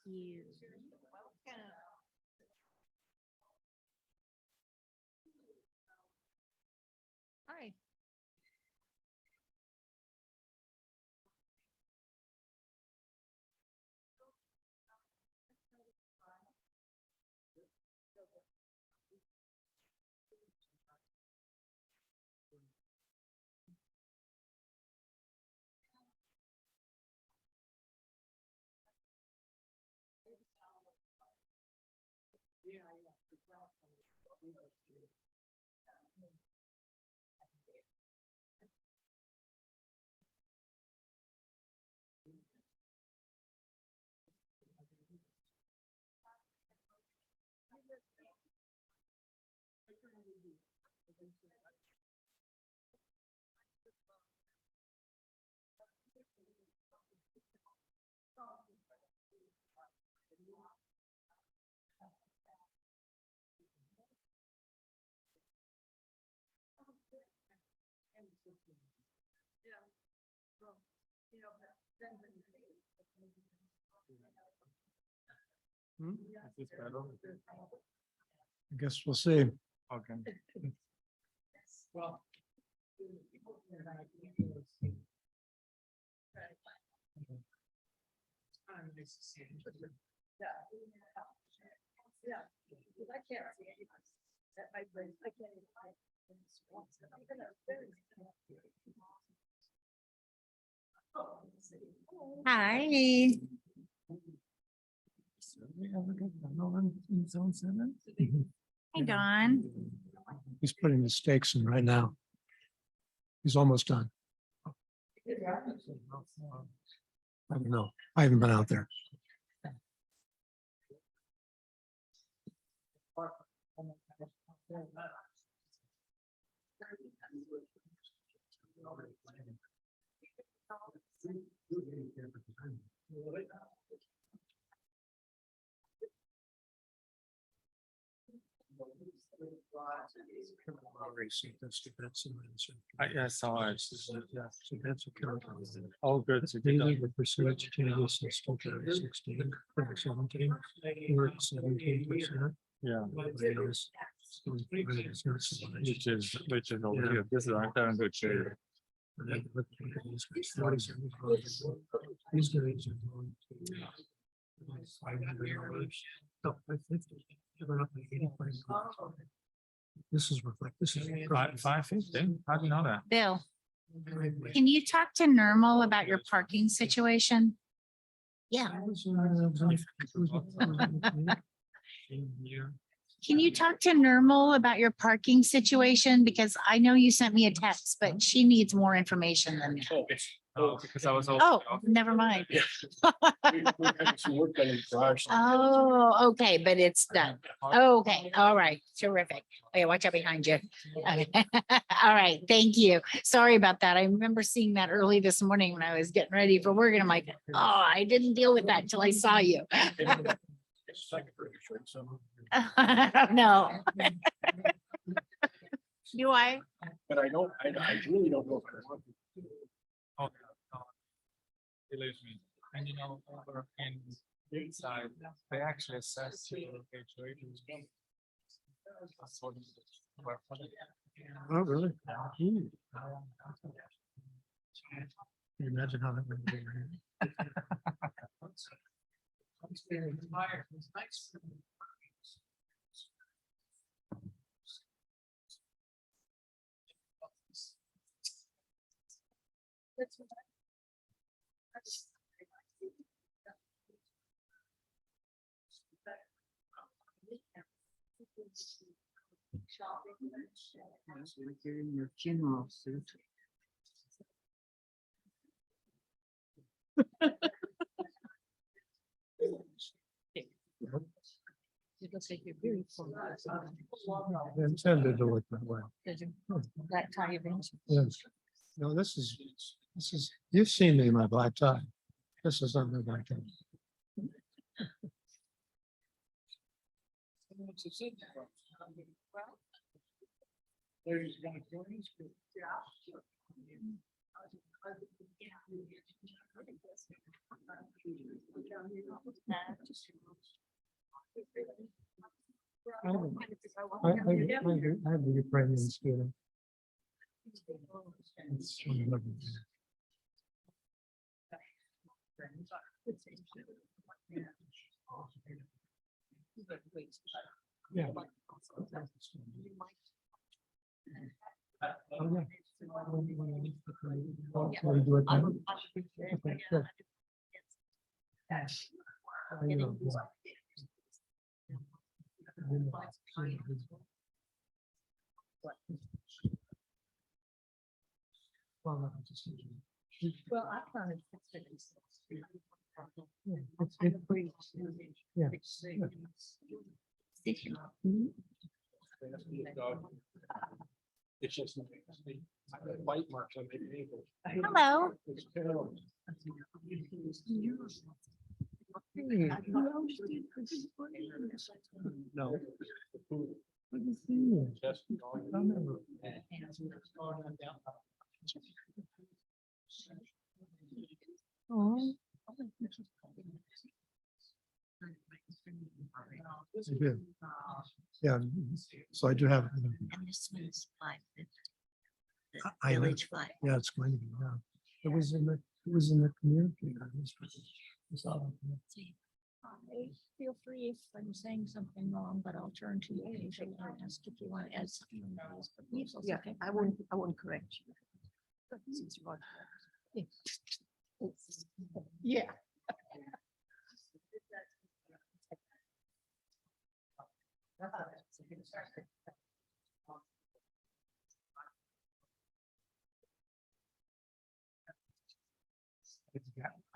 you. Hi. Is this better? I guess we'll see. Okay. Well. Hi. Hey, Don. He's putting the stakes in right now. He's almost done. I don't know. I haven't been out there. I saw it. Yeah, so that's a character. All good. So These are the percentage changes since 2016, 2017, we're at 17%. Yeah, which Which is over here. This is our current good shape. These guys are going to $500. No, $550. They're up to $85. This is reflect, this is. 550. How do you know that? Bill, can you talk to Normal about your parking situation? Yeah. Can you talk to Normal about your parking situation? Because I know you sent me a text, but she needs more information than that. Oh, because I was. Oh, never mind. Oh, okay, but it's done. Okay, all right, terrific. Okay, watch out behind you. Okay. All right, thank you. Sorry about that. I remember seeing that early this morning when I was getting ready for work and I'm like, oh, I didn't deal with that until I saw you. I don't know. Do I? But I really don't know if I want to. Believe me. And you know, over in inside, they actually assess your HOA. That's what Oh, really? Can you imagine how that would be? You're in your funeral suit. It looks like you're very full. They intended to look that way. That tie event. Yes. No, this is, you've seen me in my black tie. This is not my black tie. I have the Ukrainian student. It's really lovely. Yeah. Oh, yeah. Want to do it now? Okay, good. I know, yeah. Well, I counted 656. Yeah, It's just bite marks on my ankle. Hello. No. Just Oh. I did. Yeah, so I do have, And this one's 550. The I know. village flag. yeah, it's going to be, yeah. It was in the community. Feel free if I'm saying something wrong, but I'll turn to you occasionally and ask if you want to add something. Yeah, Okay, I won't correct you. Since you are. Yeah.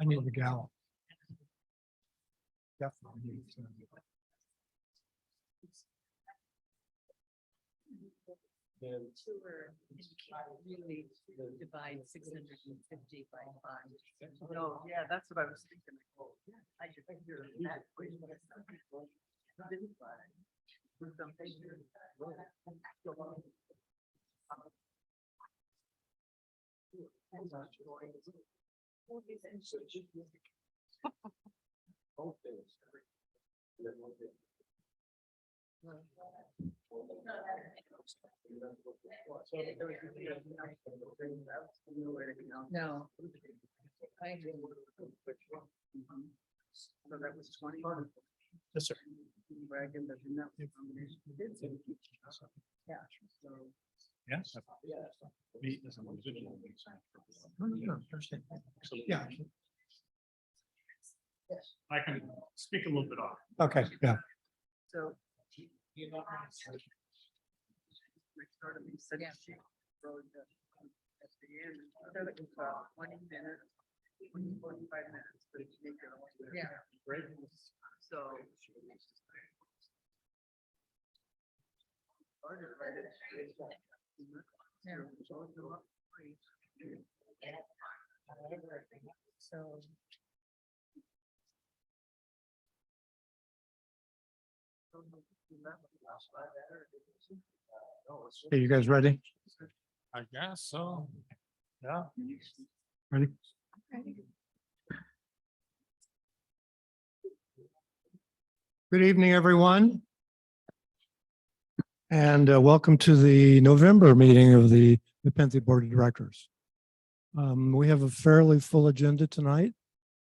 I need the gal. Definitely. need to- Really divide 650 by 5. Oh, yeah, that's what I was thinking. I should figure that. No. So that was 20. Yes, sir. Wagon doesn't know. Yeah. So. Yes. No, Thursday. Yeah. I can speak a little bit off. Okay, yeah. So. We started with Century Road at the end. I thought it was about 20 minutes, 45 minutes, but it's make it all. Yeah. So. Started right at. Yeah. So. Hey, you guys ready? I guess so. Yeah. Ready? Good evening, everyone. And welcome to the November meeting of the Nepenthe Board of Directors. We have a fairly full agenda tonight.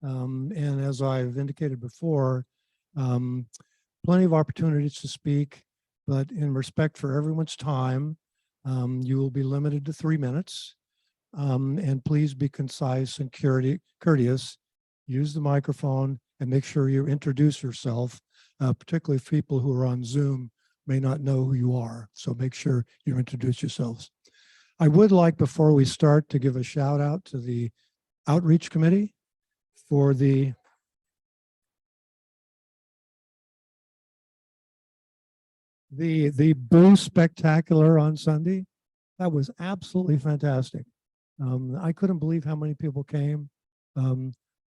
And as I've indicated before, plenty of opportunities to speak, but in respect for everyone's time, you will be limited to 3 minutes. And please be concise and courteous. Use the microphone and make sure you introduce yourself, particularly if people who are on Zoom may not know who you are. So make sure you introduce yourselves. I would like, before we start, to give a shout out to the Outreach Committee for the Boo Spectacular on Sunday. That was absolutely fantastic. I couldn't believe how many people came.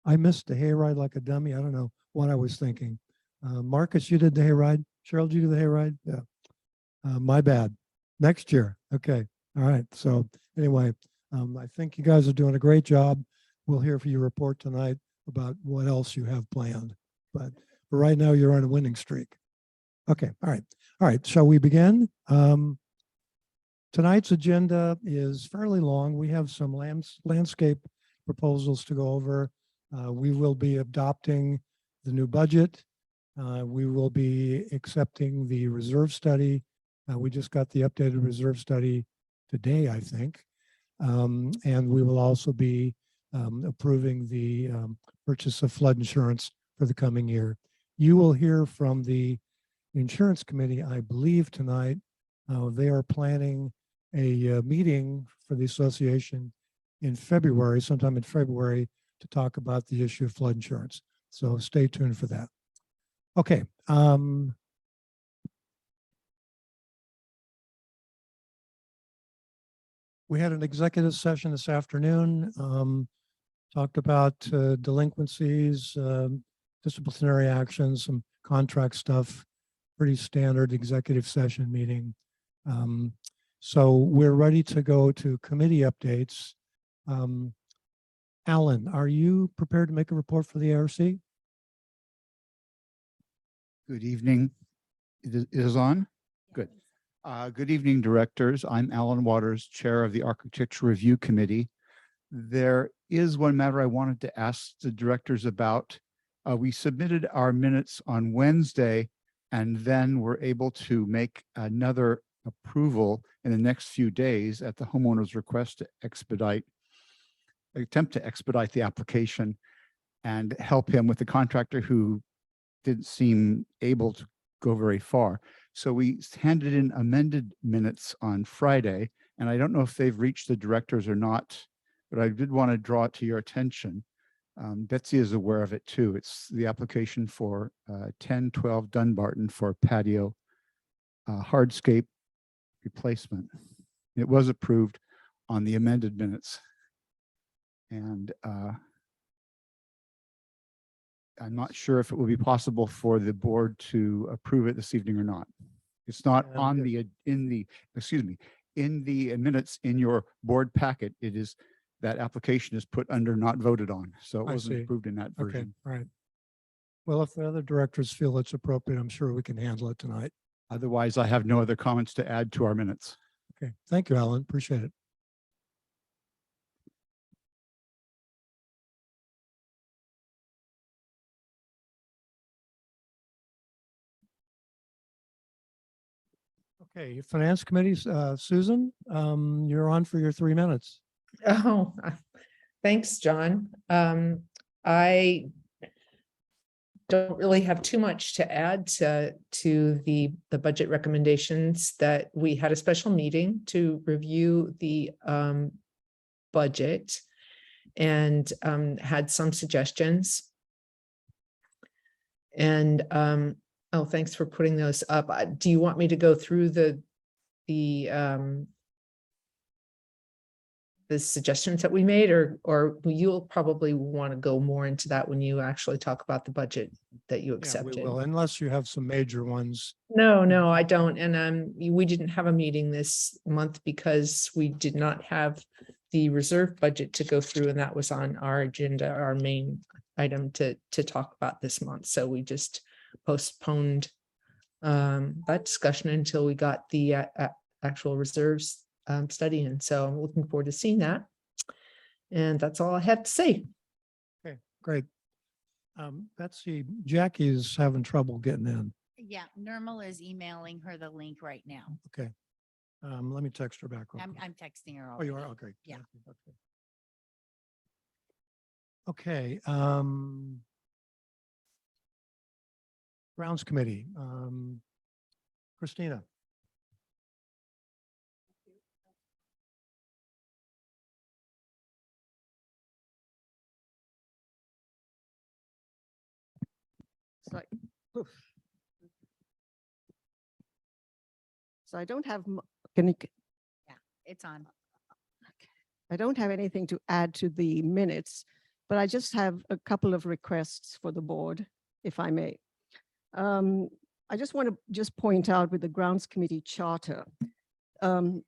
I missed the hayride like a dummy. I don't know what I was thinking. Marcus, you did the hayride. Cheryl, did you do the hayride? Yeah. My bad. Next year. Okay. All right. So anyway, I think you guys are doing a great job. We'll hear from your report tonight about what else you have planned. But right now you're on a winning streak. Okay. All right. All right, shall we begin? Tonight's agenda is fairly long. We have some landscape proposals to go over. We will be adopting the new budget. We will be accepting the reserve study. We just got the updated reserve study today, I think. And we will also be approving the purchase of flood insurance for the coming year. You will hear from the insurance committee, I believe, tonight. They are planning a meeting for the association in February, sometime in February, to talk about the issue of flood insurance. So stay tuned for that. Okay. We had an executive session this afternoon, talked about delinquencies, disciplinary actions, some contract stuff, pretty standard executive session meeting. So we're ready to go to committee updates. Alan, are you prepared to make a report for the ARC? Good evening. It is on? Good. Good evening, directors. I'm Alan Waters, Chair of the Architecture Review Committee. There is one matter I wanted to ask the directors about. We submitted our minutes on Wednesday, and then we're able to make another approval in the next few days at the homeowner's request to attempt to expedite the application and help him with the contractor who didn't seem able to go very far. So we handed in amended minutes on Friday, and I don't know if they've reached the directors or not, but I did want to draw it to your attention. Betsy is aware of it too. It's the application for 1012 Dunbarton for patio hardscape replacement. It was approved on the amended minutes. And I'm not sure if it will be possible for the board to approve it this evening or not. It's not on the, in the minutes in your board packet. It is, that application is put under not voted on. So it I wasn't see. approved in that Okay, version. all right. Well, if the other directors feel it's appropriate, I'm sure we can handle it tonight. Otherwise, I have no other comments to add to our minutes. Okay, thank you, Alan. Appreciate it. Okay, Finance Committees, Susan, you're on for your 3 minutes. Oh, thanks, John. I don't really have too much to add to the budget recommendations. That we had a special meeting to review the budget and had some suggestions. And oh, thanks for putting those up. Do you want me to go through the suggestions that we made, or you'll probably want to go more into that when you actually talk about the budget that you Yeah, accepted? we will, unless you have some major ones. No, I don't. And we didn't have a meeting this month because we did not have the reserve budget to go through, and that was on our agenda, our main item to talk about this month. So we just postponed that discussion until we got the actual reserves study. And so I'm looking forward to seeing that. And that's all I have to say. Okay, great. Betsy, Jackie's having trouble getting in. Yeah, Normal is emailing her the link right now. Okay. Let me text her back. real I'm quick. texting her. Oh, you are? already. Okay. Yeah. Okay. Grounds Committee. Christina. So I don't have, It's on. I don't have anything to add to the minutes, but I just have a couple of requests for the board, if I may. I just want to point out with the Grounds Committee charter, the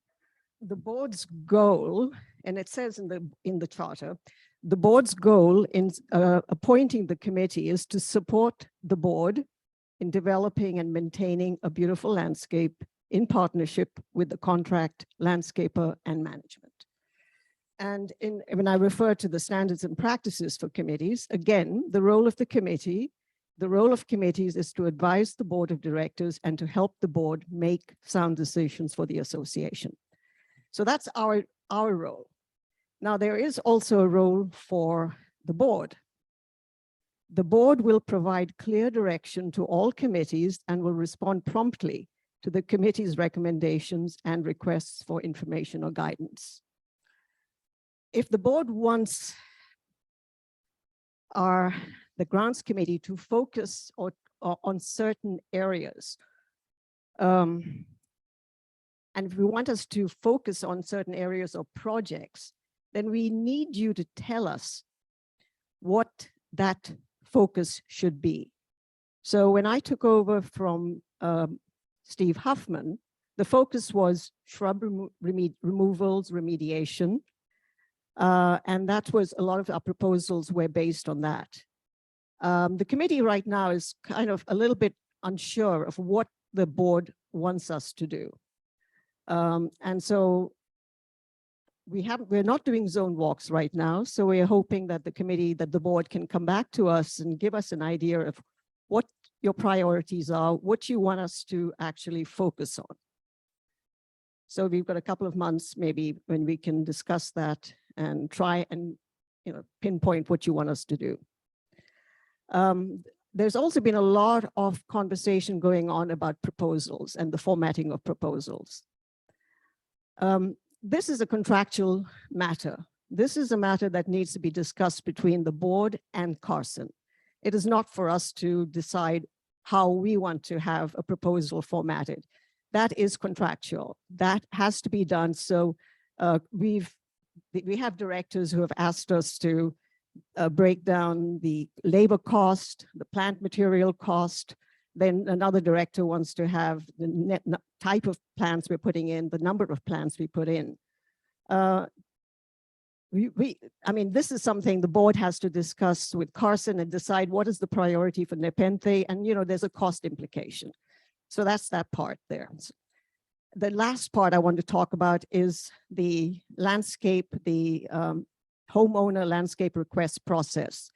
board's goal, and it says in the charter, the board's goal in appointing the committee is to support the board in developing and maintaining a beautiful landscape in partnership with the contract landscaper and management. And when I refer to the standards and practices for committees, again, the role of committees is to advise the board of directors and to help the board make sound decisions for the association. So that's our role. Now, there is also a role for the board. The board will provide clear direction to all committees and will respond promptly to the committee's recommendations and requests for information or guidance. If the board wants the grants committee to focus on certain areas, and if we want us to focus on certain areas or projects, then we need you to tell us what that focus should be. So when I took over from Steve Huffman, the focus was shrub removals, remediation, and that was a lot of our proposals were based on that. The committee right now is kind of a little bit unsure of what the board wants us to do. And so we're not doing zone walks right now. So we're hoping that the board can come back to us and give us an idea of what your priorities are, what you want us to actually focus on. So we've got a couple of months maybe when we can discuss that and try and pinpoint what you want us to do. There's also been a lot of conversation going on about proposals and the formatting of proposals. This is a contractual matter. This is a matter that needs to be discussed between the board and Carson. It is not for us to decide how we want to have a proposal formatted. That is contractual. That has to be done. So we have directors who have asked us to break down the labor cost, the plant material cost. Then another director wants to have the type of plants we're putting in, the number of plants we put in. I mean, this is something the board has to discuss with Carson and decide what is the priority for Nepenthe, and there's a cost implication. So that's that part there. The last part I want to talk about is the landscape, the homeowner landscape request process.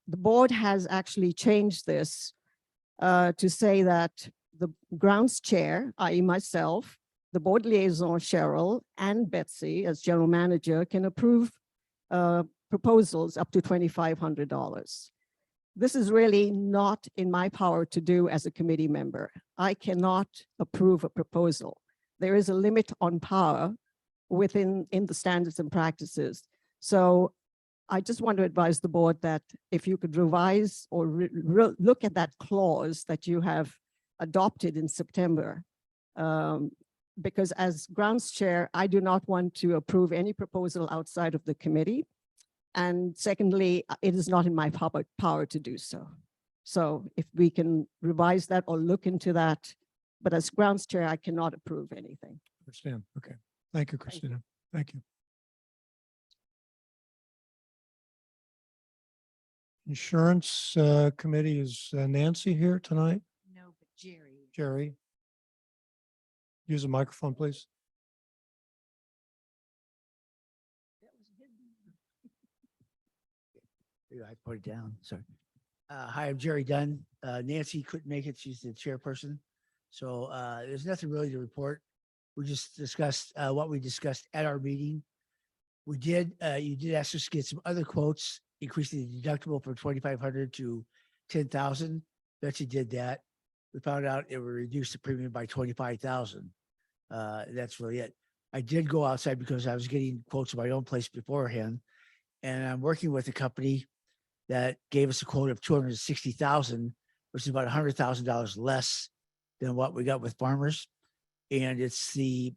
The board has actually changed this to say that the grounds chair, i.e. myself, the board liaison, Cheryl, and Betsy as general manager can approve proposals up to $2,500. This is really not in my power to do as a committee member. I cannot approve a proposal. There is a limit on power in the standards and practices. So I just want to advise the board that if you could revise or look at that clause that you have adopted in September, because as grounds chair, I do not want to approve any proposal outside of the committee. And secondly, it is not in my power to do so. So if we can revise that or look into that, but as grounds chair, I cannot approve anything. Understand. Okay. Thank you, Christina. Thank you. Insurance committee, is Nancy here tonight? No, but Jerry. Jerry? Use a microphone, please. Yeah, I put it down, sorry. Hi, I'm Jerry Dunn. Nancy couldn't make it. She's the chairperson. So there's nothing really to report. We just discussed what we discussed at our meeting. You did ask us to get some other quotes, increasing the deductible from 2,500 to 10,000. Betsy did that. We found out it would reduce the premium by 25,000. That's really it. I did go outside because I was getting quotes in my own place beforehand, and I'm working with a company that gave us a quote of 260,000, which is about $100,000 less than what we got with farmers. And it's the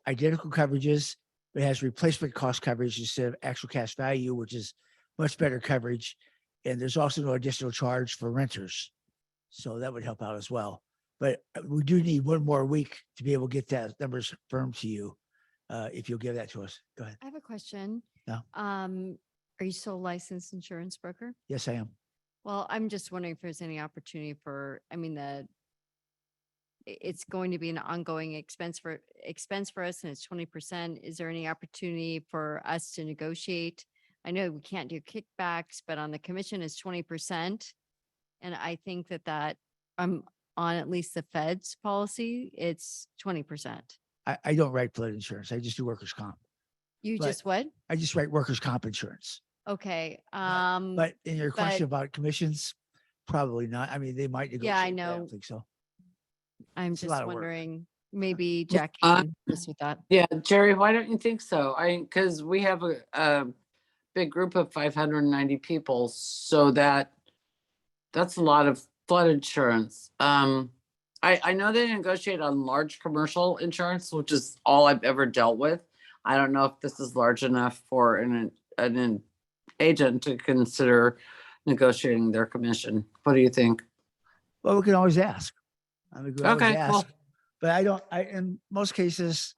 identical coverages, but it has replacement cost coverage instead of actual cash value, which is much better coverage. And there's also no additional charge for renters. So that would help out as well. But we do need one more week to be able to get that numbers firm to you. If you'll give that to us. Go ahead. I have a question. Yeah. Are you still a licensed insurance broker? Yes, I am. Well, I'm just wondering if there's any opportunity for, I mean, it's going to be an ongoing expense for us and it's 20%. Is there any opportunity for us to negotiate? I know we can't do kickbacks, but on the commission is 20%. And I think that on at least the Fed's policy, it's 20%. I don't write flood insurance. I just do workers' comp. You But- just what? I just write workers' comp insurance. Okay, But in your question but- about commissions, probably not. I mean, they might negotiate. Yeah, I but know. don't think so. I'm it's a just lot of work. wondering, maybe Jack Uh, can assist with that. Yeah, Jerry, why don't you think so? Because we have a big group of 590 people, so that's a lot of flood insurance. I know they negotiate on large commercial insurance, which is all I've ever dealt with. I don't know if this is large enough for an agent to consider negotiating their commission. What do you think? Well, we can always ask. I mean, we can always Okay, cool. ask. But in most cases,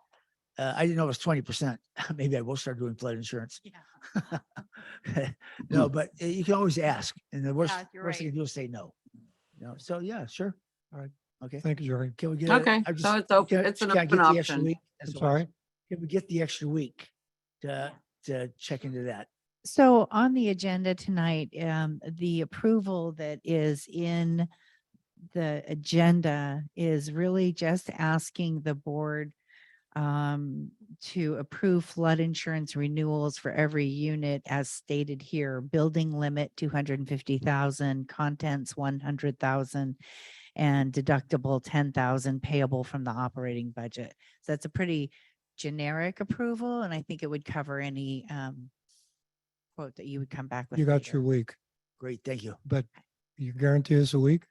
I didn't know it was 20%. Maybe I will start doing flood insurance. No, but you can always ask. And the worst, Yeah, you're worst you right. can do is say no. So yeah, sure. All right. Okay. Thank you, Jerry. Can we get? Okay, I so it's open, it's an can I open get the extra option. week? I'm That's all right. sorry. Can we get the extra week to check into that? So on the agenda tonight, the approval that is in the agenda is really just asking the board to approve flood insurance renewals for every unit as stated here. Building limit 250,000, contents 100,000, and deductible 10,000 payable from the operating budget. So that's a pretty generic approval, and I think it would cover any quote that you would come back with. You got later. your week, Great, thank you. but you guarantee us a week?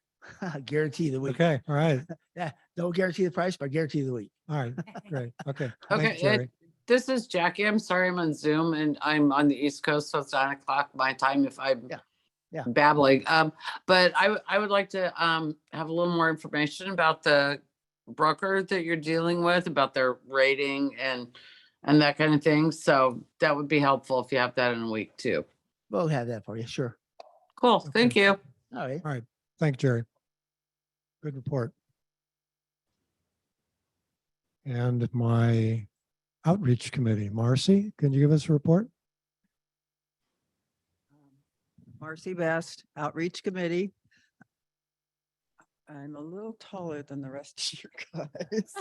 Guarantee the week. Okay, all right, Yeah, don't guarantee the price, but guarantee the week. all right, great, okay. Okay, Thanks, Jerry. this is Jackie. I'm sorry I'm on Zoom and I'm on the East Coast, so it's 9 o'clock my time if I'm Yeah. babbling. But I would like to have a little more information about the broker that you're dealing with, about their rating and that kind of thing. So that would be helpful if you have that in a week too. We'll have that for you, sure. Cool, thank you. All right. All right, thank you, Jerry. Good report. And my outreach committee, Marcy, can you give us a report? Marcy Best, Outreach Committee. I'm a little taller than the rest of you guys.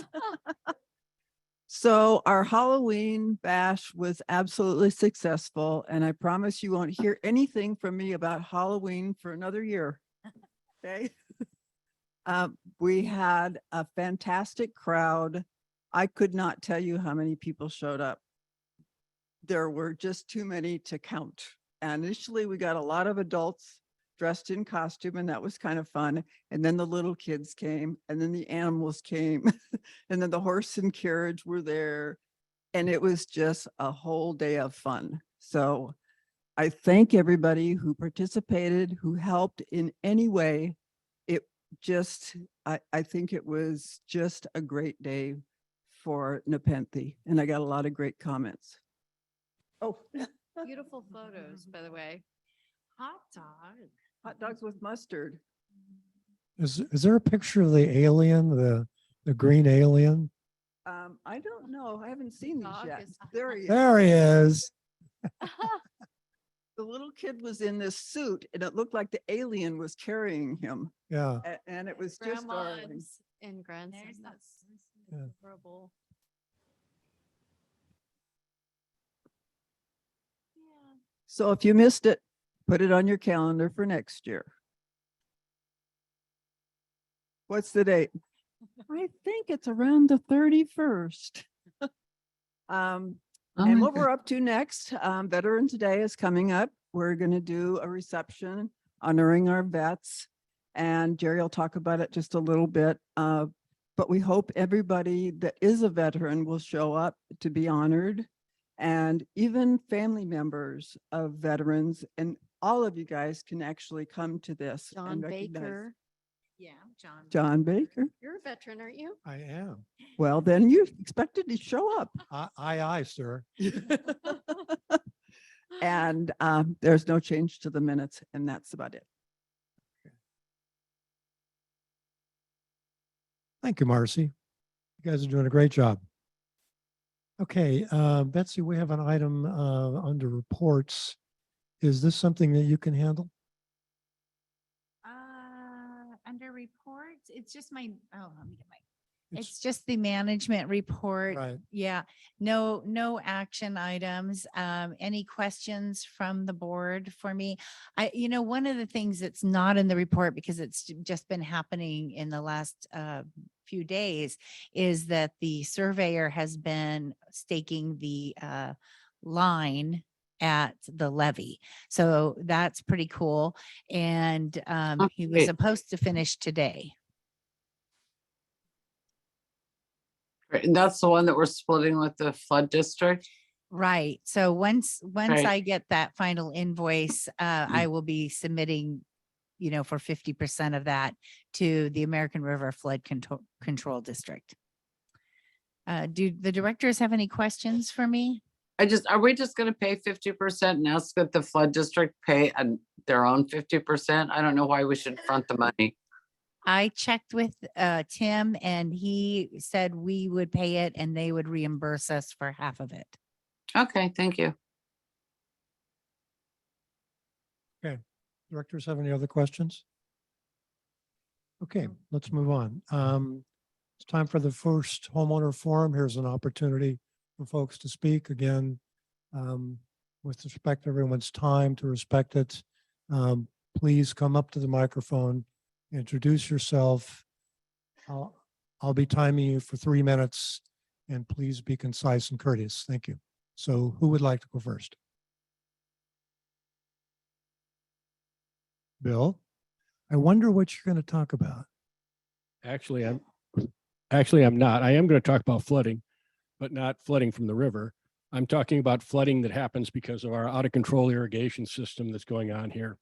So our Halloween bash was absolutely successful, and I promise you won't hear anything from me about Halloween for another year. Okay. We had a fantastic crowd. I could not tell you how many people showed up. There were just too many to count. And initially we got a lot of adults dressed in costume, and that was kind of fun. And then the little kids came, and then the animals came, and then the horse and carriage were there. And it was just a whole day of fun. So I thank everybody who participated, who helped in any way. It just, I think it was just a great day for Nepenthe, and I got a lot of great comments. Oh, Beautiful photos, by the way. Hot dog. hot dogs with mustard. Is there a picture of the alien, the green alien? I don't know. I haven't seen these Dog yet. is- There he is. There he is. The little kid was in this suit, and it looked like the alien was carrying him. Yeah, And it was just darling. Grandmas and grandsons. That's Yeah. adorable. Yeah. So if you missed it, put it on your calendar for next year. What's the date? I think it's around the 31st. Oh And my what we're up to next, Veterans Day is coming up. We're going to do a reception honoring our vets. And Jerry will talk about it just a little bit. But we hope everybody that is a veteran will show up to be honored. And even family members of veterans, and all of you guys can actually come to this. and John recognize- Baker. Yeah, John. John Baker. You're a veteran, aren't you? I am. Well, then you expected to show up. Aye, sir. And there's no change to the minutes, and that's about it. Thank you, Marcy. You guys are doing a great job. Okay, Betsy, we have an item under reports. Is this something that you can handle? Under reports, it's just my, let me get my, it's just the management report. Right. Yeah, no action items. Any questions from the board for me? One of the things that's not in the report because it's just been happening in the last few days is that the surveyor has been staking the line at the levee. So that's pretty cool. And he was Okay. supposed to finish today. Great. And that's the one that we're splitting with the flood district? Right. So once Right. I get that final invoice, I will be submitting, for 50% of that to the American River Flood Control District. Do the directors have any questions for me? Are we just gonna pay 50% and ask that the flood district pay their own 50%? I don't know why we should front the money. I checked with Tim and he said we would pay it and they would reimburse us for half of it. Okay, thank you. Directors have any other questions? Okay, let's move on. It's time for the first homeowner forum. Here's an opportunity for folks to speak again. With respect to everyone's time, to respect it, please come up to the microphone, introduce yourself. I'll be timing you for 3 minutes and please be concise and courteous. Thank you. So who would like to go first? Bill, I wonder what you're going to talk about. Actually, I'm not. I am going to talk about flooding, but not flooding from the river. I'm talking about flooding that happens because of our out of control irrigation system that's going on here.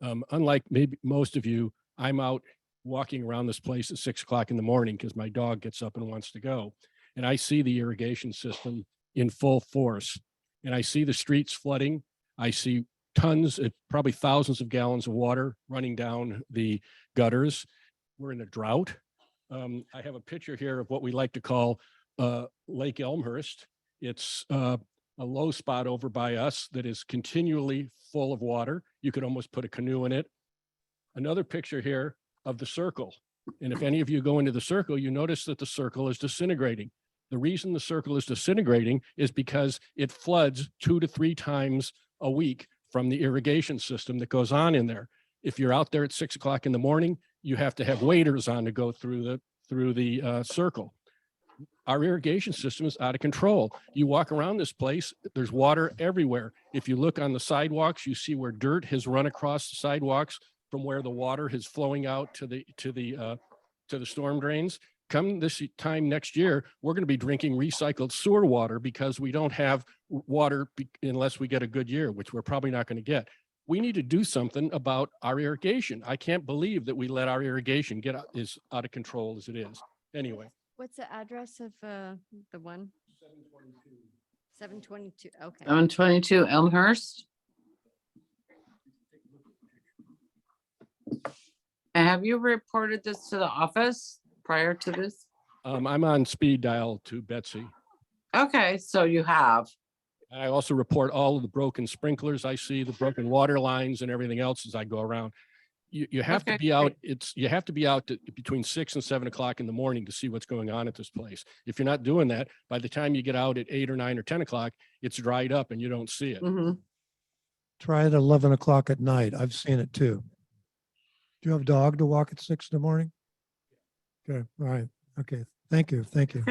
Unlike maybe most of you, I'm out walking around this place at 6 o'clock in the morning because my dog gets up and wants to go. And I see the irrigation system in full force. And I see the streets flooding. I see tons, probably thousands of gallons of water running down the gutters. We're in a drought. I have a picture here of what we like to call Lake Elmhurst. It's a low spot over by us that is continually full of water. You could almost put a canoe in it. Another picture here of the circle. And if any of you go into the circle, you notice that the circle is disintegrating. The reason the circle is disintegrating is because it floods 2 to 3 times a week from the irrigation system that goes on in there. If you're out there at 6 o'clock in the morning, you have to have waders on to go through the circle. Our irrigation system is out of control. You walk around this place, there's water everywhere. If you look on the sidewalks, you see where dirt has run across the sidewalks from where the water is flowing out to the storm drains. Come this time next year, we're going to be drinking recycled sewer water because we don't have water unless we get a good year, which we're probably not going to get. We need to do something about our irrigation. I can't believe that we let our irrigation get as out of control as it is. Anyway. What's the address of the one? 722. Okay. 722 Elmhurst. And have you reported this to the office prior to this? I'm on speed dial to Betsy. Okay, so you have. I also report all of the broken sprinklers I see, the broken water lines and everything else as I go around. You have to be out. You have to be out between 6 and 7 o'clock in the morning to see what's going on at this place. If you're not doing that, by the time you get out at 8 or 9 or 10 o'clock, it's dried up and you don't see it. Mm-hmm. Try it at 11 o'clock at night. I've seen it too. Do you have a dog to walk at 6 in the morning? Okay, all right. Okay, thank you, thank you.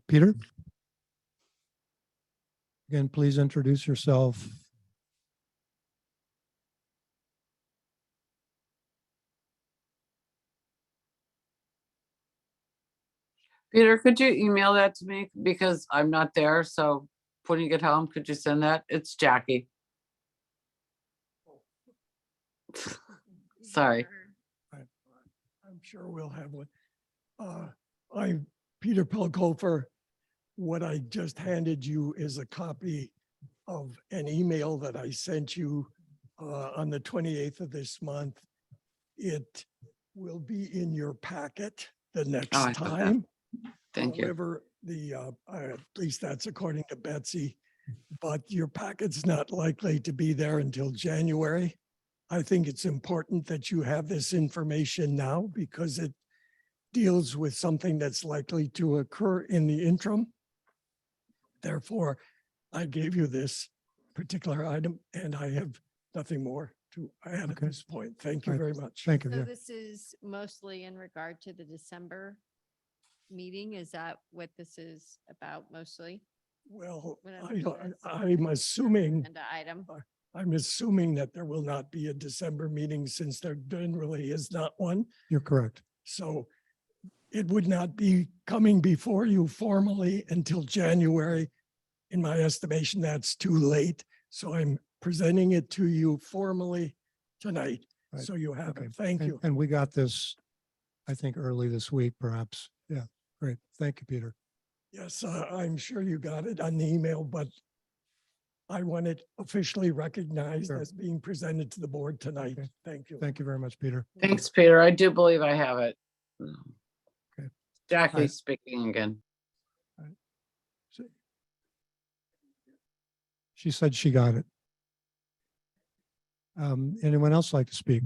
Peter? Again, please introduce yourself. Peter, could you email that to me? Because I'm not there, so when you get home, could you send that? It's Jackie. Sorry. I'm sure we'll have one. I'm Peter Pelkofer. What I just handed you is a copy of an email that I sent you on the 28th of this month. It will be in your packet the next I got that. time. Thank you. However, at least that's according to Betsy, but your packet's not likely to be there until January. I think it's important that you have this information now because it deals with something that's likely to occur in the interim. Therefore, I gave you this particular item and I have nothing more to add at Okay. this point. Thank you All right. very much. Thank you. So Yeah. this is mostly in regard to the December meeting. Is that what this is about mostly? Well, Whatever I it don't, is. I'm assuming, Agenda item. I'm assuming that there will not be a December meeting since there generally is not one. You're correct. So it would not be coming before you formally until January. In my estimation, that's too late. So I'm presenting it to you formally tonight. Right. So you have Okay. it. Thank you. And we got this, I think, early this week, perhaps. Yeah, great. Thank you, Peter. Yes, I'm sure you got it on the email, but I want it officially recognized Sure. as being presented to the board tonight. Okay. Thank you. Thank you very much, Peter. Thanks, Peter. I do believe I have it. Okay. Jackie Alright. speaking again. So- She said she got it. Anyone else like to speak?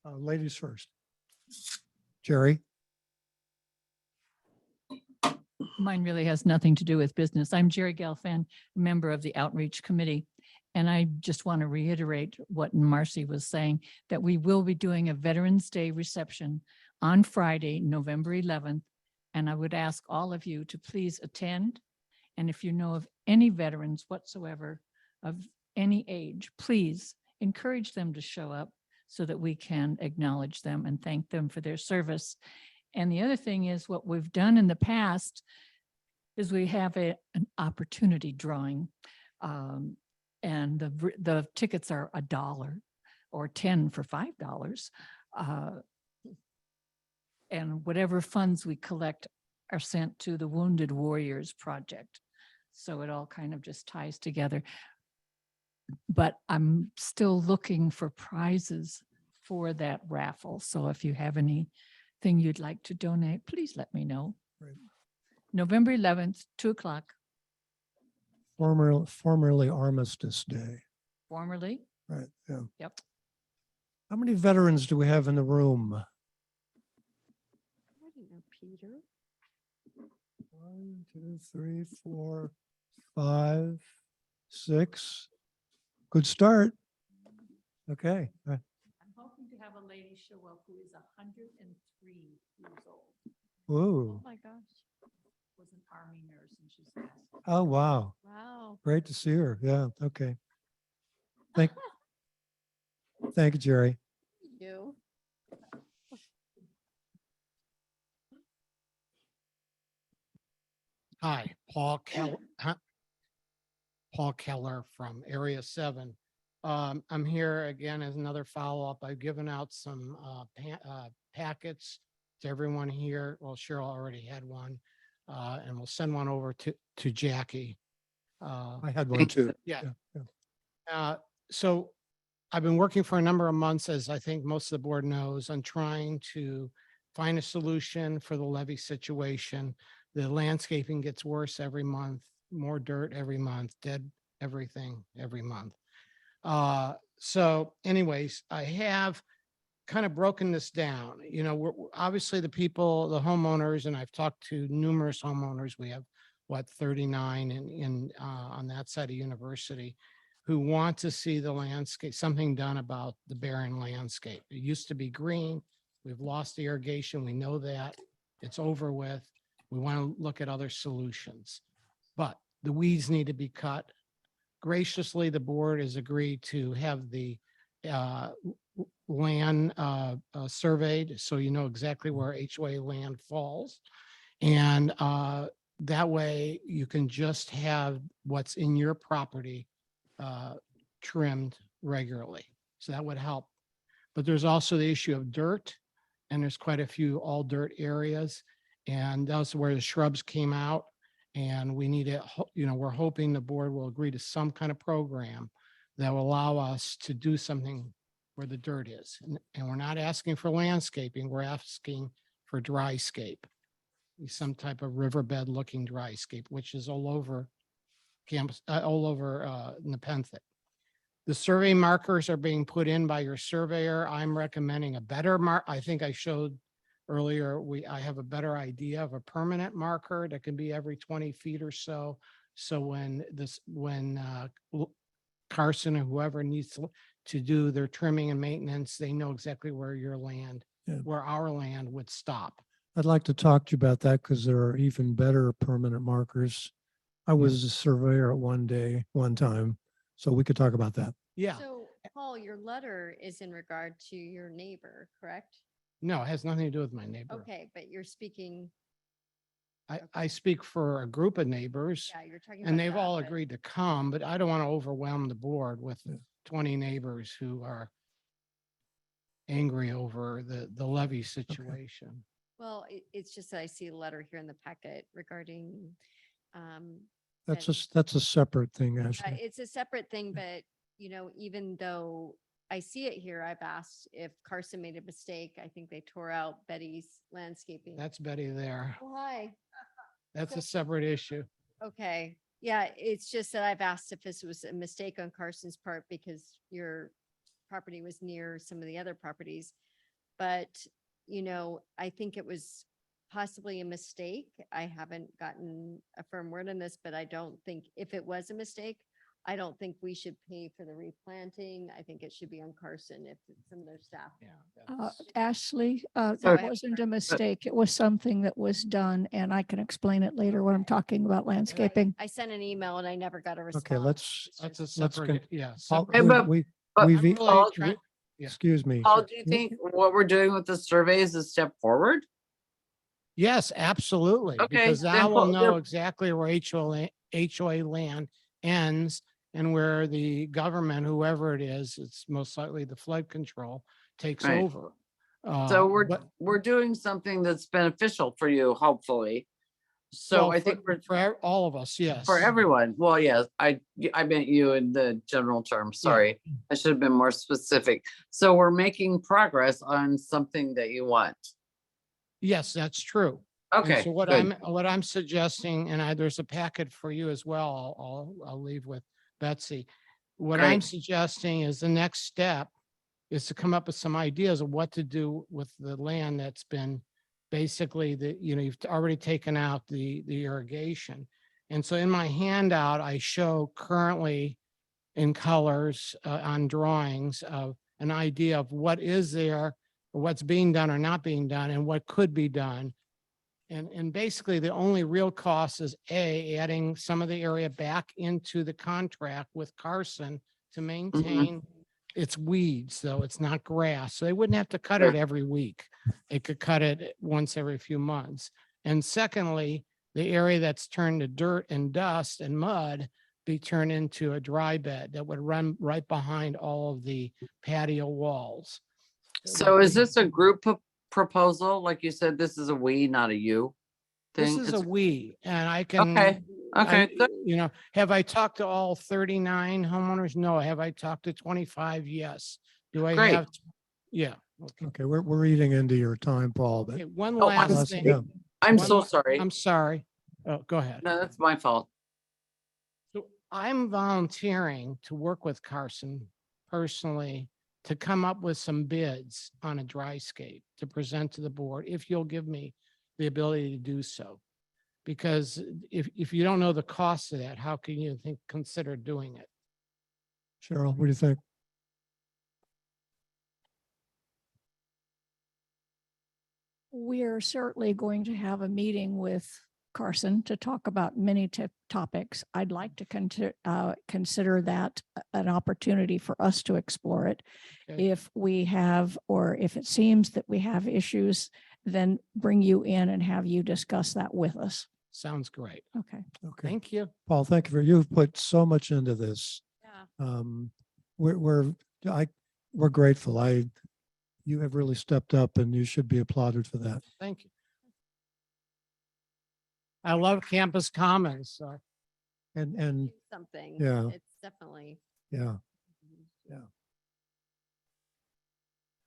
Ladies first. Jerry? Mine really has nothing to do with business. I'm Jerry Gelfand, member of the Outreach Committee. And I just want to reiterate what Marcy was saying, that we will be doing a Veterans Day reception on Friday, November 11th. And I would ask all of you to please attend. And if you know of any veterans whatsoever of any age, please encourage them to show up so that we can acknowledge them and thank them for their service. And the other thing is what we've done in the past is we have an opportunity drawing. And the tickets are $1 or 10 for $5. And whatever funds we collect are sent to the Wounded Warriors Project. So it all kind of just ties together. But I'm still looking for prizes for that raffle. So if you have anything you'd like to donate, please let me know. Right. November 11th, 2:00, Formerly Armistice Day. formerly. Right, yeah. Yep. How many veterans do we have in the room? I didn't know Peter. 1, 2, 3, 4, 5, 6. Good start. Okay. I'm hoping to have a lady show up who is 103 years old. Whoa. Oh my gosh. Was an Army nurse and she's fast. Oh, wow. Wow. Great to see her. Yeah. Okay. Thank you, Jerry. You. Hi, Paul Keller from Area 7. I'm here again as another follow-up. I've given out some packets to everyone here. Well, Cheryl already had one, and we'll send one over to Jackie. I had one too. Yeah. Yeah. So I've been working for a number of months, as I think most of the board knows, on trying to find a solution for the levee situation. The landscaping gets worse every month, more dirt every month, dead everything every month. So anyways, I have kind of broken this down. You know, we're obviously the people, the homeowners, and I've talked to numerous homeowners. We have 39 in on that side of University, who want to see the landscape, something done about the barren landscape. It used to be green. We've lost the irrigation. We know that. It's over with. We want to look at other solutions, but the weeds need to be cut. Graciously, the board has agreed to have the land surveyed, so you know exactly where HOA land falls. And that way you can just have what's in your property trimmed regularly. So that would help. But there's also the issue of dirt, and there's quite a few all dirt areas. And that's where the shrubs came out. And we need to, you know, we're hoping the board will agree to some kind of program that will allow us to do something where the dirt is. And we're not asking for landscaping, we're asking for dryscape. Some type of riverbed looking dryscape, which is all over campus, all over Nepenthe. The survey markers are being put in by your surveyor. I'm recommending a better I think I showed earlier, I have a better idea of a permanent marker that can be every 20 feet or so. So when Carson or whoever needs to do their trimming and maintenance, they know exactly where your land, Yeah. where our land would stop. I'd like to talk to you about that because there are even better permanent markers. I was a surveyor at one time, so we could talk about that. Yeah, So Paul, your letter is in regard to your neighbor, correct? no, it has nothing to do with my neighbor. Okay, but you're speaking, I speak for a group of neighbors yeah, you're talking about. and they've that, all but- agreed to come, but I don't want to overwhelm the board with 20 neighbors who are angry over the levy situation. Well, it's just that I see a letter here in the packet regarding, That's that- that's a separate thing, Ashley. it's a separate thing, but even though I see it here, I've asked if Carson made a mistake. I think they tore out Betty's landscaping. That's Betty there. Oh, hi. That's a separate issue. Okay, yeah, it's just that I've asked if this was a mistake on Carson's part because your property was near some of the other properties. But, I think it was possibly a mistake. I haven't gotten a firm word on this, but I don't think if it was a mistake, I don't think we should pay for the replanting. I think it should be on Carson if some of their staff. Ashley, Sorry. that wasn't a mistake. It was something that was done, and I can explain it later when I'm talking about landscaping. I sent an email and I never got a response. Okay, let's, That's a let's, separate, yeah. Paul, separate- but- we, but we've, I'm really Paul, trying- yeah. excuse me. Paul, do you think what we're doing with the survey is a step forward? Yes, absolutely. Okay, Because then now we'll Paul, know then- exactly where HOA land ends and where the government, whoever it is, it's most likely the flood control, takes Right. over. So But- we're doing something that's beneficial for you, hopefully. So well, I think we're for all of us, yes. for everyone. Well, yes, I meant you in the general term. Sorry. I should have been more specific. So we're making progress on something that you want. Yes, that's true. And Okay, so what good. I'm suggesting, and there's a packet for you as well. I'll leave with Betsy. What I'm Great. suggesting is the next step is to come up with some ideas of what to do with the land that's been basically you've already taken out the irrigation. And so in my handout, I show currently in colors on drawings of an idea of what is there, or what's being done or not being done, and what could be done. And basically, the only real cost is adding some of the area back into the contract with Carson to maintain its weeds, though it's not grass. So they wouldn't have to cut it Sure. every week. They could cut it once every few months. And secondly, the area that's turned to dirt and dust and mud be turned into a dry bed that would run right behind all of the patio walls. So is this a group proposal? Like you said, this is a we, not a you This thing? is a It's- we, and I can. Okay, okay, good. Have I talked to all 39 homeowners? No. Have I talked to 25? Yes. Do I Great. have? Yeah. Okay. Okay, we're eating into your time, Paul, but Okay, one Oh, I'm last sorry. thing. Yeah. I'm One so la- sorry. I'm sorry. Oh, go ahead. No, that's my fault. So I'm volunteering to work with Carson personally to come up with some bids on a dryscape to present to the board, if you'll give me the ability to do so. Because if you don't know the cost of that, how can you consider doing it? Cheryl, what do you think? We're certainly going to have a meeting with Carson to talk about many topics. I'd like to consider that an opportunity for us to explore it. Okay. If we have, or if it seems that we have issues, then bring you in and have you discuss that with us. Sounds great. Okay. Okay, Thank you. Paul, thank you you've put so much into this. Yeah. We're grateful. You have really stepped up and you should be applauded for that. Thank you. I love Campus Commons. So And Something. Yeah. It's definitely. yeah,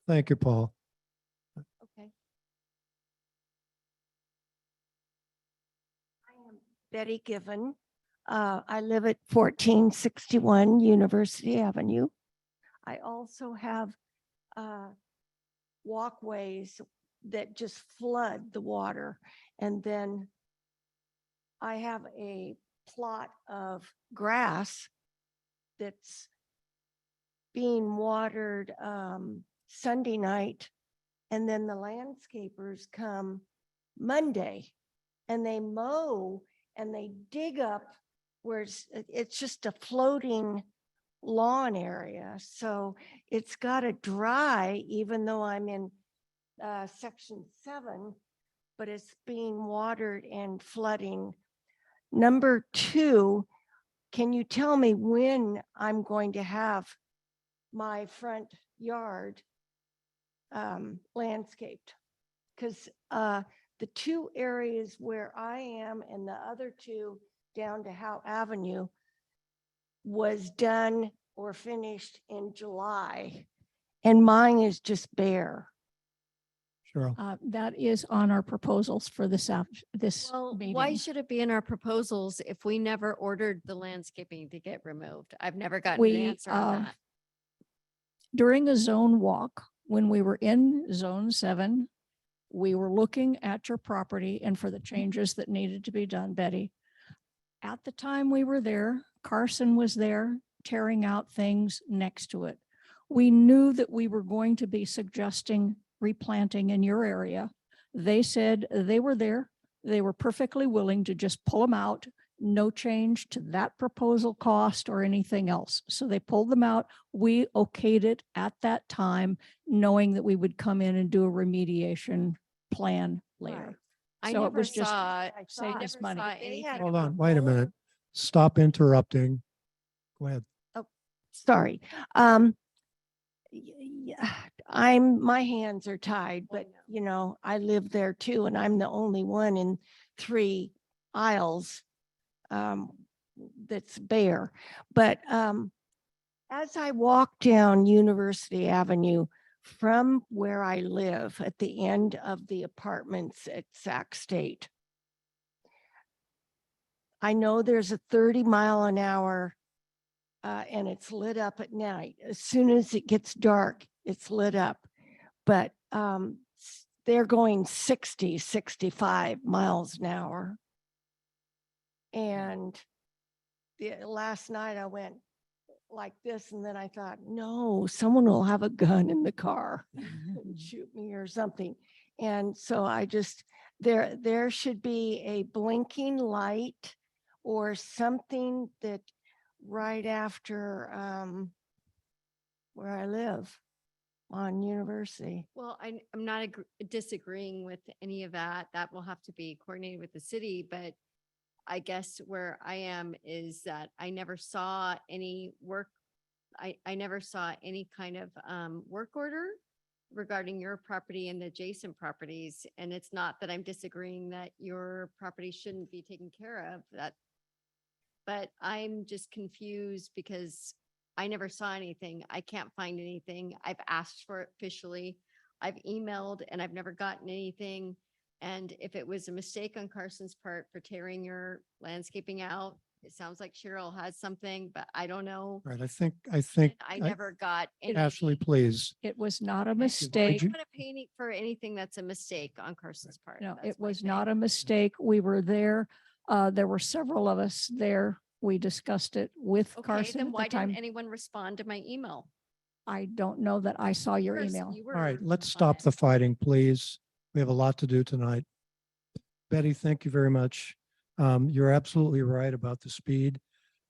Thank you, Paul. Okay. I am Betty Given. I live at 1461 University Avenue. I also have walkways that just flood the water. And then I have a plot of grass that's being watered Sunday night. And then the landscapers come Monday and they mow and they dig up where it's just a floating lawn area. So it's got to dry, even though I'm in section 7, but it's being watered and flooding. Number 2, can you tell me when I'm going to have my front yard landscaped? Because the 2 areas where I am and the other 2 down to Howe Avenue was done or finished in July, and mine is just bare. Cheryl. That is on our proposals for this Well, meeting. why should it be in our proposals if we never ordered the landscaping to get removed? I've never gotten an answer on that. During a zone walk, when we were in zone 7, we were looking at your property and for the changes that needed to be done, Betty. At the time we were there, Carson was there tearing out things next to it. We knew that we were going to be suggesting replanting in your area. They said they were there. They were perfectly willing to just pull them out, no change to that proposal cost or anything else. So they pulled them out. We okayed it at that time, knowing that we would come in and do a remediation plan later. I So it never was just saw, save I us never money. saw anything. Hold on, wait a minute. Stop interrupting. Go ahead. Sorry. My hands are tied, but you know, I live there too, and I'm the only one in 3 aisles that's bare. But as I walk down University Avenue from where I live at the end of the apartments at Sac State, I know there's a 30-mile-an-hour and it's lit up at night. As soon as it gets dark, it's lit up. But they're going 60, 65 miles an hour. And last night I went like this, and then I thought, no, someone will have a gun in the car and shoot me or something. And so I just, there should be a blinking light or something that right after where I live on University. Well, I'm not disagreeing with any of that. That will have to be coordinated with the city, but I guess where I am is that I never saw any work. I never saw any kind of work order regarding your property and the adjacent properties. And it's not that I'm disagreeing that your property shouldn't be taken care of, but I'm just confused because I never saw anything. I can't find anything. I've asked for it officially. I've emailed and I've never gotten anything. And if it was a mistake on Carson's part for tearing your landscaping out, it sounds like Cheryl has something, but I don't know. Right, I think. I never got any. Ashley, please. It was not a I mistake. don't want to pay any for anything that's a mistake on Carson's part. No, That's it my was thing. not a mistake. We were there. There were several of us there. We discussed it with Okay, Carson then at why the time. didn't anyone respond to my email? I don't know that I saw your Carson, email. you All right, were let's on stop it. the fighting, please. We have a lot to do tonight. Betty, thank you very much. You're absolutely right about the speed.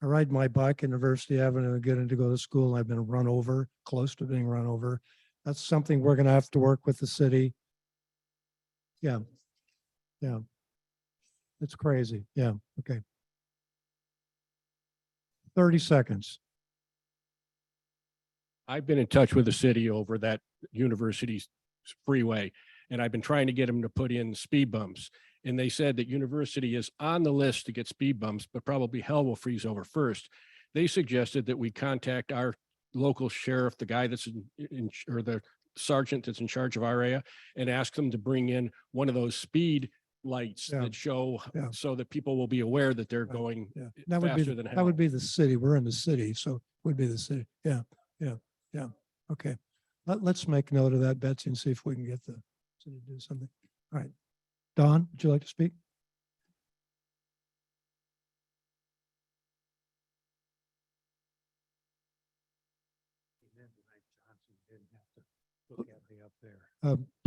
I ride my bike in University Avenue and getting to go to school. I've been run over, close to being run over. That's something we're going to have to work with the city. Yeah. Yeah. It's crazy. Yeah. Okay. 30 seconds. I've been in touch with the city over that university's freeway, and I've been trying to get them to put in speed bumps. And they said that university is on the list to get speed bumps, but probably hell will freeze over first. They suggested that we contact our local sheriff, the guy that's or the sergeant that's in charge of our area, and ask them to bring in one of those speed lights Yeah. that show Yeah. so that people will be aware that they're Right. going Yeah, that would be, faster than that would hell. be the city. We're in the city, so it would be the city. Yeah, yeah, yeah. Okay. Let's make note of that, Betsy, and see if we can get the city to do something. All right. Don, would you like to speak?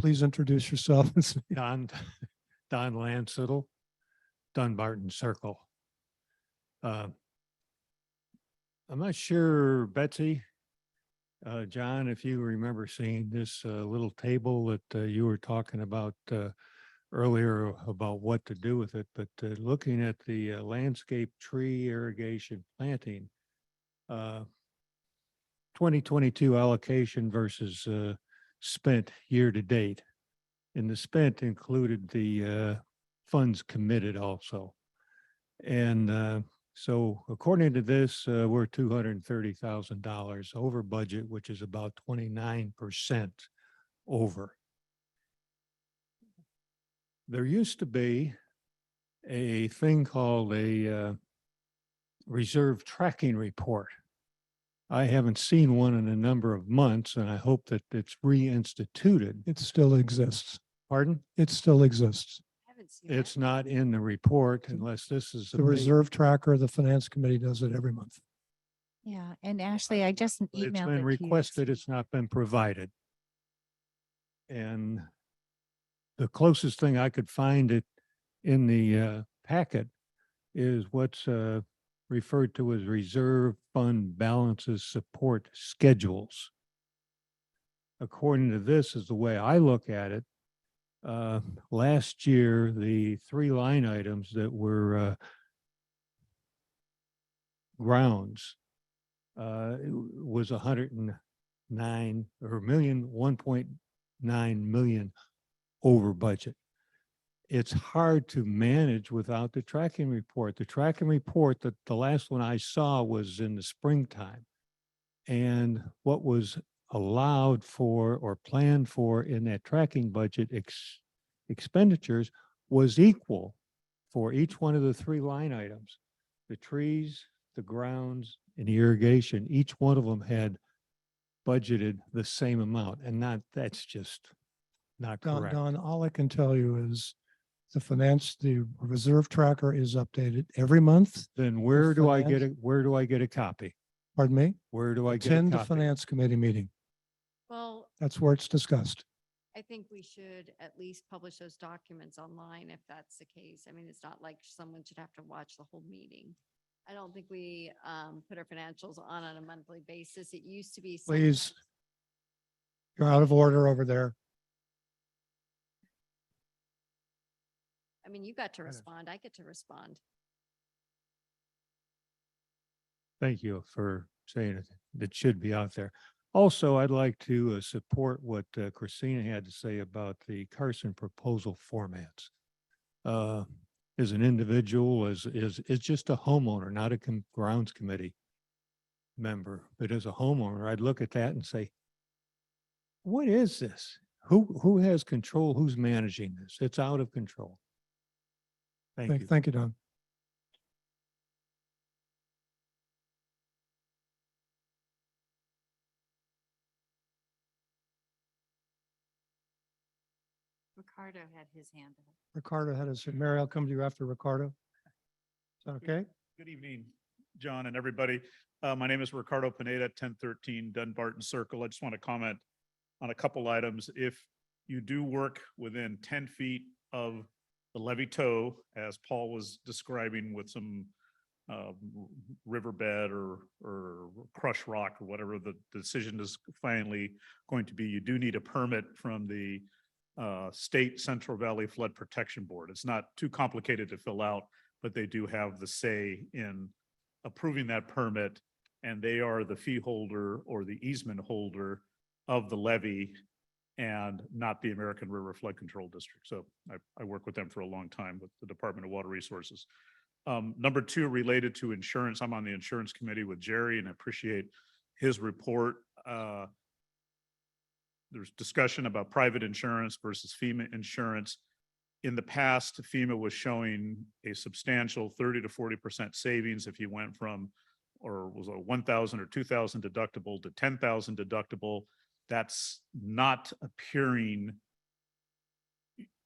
Please introduce yourself. and speak. Don Lansiddle, Dunbarton Circle. I'm not sure, Betsy, John, if you remember seeing this little table that you were talking about earlier about what to do with it, but looking at the landscape tree irrigation planting, 2022 allocation versus spent year to date. And the spent included the funds committed also. And so according to this, we're $230,000 over budget, which is about 29% over. There used to be a thing called a reserve tracking report. I haven't seen one in a number of months, and I hope that it's reinstituted. It still exists. Pardon? It still exists. Haven't seen It's that. not in the report unless this is. The reserve tracker, the finance committee does it every month. Yeah, and Ashley, I just It's emailed been it to you. requested, it's not been provided. And the closest thing I could find it in the packet is what's referred to as reserve fund balances support schedules. According to this is the way I look at it. Last year, the 3 line items that were grounds was 109 or million, 1.9 million over budget. It's hard to manage without the tracking report. The tracking report, that the last one I saw was in the springtime. And what was allowed for or planned for in that tracking budget expenditures was equal for each one of the 3 line items. The trees, the grounds, and the irrigation, each one of them had budgeted the same amount, and that's just not correct. Don, all I can tell you is the reserve tracker is updated every month. Then where do I get finance- where do I get a copy? Pardon me? Where do I get a Attend the copy? finance committee meeting. Well, That's where it's discussed. I think we should at least publish those documents online if that's the case. I mean, it's not like someone should have to watch the whole meeting. I don't think we put our financials on a monthly basis. It used to be. Please. sometimes- You're out of order over there. I mean, you got to respond. I get to respond. Thank you for saying it. That should be out there. Also, I'd like to support what Christina had to say about the Carson proposal formats. As an individual, is just a homeowner, not a grounds committee member, but as a homeowner, I'd look at that and say, what is this? Who has control? Who's managing this? It's out of control. Thank you. Thank you, Don. Ricardo had his hand up. Ricardo had his, Mary, I'll come to you after Ricardo. Is that okay? Good evening, John and everybody. My name is Ricardo Pineda, 1013 Dunbarton Circle. I just want to comment on a couple items. If you do work within 10 feet of the levee toe, as Paul was describing with some riverbed or crush rock or whatever the decision is finally going to be, you do need a permit from the State Central Valley Flood Protection Board. It's not too complicated to fill out, but they do have the say in approving that permit, and they are the fee holder or the easement holder of the levee and not the American River Flood Control District. So I work with them for a long time with the Department of Water Resources. Number 2, related to insurance, I'm on the insurance committee with Jerry and I appreciate his report. There's discussion about private insurance versus FEMA insurance. In the past, FEMA was showing a substantial 30 to 40% savings if you went from, or was a 1,000 or 2,000 deductible to 10,000 deductible. That's not appearing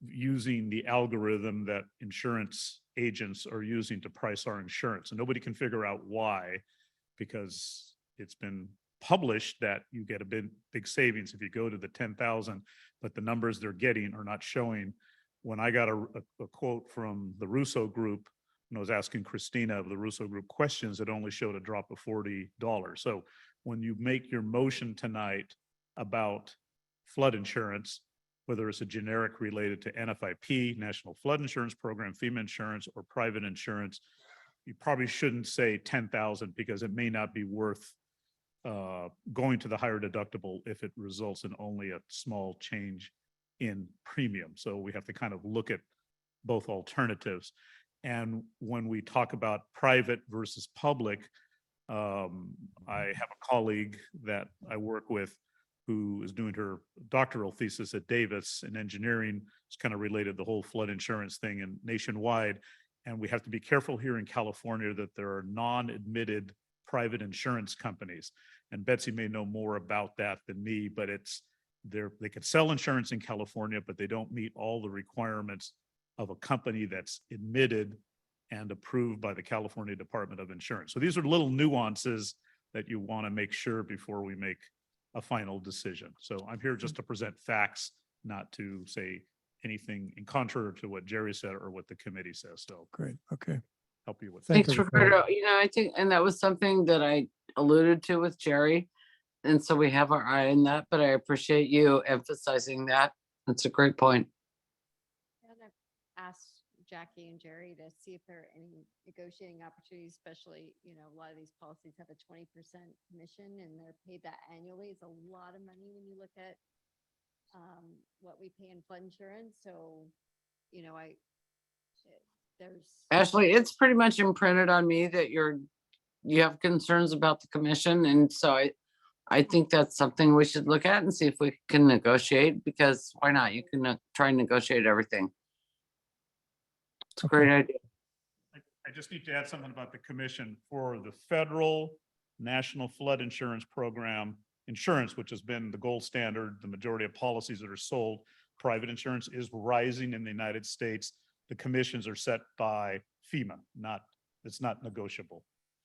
using the algorithm that insurance agents are using to price our insurance. And nobody can figure out why, because it's been published that you get a big savings if you go to the 10,000, but the numbers they're getting are not showing. When I got a quote from the Russo Group, when I was asking Christina of the Russo Group questions, it only showed a drop of $40. So when you make your motion tonight about flood insurance, whether it's a generic related to NFIP, National Flood Insurance Program, FEMA insurance, or private insurance, you probably shouldn't say 10,000 because it may not be worth going to the higher deductible if it results in only a small change in premium. So we have to kind of look at both alternatives. And when we talk about private versus public, I have a colleague that I work with who is doing her doctoral thesis at Davis in engineering. It's kind of related the whole flood insurance thing and nationwide. And we have to be careful here in California that there are non-admitted private insurance companies. And Betsy may know more about that than me, but they can sell insurance in California, but they don't meet all the requirements of a company that's admitted and approved by the California Department of Insurance. So these are little nuances that you want to make sure before we make a final decision. So I'm here just to present facts, not to say anything in contrary to what Jerry said or what the committee says. So Great. Okay. help you with Thank that. you, Thanks, Ricardo. Ricardo. I think, and that was something that I alluded to with Jerry. And so we have our eye on that, but I appreciate you emphasizing that. That's a great point. And I've asked Jackie and Jerry to see if there are any negotiating opportunities, especially, a lot of these policies have a 20% commission and they're paid that annually. It's a lot of money when you look at what we pay in flood insurance. So, there's. Ashley, it's pretty much imprinted on me that you have concerns about the commission. And so I think that's something we should look at and see if we can negotiate, because why not? You can try and negotiate everything. It's a great idea. I just need to add something about the commission for the federal National Flood Insurance Program insurance, which has been the gold standard. The majority of policies that are sold, private insurance is rising in the United States. The commissions are set by FEMA, it's not negotiable.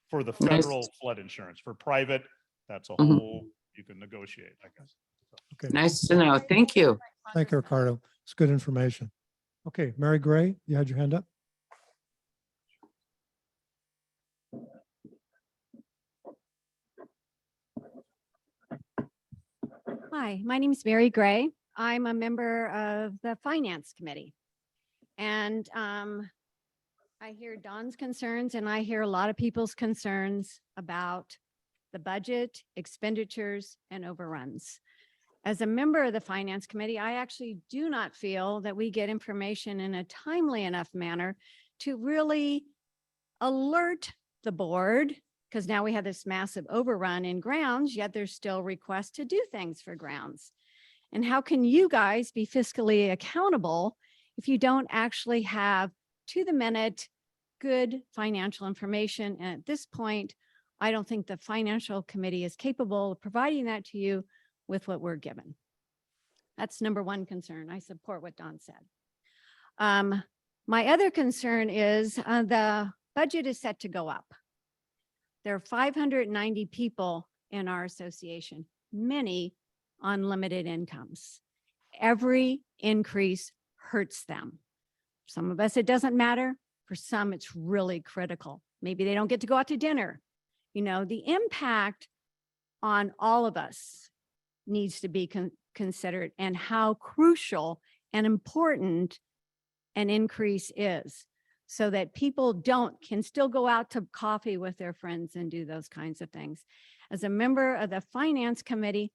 For the federal flood insurance, for private, that's a whole, you can negotiate, I guess. Okay. Nice to know. Thank you. Thank you, Ricardo. It's good information. Okay, Mary Gray, you had your hand up. Hi, my name is Mary Gray. I'm a member of the Finance Committee. And I hear Don's concerns and I hear a lot of people's concerns about the budget, expenditures, and overruns. As a member of the Finance Committee, I actually do not feel that we get information in a timely enough manner to really alert the board, because now we have this massive overrun in grounds, yet there's still requests to do things for grounds. And how can you guys be fiscally accountable if you don't actually have to the minute good financial information? And at this point, I don't think the Financial Committee is capable of providing that to you with what we're given. That's number one concern. I support what Don said. My other concern is the budget is set to go up. There are 590 people in our association, many on limited incomes. Every increase hurts them. Some of us, it doesn't matter. For some, it's really critical. Maybe they don't get to go out to dinner. The impact on all of us needs to be considered, and how crucial and important an increase is, so that people can still go out to coffee with their friends and do those kinds of things. As a member of the Finance Committee,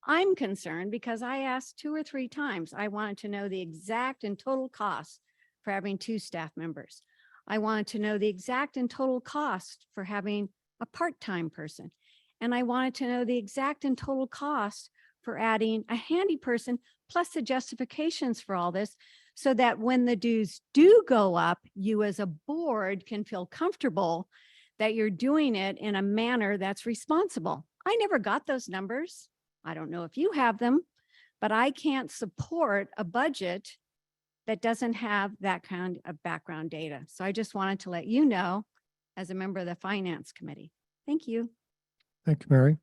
I'm concerned because I asked 2 or 3 times. I wanted to know the exact and total cost for having 2 staff members. I wanted to know the exact and total cost for having a part-time person. And I wanted to know the exact and total cost for adding a handy person, plus the justifications for all this, so that when the dues do go up, you as a board can feel comfortable that you're doing it in a manner that's responsible. I never got those numbers. I don't know if you have them, but I can't support a budget that doesn't have that kind of background data. So I just wanted to let you know as a member of the Finance Committee. Thank you. Thank you, Mary.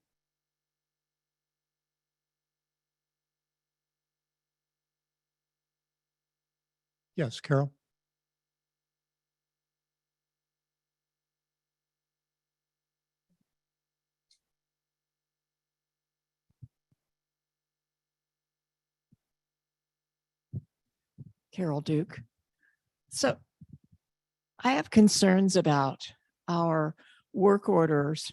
Yes, Carol. Carol Duke. So I have concerns about our work orders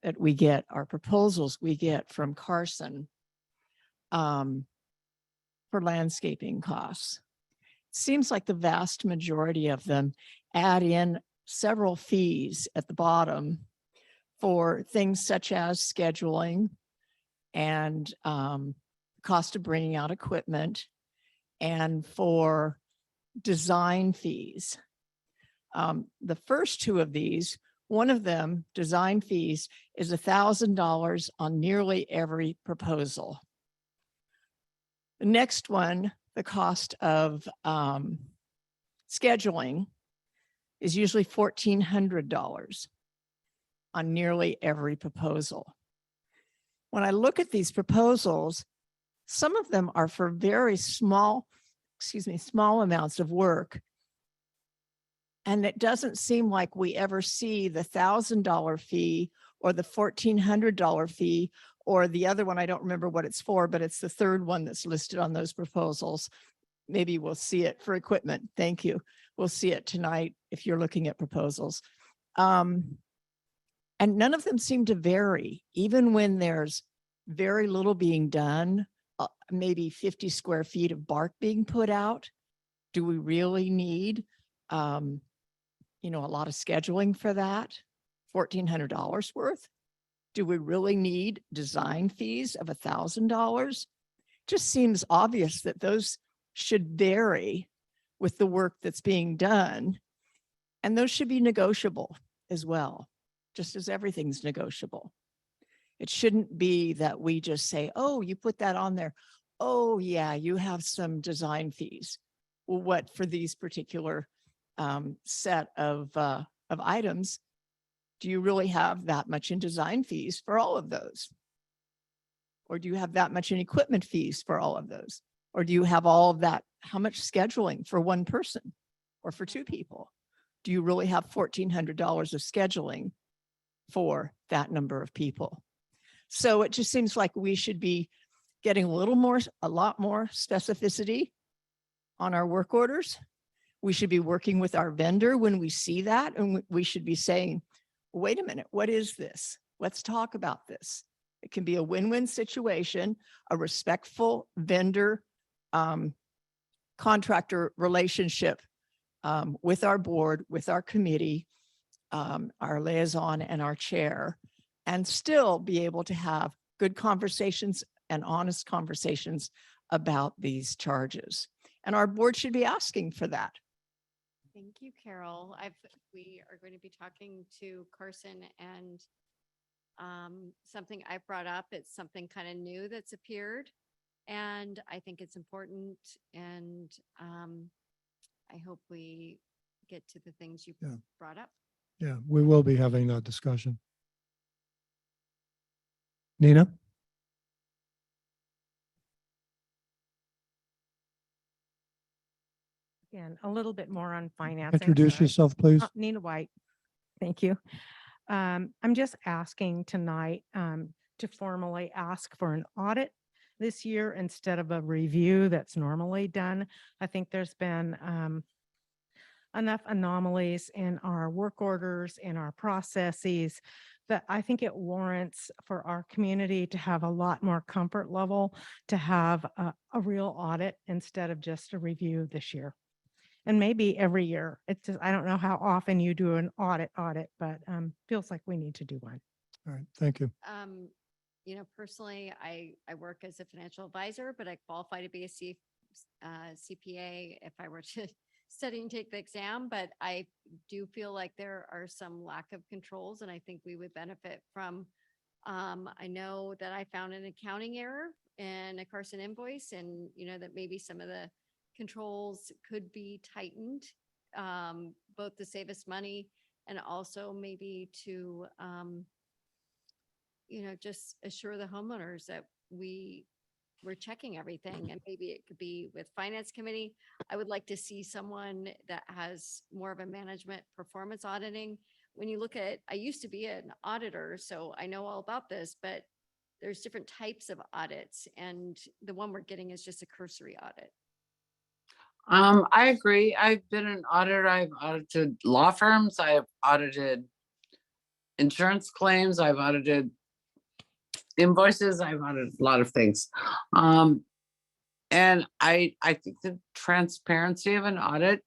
that we get, our proposals we get from Carson for landscaping costs. Seems like the vast majority of them add in several fees at the bottom for things such as scheduling and cost of bringing out equipment and for design fees. The first two of these, one of them, design fees, is $1,000 on nearly every proposal. The next one, the cost of scheduling, is usually $1,400 on nearly every proposal. When I look at these proposals, some of them are for very small amounts of work. And it doesn't seem like we ever see the $1,000 fee or the $1,400 fee or the other one. I don't remember what it's for, but it's the third one that's listed on those proposals. Maybe we'll see it for equipment. Thank you. We'll see it tonight if you're looking at proposals. And none of them seem to vary, even when there's very little being done, maybe 50 square feet of bark being put out. Do we really need, a lot of scheduling for that? $1,400 worth? Do we really need design fees of $1,000? Just seems obvious that those should vary with the work that's being done. And those should be negotiable as well, just as everything's negotiable. It shouldn't be that we just say, oh, you put that on there. Oh, yeah, you have some design fees. Well, what for these particular set of items, do you really have that much in design fees for all of those? Or do you have that much in equipment fees for all of those? Or do you have all of that? How much scheduling for one person or for two people? Do you really have $1,400 of scheduling for that number of people? So it just seems like we should be getting a lot more specificity on our work orders. We should be working with our vendor when we see that, and we should be saying, wait a minute, what is this? Let's talk about this. It can be a win-win situation, a respectful vendor contractor relationship with our board, with our committee, our liaison and our chair, and still be able to have good conversations and honest conversations about these charges. And our board should be asking for that. Thank you, Carol. We are going to be talking to Carson, and something I brought up, it's something kind of new that's appeared. And I think it's important, and I hope we get to the things you brought up. Yeah, we will be having a discussion. Nina? Again, a little bit more on financing. Introduce Sorry. yourself, please. Nina White. Thank you. I'm just asking tonight to formally ask for an audit this year instead of a review that's normally done. I think there's been enough anomalies in our work orders, in our processes, that I think it warrants for our community to have a lot more comfort level, to have a real audit instead of just a review this year. And maybe every year. It's just, I don't know how often you do an audit, but feels like we need to do one. All right, thank you. Personally, I work as a financial advisor, but I qualify to be a CPA if I were to study and take the exam. But I do feel like there are some lack of controls, and I think we would benefit from. I know that I found an accounting error in a Carson invoice, and that maybe some of the controls could be tightened, both to save us money and also maybe to just assure the homeowners that we're checking everything. And maybe it could be with finance committee. I would like to see someone that has more of a management performance auditing. When you look at, I used to be an auditor, so I know all about this, but there's different types of audits, and the one we're getting is just a cursory audit. I agree. I've been an auditor. I've audited law firms. I've audited insurance claims. I've audited invoices. I've audited a lot of things. And I think the transparency of an audit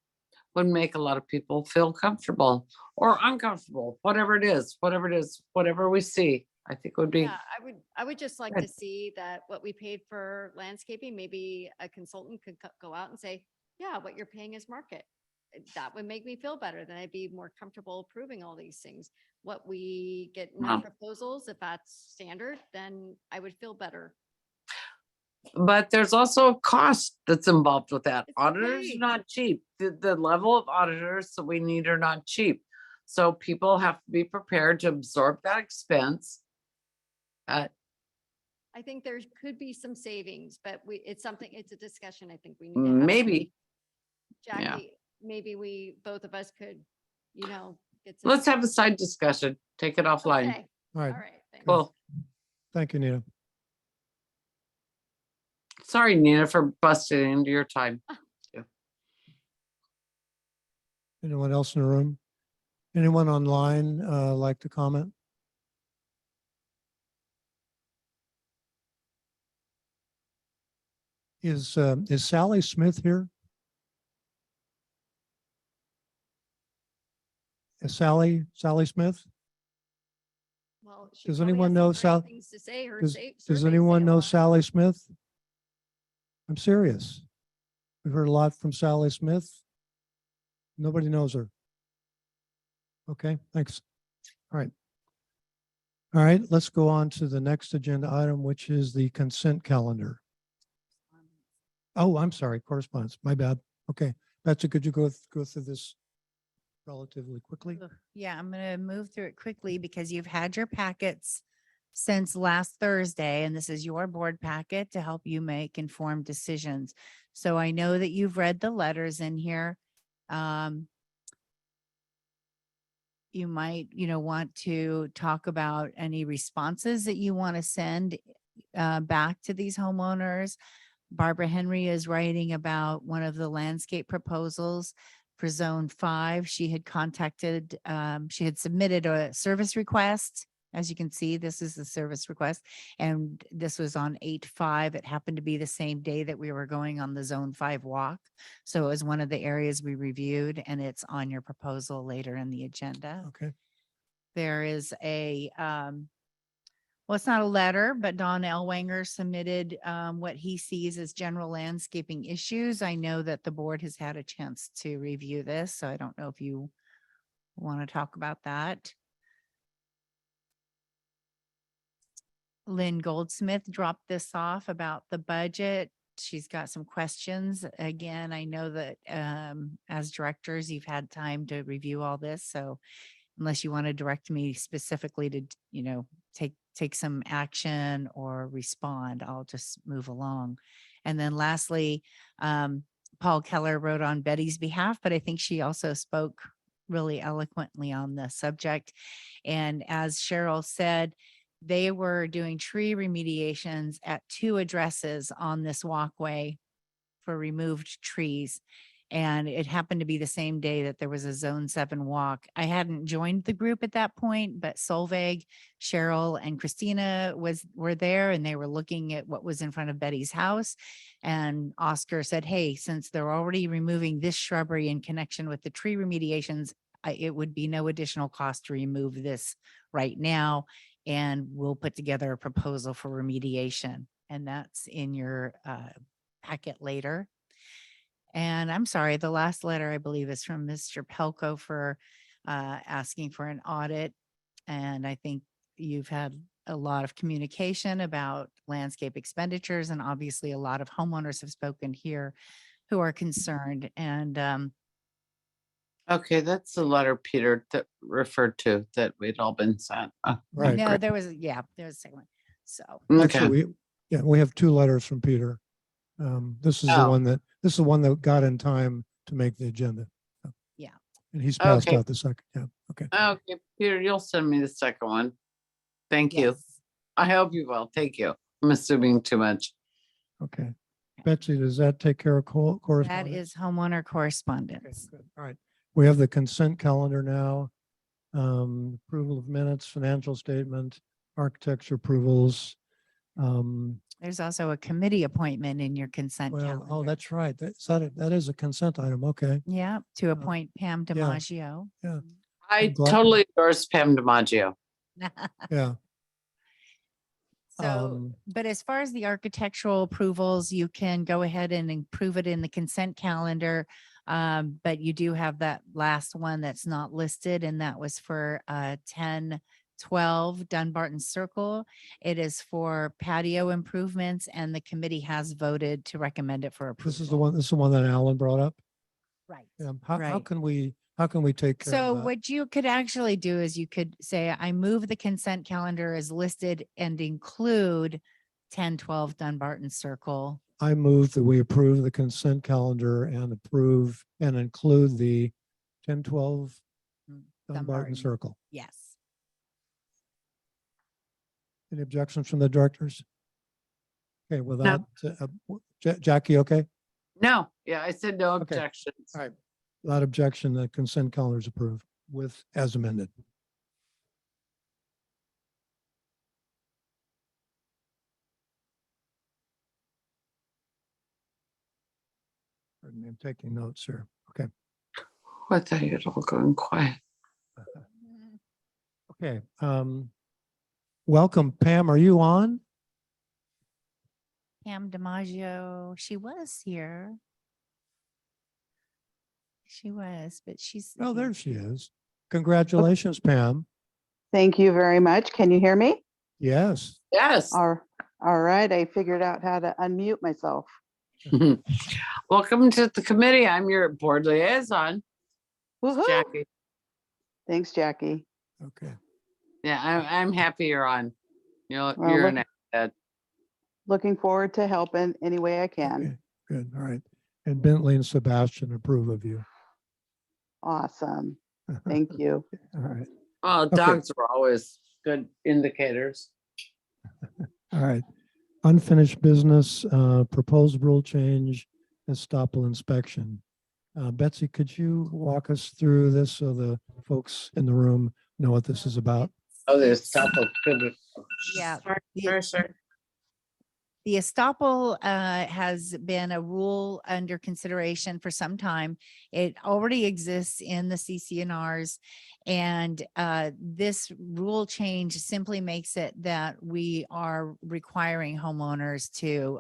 would make a lot of people feel comfortable or uncomfortable, whatever it is, whatever we see. I think would be. Yeah, I would just like Good. to see that what we paid for landscaping, maybe a consultant could go out and say, yeah, what you're paying is market. That would make me feel better. Then I'd be more comfortable approving all these things. What we get in our proposals, if that's standard, then I would feel better. But there's also a cost that's involved with that. Auditors okay. are not cheap. The level of auditors that we need are not cheap. So people have to be prepared to absorb that expense. I think there could be some savings, but it's a discussion I think we need to have. Maybe. Jackie, maybe both of us could, get some. Let's have a side discussion. Take it offline. Okay. All right. All right. Thanks. Cool. Thank you, Nina. Sorry, Nina, for busting into your time. Anyone else in the room? Anyone online like to comment? Is Sally Smith here? Is Sally Smith? Well, she Does probably anyone has know some great Sal? things to say. Her Does surveys say anyone a know lot. Sally Smith? I'm serious. We've heard a lot from Sally Smith. Nobody knows her. Okay, thanks. All right. All right, let's go on to the next agenda item, which is the consent calendar. Oh, I'm sorry, correspondence. My bad. Okay, Betsy, could you go through this relatively quickly? Yeah, I'm going to move through it quickly because you've had your packets since last Thursday, and this is your board packet to help you make informed decisions. So I know that you've read the letters in here. You might, want to talk about any responses that you want to send back to these homeowners. Barbara Henry is writing about one of the landscape proposals for Zone 5. She had submitted a service request. As you can see, this is the service request, and this was on 8/5. It happened to be the same day that we were going on the Zone 5 walk. So it was one of the areas we reviewed, and it's on your proposal later in the agenda. Okay. There is well, it's not a letter, but Don Elwanger submitted what he sees as general landscaping issues. I know that the board has had a chance to review this, so I don't know if you want to talk about that. Lynn Goldsmith dropped this off about the budget. She's got some questions. Again, I know that as directors, you've had time to review all this. So unless you want to direct me specifically to, take some action or respond, I'll just move along. And then lastly, Paul Keller wrote on Betty's behalf, but I think she also spoke really eloquently on the subject. And as Cheryl said, they were doing tree remediations at 2 addresses on this walkway for removed trees. And it happened to be the same day that there was a Zone 7 walk. I hadn't joined the group at that point, but Solveig, Cheryl, and Christina were there, and they were looking at what was in front of Betty's house. And Oscar said, hey, since they're already removing this shrubbery in connection with the tree remediations, it would be no additional cost to remove this right now. and we'll put together a proposal for remediation. And that's in your packet later. And I'm sorry, the last letter I believe is from Mr. Pelko for asking for an audit. And I think you've had a lot of communication about landscape expenditures, and obviously a lot of homeowners have spoken here who are concerned. And Okay, that's the letter Peter that referred to that we'd all been sent. Right. no, great. there was a second one. So Okay. Actually, we have two letters from Peter. This is the Oh. one that got in time to make the agenda. yeah. And he's passed Okay. out the second. Yeah. Okay. Okay, Peter, you'll send me the second one. Thank you. Yes. I hope you will. Thank you. I'm assuming too much. Okay. Betsy, does that take care of That correspondence? is homeowner Okay, correspondence. good. All right. We have the consent calendar now. Approval of minutes, financial statement, architecture approvals. There's also a committee appointment in your consent Well, calendar. oh, that's right. That is a consent item. Okay. Yeah, to appoint Pam DiMaggio. Yeah. I I'm glad- totally endorse Pam DiMaggio. Yeah. So, but as far as the architectural approvals, you can go ahead and approve it in the consent calendar. But you do have that last one that's not listed, and that was for 1012 Dunbarton Circle. It is for patio improvements, and the committee has voted to recommend it for approval. This is the one that Alan brought up. Right. Yeah. How Right. can we take care So of that? what you could actually do is you could say, I move the consent calendar as listed and include 1012 Dunbarton Circle. I move that we approve the consent calendar and approve and include the 1012 Dunbarton Dunbarton. Circle. Yes. Any objections from the directors? Okay, with No. that, Jackie, okay? No, yeah, I said no Okay. objections. All right. Without objection, the consent calendar is approved with as amended. Pardon me, I'm taking notes here. Okay. I thought you'd all going quiet. Okay. Welcome, Pam. Are you on? Pam DiMaggio, she was here. She was, but she's. Oh, there she is. Congratulations, Pam. Thank you very much. Can you hear me? Yes. Yes. All right. I figured out how to unmute myself. Welcome to the committee. I'm your board liaison, Woohoo. Jackie. Thanks, Jackie. Okay. Yeah, I'm happy you're on. Well, You're an asset. Looking forward to helping any way I can. Okay, good. All right. And Bentley and Sebastian approve of you. Awesome. Thank you. All right. Well, Okay. dogs are always good indicators. All right. Unfinished business, proposed rule change, estoppel inspection. Betsy, could you walk us through this so the folks in the room know what this is about? Oh, there's stuff of good. Yeah. Sure. The estoppel has been a rule under consideration for some time. It already exists in the CCNRs, and this rule change simply makes it that we are requiring homeowners to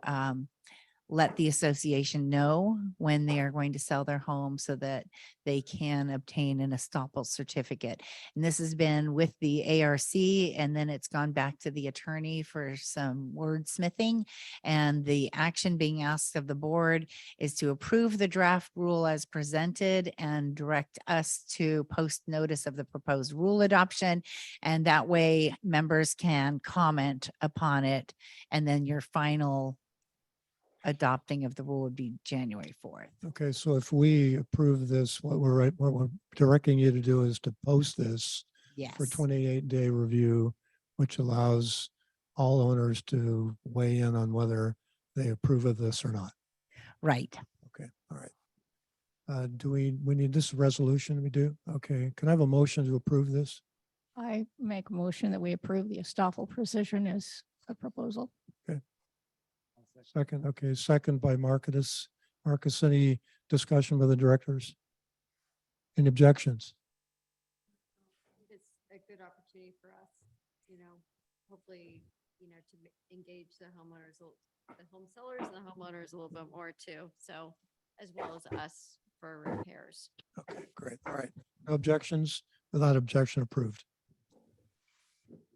let the association know when they are going to sell their home so that they can obtain an estoppel certificate. And this has been with the ARC, and then it's gone back to the attorney for some wordsmithing. And the action being asked of the board is to approve the draft rule as presented and direct us to post notice of the proposed rule adoption. And that way members can comment upon it. And then your final adopting of the rule would be January 4th. Okay, so if we approve this, what we're directing you to do is to post this Yes. for 28-day review, which allows all owners to weigh in on whether they approve of this or not. Right. Okay, all right. Do we need this resolution? We do? Okay, can I have a motion to approve this? I make a motion that we approve the estoppel precision as a proposal. Okay. Second, okay, second by Marcus. Marcus, any discussion with the directors? Any objections? It's a good opportunity for us, hopefully, to engage the homeowners, the home sellers and the homeowners a little bit more too. So as well as us for repairs. Okay, great. All right. No objections? Without objection, approved.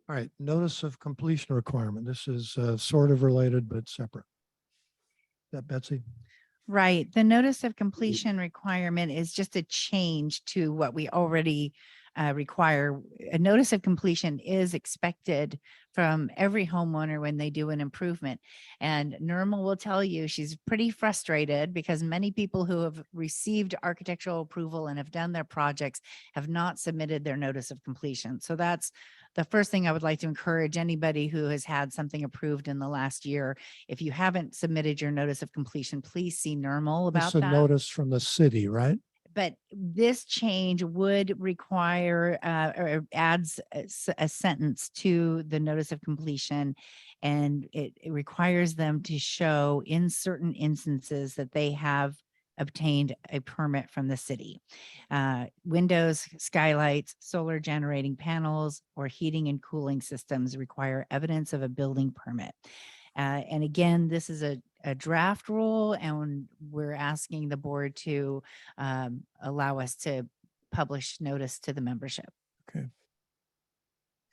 All right, notice of completion requirement. This is sort of related but separate. Is that Betsy? Right. The notice of completion requirement is just a change to what we already require. A notice of completion is expected from every homeowner when they do an improvement. And Nirmal will tell you she's pretty frustrated because many people who have received architectural approval and have done their projects have not submitted their notice of completion. So that's the first thing I would like to encourage anybody who has had something approved in the last year. If you haven't submitted your notice of completion, please see Nirmal This about is a that. notice from the city, right? But this change would require or adds a sentence to the notice of completion. And it requires them to show in certain instances that they have obtained a permit from the city. Windows, skylights, solar generating panels, or heating and cooling systems require evidence of a building permit. And again, this is a draft rule, and we're asking the board to allow us to publish notice to the membership. Okay.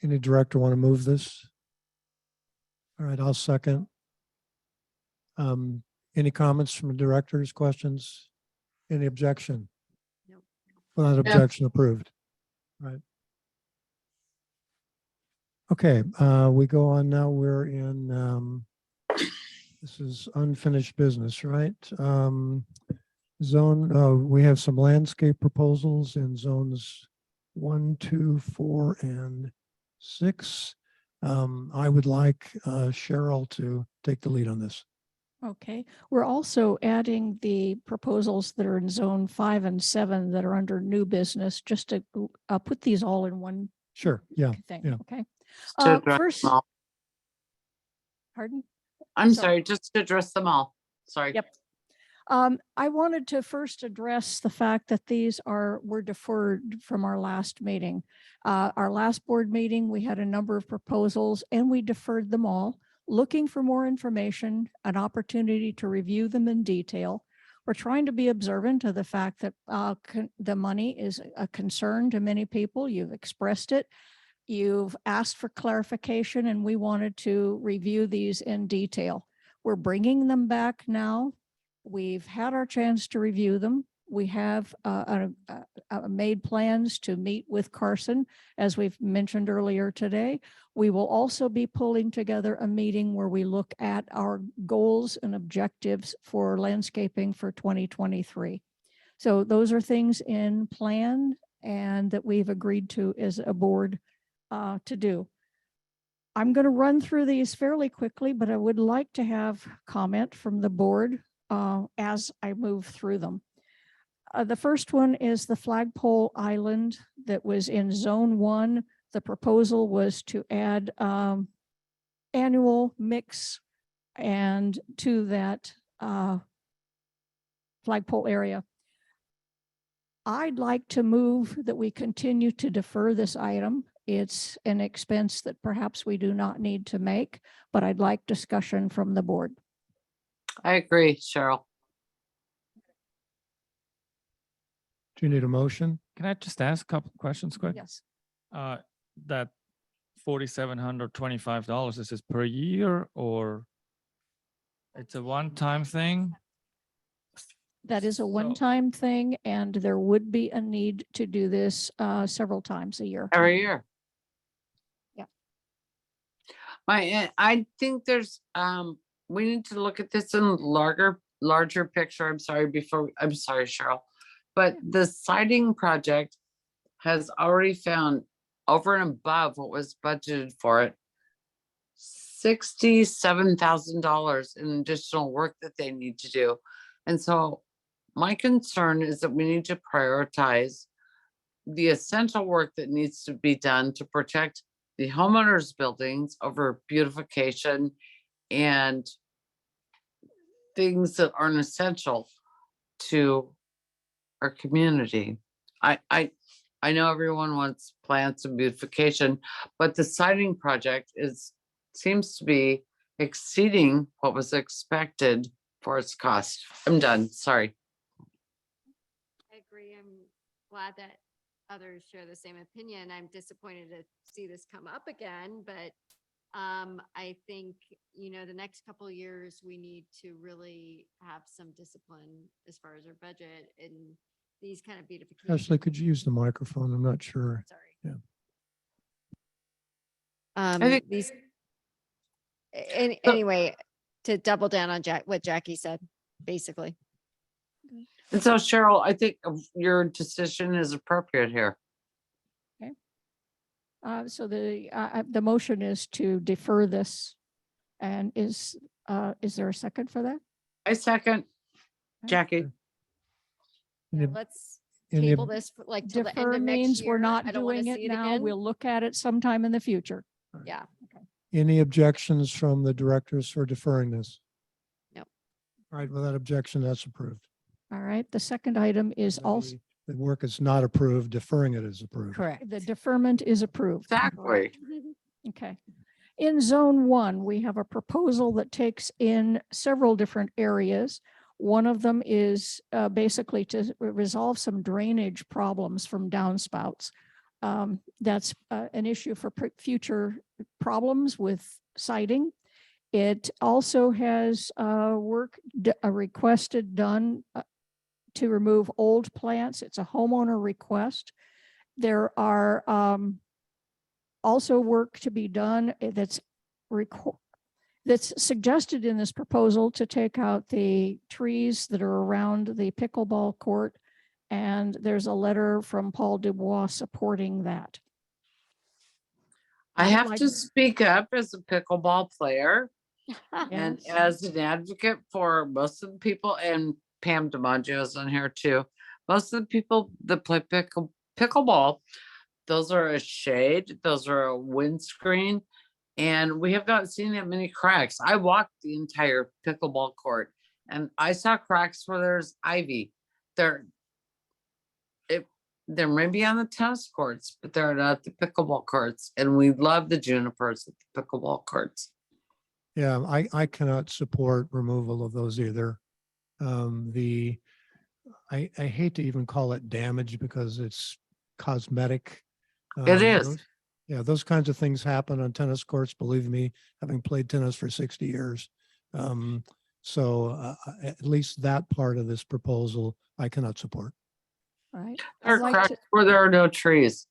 Any director want to move this? All right, I'll second. Any comments from the directors, questions? Any objection? Nope. Without objection, approved. Right. Okay, we go on now. We're in, this is unfinished business, right? We have some landscape proposals in zones 1, 2, 4, and 6. I would like Cheryl to take the lead on this. Okay, we're also adding the proposals that are in zone 5 and 7 that are under new business, just to put these all in one Sure, yeah, thing, yeah. okay? To address First, them all. pardon? I'm sorry, just to address them all. Sorry. Yep. I wanted to first address the fact that these were deferred from our last meeting. Our last board meeting, we had a number of proposals and we deferred them all, looking for more information, an opportunity to review them in detail. We're trying to be observant of the fact that the money is a concern to many people. You've expressed it. You've asked for clarification, and we wanted to review these in detail. We're bringing them back now. We've had our chance to review them. We have made plans to meet with Carson, as we've mentioned earlier today. We will also be pulling together a meeting where we look at our goals and objectives for landscaping for 2023. So those are things in plan and that we've agreed to as a board to do. I'm going to run through these fairly quickly, but I would like to have comment from the board as I move through them. The first one is the flagpole island that was in zone 1. The proposal was to add annual mix and to that flagpole area. I'd like to move that we continue to defer this item. It's an expense that perhaps we do not need to make, but I'd like discussion from the board. I agree, Cheryl. Do you need a motion? Can I just ask a couple questions quick? Yes. That $4,725, is this per year or it's a one-time thing? That is a So- one-time thing, and there would be a need to do this several times a year. Every year. Yeah. I think there's, we need to look at this in larger picture. I'm sorry, Cheryl. But the siding project has already found over and above what was budgeted for it, $67,000 in additional work that they need to do. And so my concern is that we need to prioritize the essential work that needs to be done to protect the homeowners' buildings over beautification and things that aren't essential to our community. I I know everyone wants plants and beautification, but the siding project seems to be exceeding what was expected for its cost. I'm done, sorry. I agree. I'm glad that others share the same opinion. I'm disappointed to see this come up again, but I think, the next couple of years, we need to really have some discipline as far as our budget and these kind of beautification. Ashley, could you use the microphone? I'm not sure. Sorry. Yeah. think- These, anyway, to double down on what Jackie said, basically. And so Cheryl, I think your decision is appropriate here. So the motion is to defer this. And is there a second for that? I second Jackie. Any- Let's any table ob- this for like till the end Defer of next means year. we're not I don't want to doing see it it now. again. We'll look at it sometime in the future. Yeah. Any objections from the directors for deferring this? No. All right, without objection, that's approved. All right. The second item is also, The work is not approved, deferring it is approved. Correct. the deferment is approved. Exactly. Okay. In zone one, we have a proposal that takes in several different areas. One of them is basically to resolve some drainage problems from downspouts. That's an issue for future problems with siding. It also has requested done to remove old plants. It's a homeowner request. There are also work to be done that's suggested in this proposal to take out the trees that are around the pickleball court. And there's a letter from Paul Dubois supporting that. I I'd have like- to speak up as a pickleball player and Yes. as an advocate for most of the people, and Pam DiMaggio is on here too. Most of the people that play pickleball, those are a shade, those are a windscreen, and we have not seen that many cracks. I walked the entire pickleball court and I saw cracks where there's ivy. They're maybe on the tennis courts, but they're not the pickleball courts. And we love the junipers at the pickleball courts. Yeah, I cannot support removal of those either. I hate to even call it damage because it's cosmetic. It is. Those kinds of things happen on tennis courts, believe me, having played tennis for 60 years. So at least that part of this proposal, I cannot support. Right. There I'd are like cracks to- where there are no trees.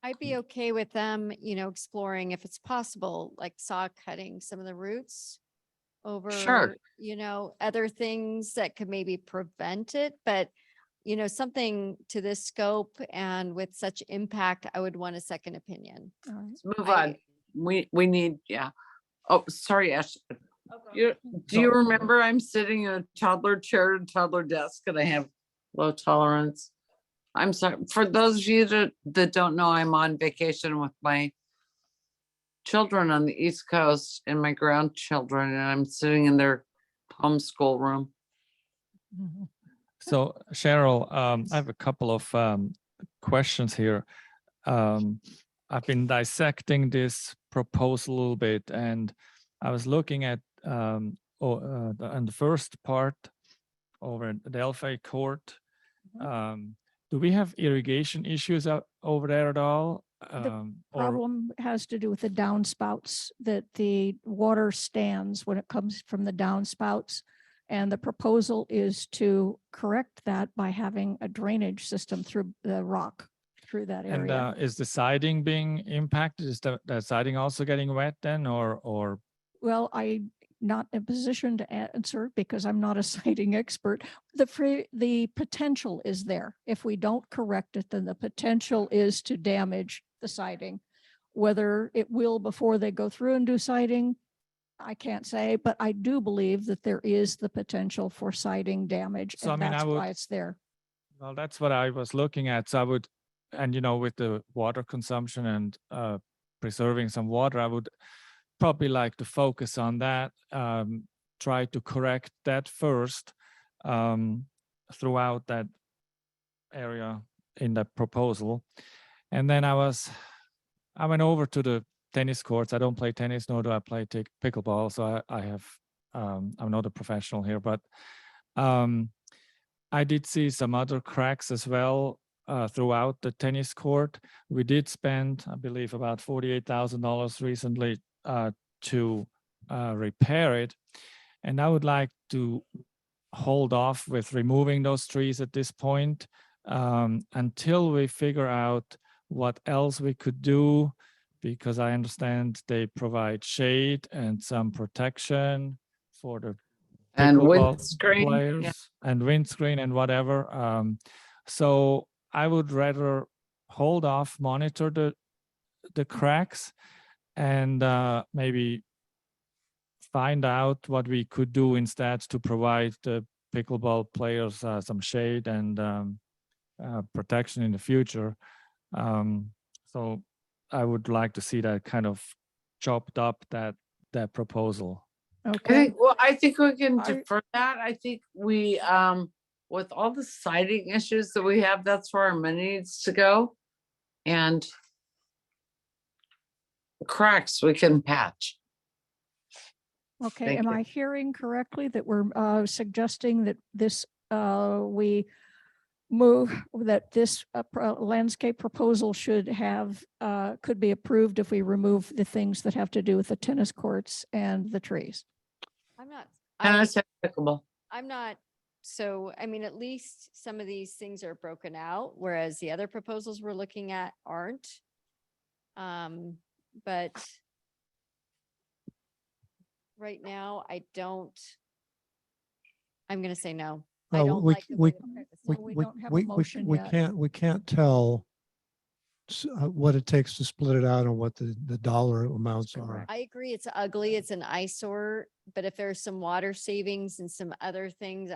I'd be okay with them, exploring if it's possible, like saw cutting some of the roots over, other things that could maybe prevent it, but something to this scope and with such impact, I would want a second opinion. All right. Let's move on. We need, yeah. Oh, sorry, Ash. Do you remember I'm sitting in a toddler chair and toddler desk and I have low tolerance? I'm sorry. For those of you that don't know, I'm on vacation with my children on the East Coast and my grandchildren, and I'm sitting in their homeschool room. So Cheryl, I have a couple of questions here. I've been dissecting this proposal a little bit, and I was looking at on the first part over at Delphi Court. Do we have irrigation issues over there at all? The problem has to do with the downspouts, that the water stands when it comes from the downspouts. And the proposal is to correct that by having a drainage system through the rock through that area. And is the siding being impacted? Is the siding also getting wet then, or? Well, I'm not in a position to answer because I'm not a siding expert. The potential is there. If we don't correct it, then the potential is to damage the siding. Whether it will before they go through and do siding, I can't say, but I do believe that there is the potential for siding damage, So, and I mean, that's why it's there. Well, that's what I was looking at. So I would, and with the water consumption and preserving some water, I would probably like to focus on that, try to correct that first throughout that area in the proposal. And then I went over to the tennis courts. I don't play tennis, nor do I play pickleball. So I have, I'm not a professional here, but I did see some other cracks as well throughout the tennis court. We did spend, I believe, about $48,000 recently to repair it. And I would like to hold off with removing those trees at this point until we figure out what else we could do, because I understand they provide shade and some protection for the And pickleball windscreen, players yeah. and windscreen and whatever. So I would rather hold off, monitor the cracks, and maybe find out what we could do instead to provide the pickleball players some shade and protection in the future. So I would like to see that kind of chopped up, that proposal. Okay. I think we can I- defer that. I think we, with all the siding issues that we have, that's where our money needs to go. And cracks we can patch. Okay, Thank am you. I hearing correctly that we're suggesting that this, we move, that this landscape proposal should have, could be approved if we remove the things that have to do with the tennis courts and the trees? I'm not, And I, I said pickleball. I'm not, so, I mean, at least some of these things are broken out, whereas the other proposals we're looking at aren't. But right now, I'm gonna say no. I don't like the way the- So we don't have a motion yet. we can't tell what it takes to split it out and what the dollar amounts are. I agree, it's ugly, it's an eyesore, but if there's some water savings and some other things,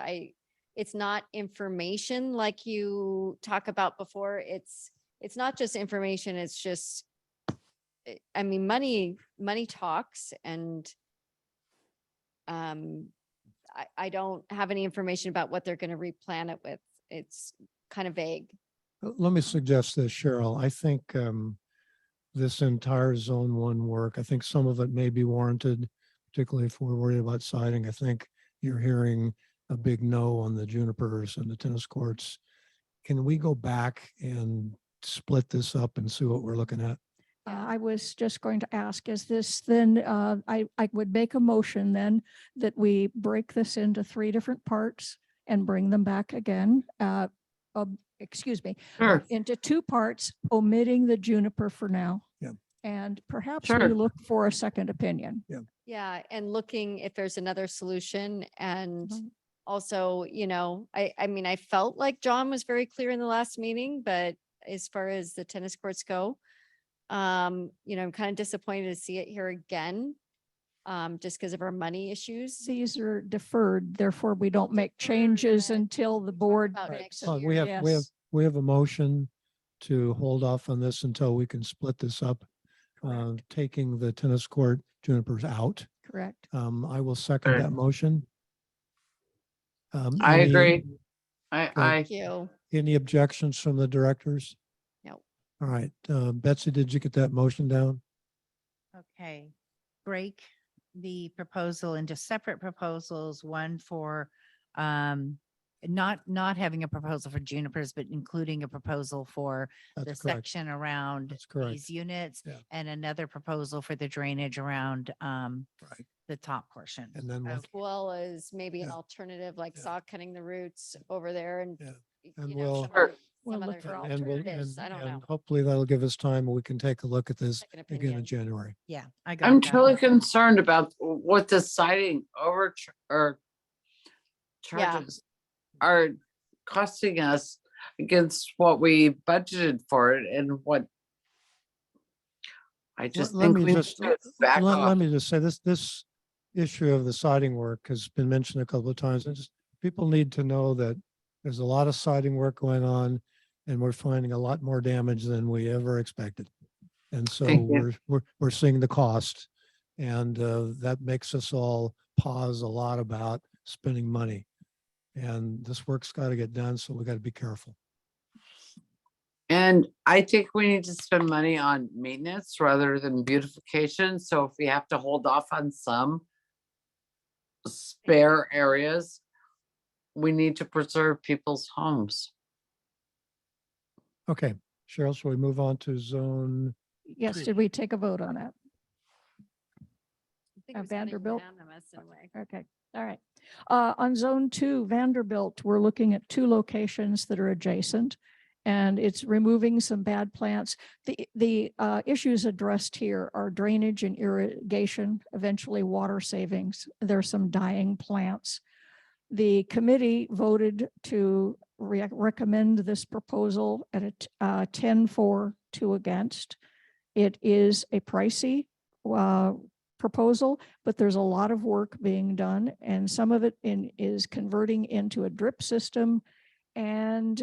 it's not information like you talk about before. It's not just information, it's just, I mean, money talks, and I don't have any information about what they're gonna replan it with. It's kind of vague. Let me suggest this, Cheryl. I think this entire zone one work, I think some of it may be warranted, particularly if we're worried about siding. I think you're hearing a big no on the junipers and the tennis courts. Can we go back and split this up and see what we're looking at? I was just going to ask, is this then, I would make a motion then that we break this into 3 different parts and bring them back again. Excuse me, Sure. into 2 parts, omitting the juniper for now. Yeah. And perhaps Sure. we look for a second opinion. Yeah. Yeah, and looking if there's another solution, and Mhm. also, I mean, I felt like John was very clear in the last meeting, but as far as the tennis courts go, I'm kind of disappointed to see it here again, just because of our money issues. These are deferred, therefore we don't make changes until the board about makes next it. year. We have a motion to hold off on this until we can split this up, taking the tennis court junipers out. Correct. I will second Right. that motion. I Any- agree. Good. Thank you. Any objections from the directors? No. All right, Betsy, did you get that motion down? Okay, break the proposal into separate proposals, one for not having a proposal for junipers, but including a proposal for the That's correct. section around That's correct. these units, Yeah. and another proposal for the drainage around Right. the top portion. And then we'll, As well as maybe an Yeah. alternative, like Yeah. saw cutting the roots over there, and Yeah. y- And you know, we'll- some other- We'll some look other for and we'll, alternatives. I don't know. and hopefully that'll give us time and we can take a look at this Second again in opinion. January. Yeah, I got I'm that. truly concerned about what the siding or charges are costing us against what we budgeted for it and what I just Let think me we need just, to back let off. me just say this issue of the siding work has been mentioned a couple of times. And just people need to know that there's a lot of siding work going on and we're finding a lot more damage than we ever expected. And so Thank you. we're seeing the cost, and that makes us all pause a lot about spending money. And this work's got to get done, so we got to be careful. And I think we need to spend money on maintenance rather than beautification. So if we have to hold off on some spare areas, we need to preserve people's homes. Okay, Cheryl, shall we move on to zone? Yes, Three. did we take a vote on that? I think it was kinda Vanderbilt? unanimous in a way. Okay, all right. On zone 2, Vanderbilt, we're looking at 2 locations that are adjacent. And it's removing some bad plants. The issues addressed here are drainage and irrigation, eventually water savings. There's some dying plants. The committee voted to recommend this proposal at a 10 for, 2 against. It is a pricey proposal, but there's a lot of work being done, and some of it is converting into a drip system and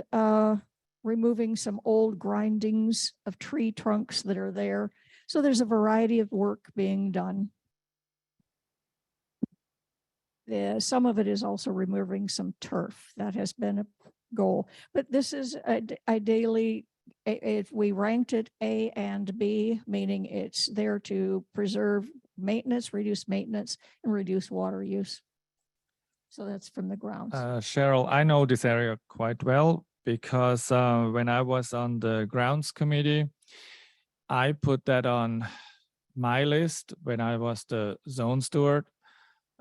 removing some old grindings of tree trunks that are there. So there's a variety of work being done. Some of it is also removing some turf. That has been a goal, but this is a daily, if we ranked it A and B, meaning it's there to preserve maintenance, reduce maintenance, and reduce water use. So that's from the grounds. Cheryl, I know this area quite well because when I was on the grounds committee, I put that on my list when I was the zone steward.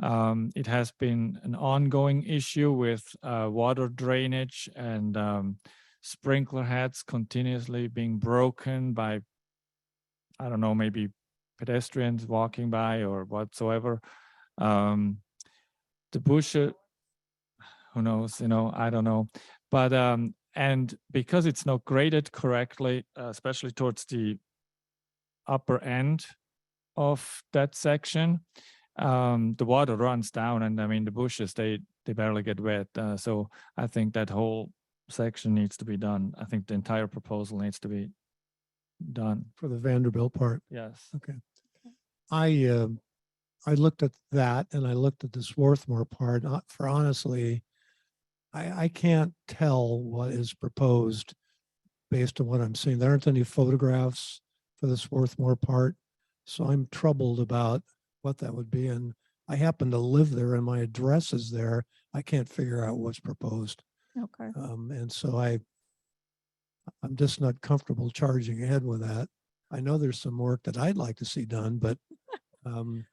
It has been an ongoing issue with water drainage and sprinkler heads continuously being broken by, I don't know, maybe pedestrians walking by or whatsoever. The bushes, who knows, I don't know. But, and because it's not graded correctly, especially towards the upper end of that section, the water runs down, and I mean, the bushes, they barely get wet. So I think that whole section needs to be done. I think the entire proposal needs to be done. For the Vanderbilt part. Yes. Okay. I looked at that and I looked at the Swarthmore part. For honestly, I can't tell what is proposed based on what I'm seeing. There aren't any photographs for the Swarthmore part, so I'm troubled about what that would be. And I happen to live there and my address is there. I can't figure out what's proposed. Okay. And so I'm just not comfortable charging ahead with that. I know there's some work that I'd like to see done, but Well,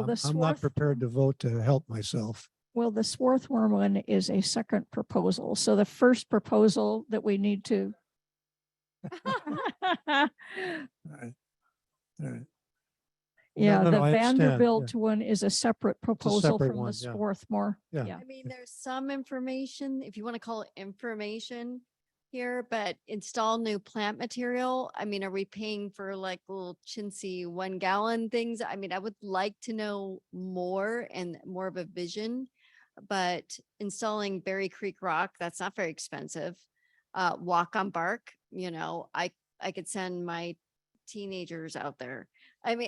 the I'm not prepared to vote to help myself. Well, the Swarthmore one is a second proposal. So the first proposal that we need to. All right. All right. Yeah, no, the I understand, Vanderbilt one is a separate proposal separate from the one, yeah. Swarthmore. Yeah. I mean, there's some information, if you want to call it information here, but install new plant material. I mean, are we paying for like little chintzy 1 gallon things? I mean, I would like to know more and more of a vision, but installing Berry Creek Rock, that's not very expensive. Walk on bark, I could send my teenagers out there. I'm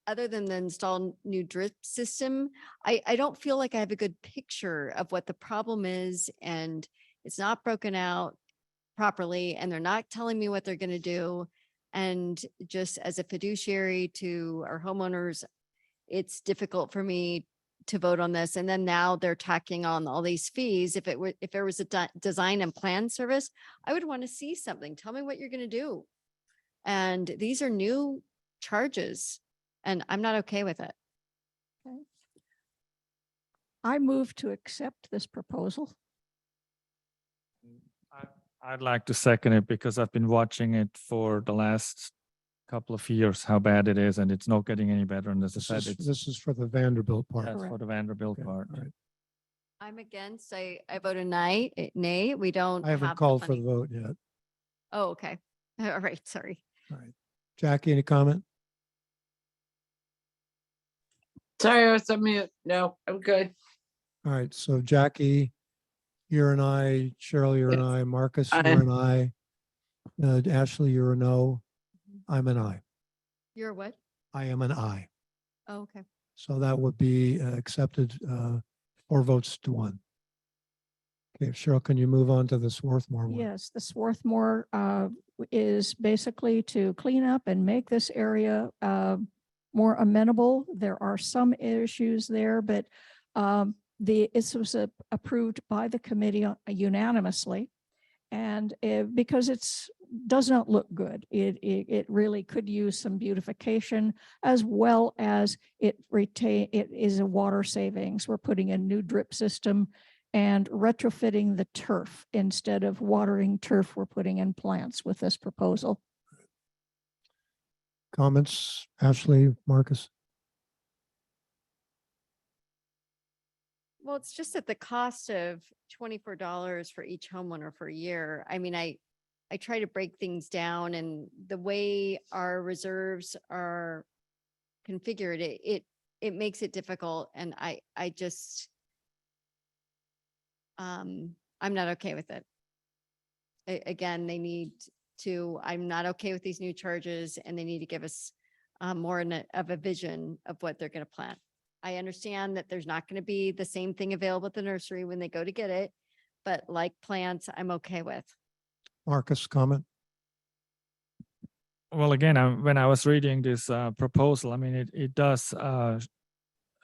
other than the install new drip system, I don't feel like I have a good picture of what the problem is, and it's not broken out properly, and they're not telling me what they're going to do. And just as a fiduciary to our homeowners, it's difficult for me to vote on this. And then now they're tacking on all these fees. If there was a design and plan service, I would want to see something. Tell me what you're going to do. And these are new charges, and I'm not okay with it. Okay. I move to accept this proposal. I'd like to second it because I've been watching it for the last couple of years, how bad it is, and it's not getting any better. And as I said, This is for the Vanderbilt part. that's for the Vanderbilt part. All right. I'm against, I vote a nay, nay, we don't. I haven't have called for money. the vote yet. Oh, okay. All right, sorry. All right. Jackie, any comment? Sorry, I was on mute. No, I'm good. All right. So Jackie, you're an aye. Cheryl, you're an Yes. aye. Marcus, Aye. you're an aye. Ashley, you're a no. I'm an aye. You're what? I am an aye. Oh, okay. So that would be accepted 4 votes to 1. Okay, Cheryl, can you move on to the Swarthmore one? Yes, the Swarthmore is basically to clean up and make this area more amenable. There are some issues there, but this was approved by the committee unanimously. And because it's does not look good, it really could use some beautification, as well as it is a water savings. We're putting a new drip system and retrofitting the turf. Instead of watering turf, we're putting in plants with this proposal. Comments, Ashley, Marcus? Well, it's just at the cost of $24 for each homeowner for a year. I mean, I try to break things down, and the way our reserves are configured, it makes it difficult. And I just, I'm not okay with it. Again, they need to, I'm not okay with these new charges, and they need to give us more of a vision of what they're going to plant. I understand that there's not going to be the same thing available at the nursery when they go to get it, but like plants, I'm okay with. Marcus, comment? Well, again, when I was reading this proposal, I mean, it does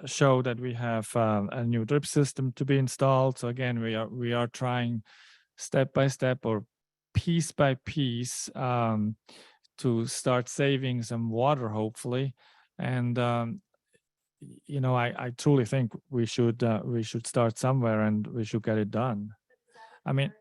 show that we have a new drip system to be installed. So again, we are trying step by step or piece by piece to start saving some water, hopefully. And you know, I truly think we should start somewhere, and we should get it done. I mean,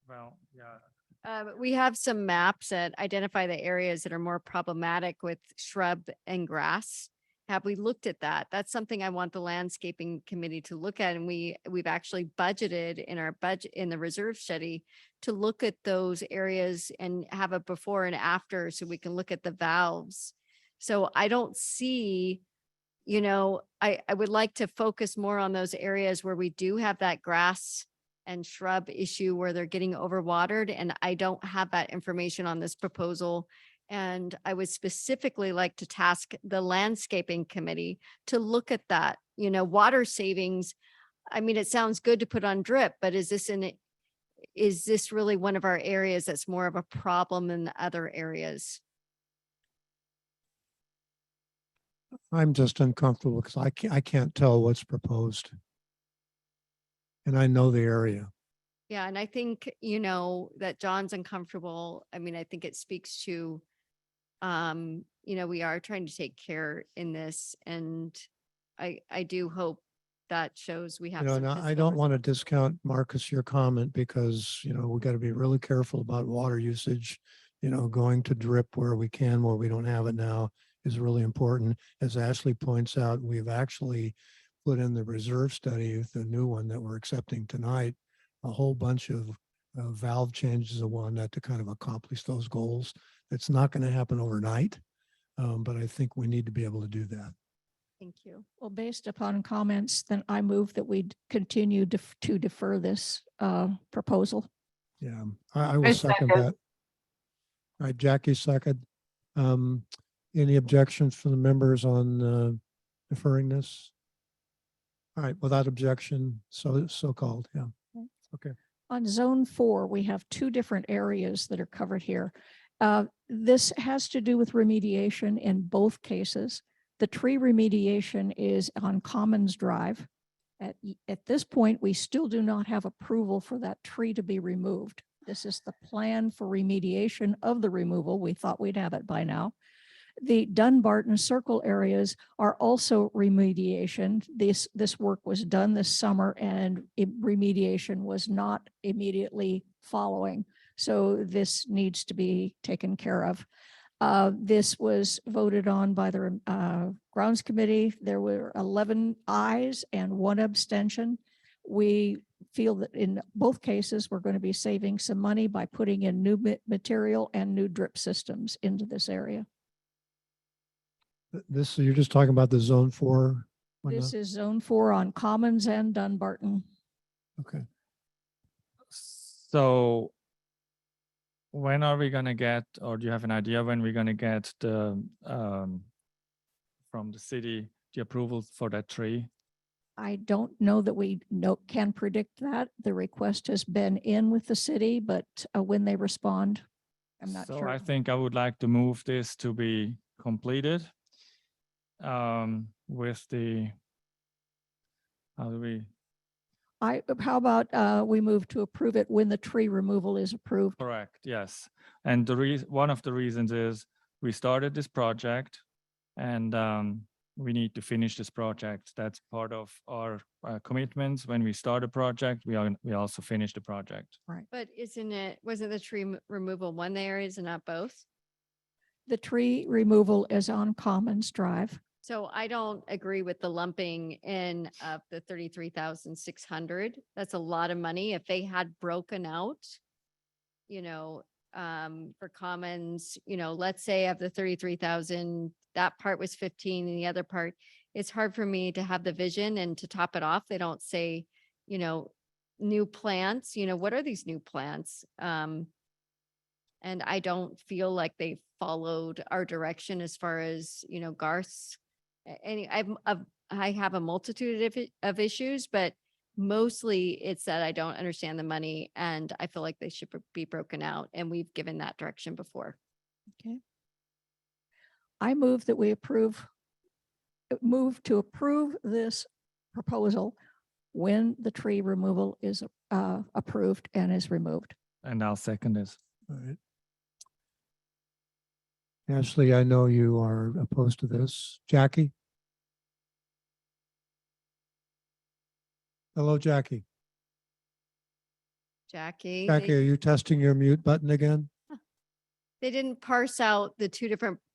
well, yeah. We have some maps that identify the areas that are more problematic with shrub and grass. Have we looked at that? That's something I want the landscaping committee to look at. And we've actually budgeted in our budget, in the reserve study, to look at those areas and have a before and after, so we can look at the valves. So I don't see, you know, I would like to focus more on those areas where we do have that grass and shrub issue where they're getting overwatered. And I don't have that information on this proposal. And I would specifically like to task the landscaping committee to look at that, you know, water savings. I mean, it sounds good to put on drip, but is this really one of our areas that's more of a problem than the other areas? I'm just uncomfortable because I can't tell what's proposed. And I know the area. Yeah, and I think, you know, that John's uncomfortable. I mean, I think it speaks to, you know, we are trying to take care in this, and I do hope that shows we have. You know, some now I fiscal don't want to responsibility. discount, Marcus, your comment, because, you know, we got to be really careful about water usage. You know, going to drip where we can, where we don't have it now, is really important. As Ashley points out, we've actually put in the reserve study, the new one that we're accepting tonight, a whole bunch of valve changes and whatnot to kind of accomplish those goals. It's not going to happen overnight, but I think we need to be able to do that. Thank you. Well, based upon comments, then I move that we continue to defer this proposal. Yeah, I will second that. All right, Jackie, second. Any objections from the members on deferring this? All right, without objection, so called, yeah. Okay. On zone 4, we have 2 different areas that are covered here. This has to do with remediation in both cases. The tree remediation is on Commons Drive. At this point, we still do not have approval for that tree to be removed. This is the plan for remediation of the removal. We thought we'd have it by now. The Dunbarton Circle areas are also remediation. This work was done this summer, and remediation was not immediately following. So this needs to be taken care of. This was voted on by the grounds committee. There were 11 ayes and 1 abstention. We feel that in both cases, we're going to be saving some money by putting in new material and new drip systems into this area. This, you're just talking about the zone 4? This is zone 4 on Commons and Dunbarton. Okay. So when are we going to get, or do you have an idea when we're going to get the from the city, the approval for that tree? I don't know that we can predict that. The request has been in with the city, but when they respond, I'm not So sure. I think I would like to move this to be completed. With the, how do we, How about we move to approve it when the tree removal is approved? correct, yes. And one of the reasons is we started this project and we need to finish this project. That's part of our commitments. When we start a project, we also finish the project. Right. But wasn't the tree removal one areas and not both? The tree removal is on Commons Drive. So I don't agree with the lumping in of the 33,600. That's a lot of money. If they had broken out, for commons, let's say of the 33,000, that part was 15 and the other part, it's hard for me to have the vision and to top it off. They don't say, new plants, what are these new plants? And I don't feel like they followed our direction as far as, Garth's. I have a multitude of issues, but mostly it's that I don't understand the money and I feel like they should be broken out. And we've given that direction before. Okay. I move that we move to approve this proposal when the tree removal is approved and is removed. And I'll second this. All right. Ashley, I know you are opposed to this. Jackie? Hello, Jackie. Jackie, Jackie, are you testing your mute button again? they didn't parse out the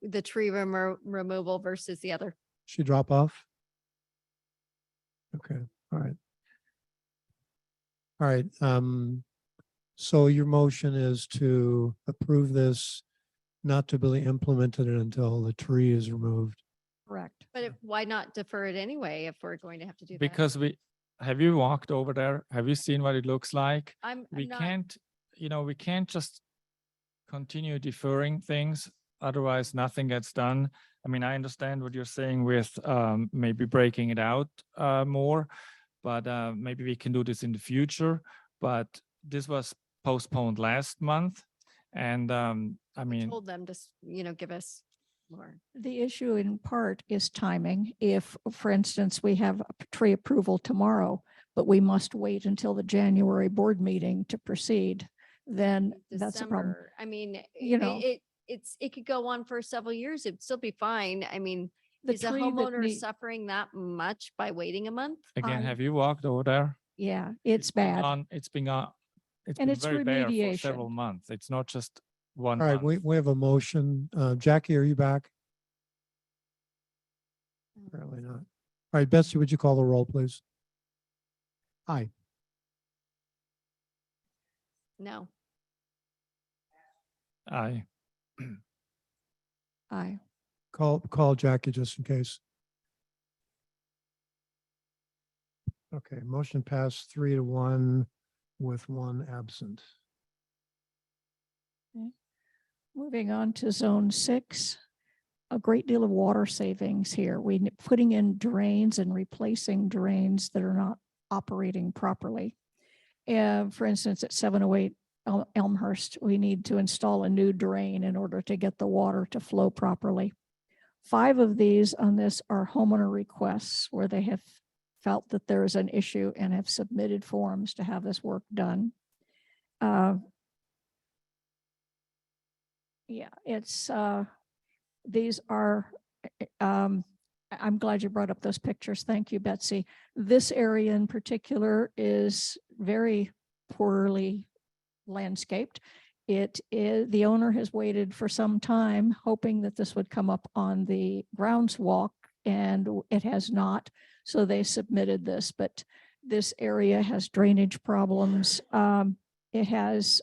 the tree removal versus the other. She drop off? Okay, all right. All right, so your motion is to approve this not to be implemented until the tree is removed. Correct. But why not defer it anyway if we're going to have to do that? Because have you walked over there? Have you seen what it looks like? We not- can't, we can't just continue deferring things. Otherwise, nothing gets done. I mean, I understand what you're saying with maybe breaking it out more, but maybe we can do this in the future. But this was postponed last month. And I mean, told them to, give us more. The issue in part is timing. If, for instance, we have a tree approval tomorrow, but we must wait until the January board meeting to proceed, then that's a problem. December. I mean, it could go on for several years. It'd still be fine. I mean, The is a tree that homeowner need- suffering that much by waiting a month? again, have you walked over there? Yeah, it's bad. It's been And it's very bare for remediation. several months. It's not just one All right, month. we have a motion. Jackie, are you back? Apparently not. All right, Betsy, would you call the roll, please? Aye. No. Aye. Aye. Call Jackie just in case. Okay, motion passed 3-1 with 1 absent. Moving on to zone 6, a great deal of water savings here. Putting in drains and replacing drains that are not operating properly. For instance, at 708 Elmhurst, we need to install a new drain in order to get the water to flow properly. 5 of these on this are homeowner requests where they have felt that there is an issue and have submitted forms to have this work done. Yeah, it's, these are, I'm glad you brought up those pictures. Thank you, Betsy. This area in particular is very poorly landscaped. The owner has waited for some time, hoping that this would come up on the grounds walk, and it has not. So they submitted this, but this area has drainage problems. It has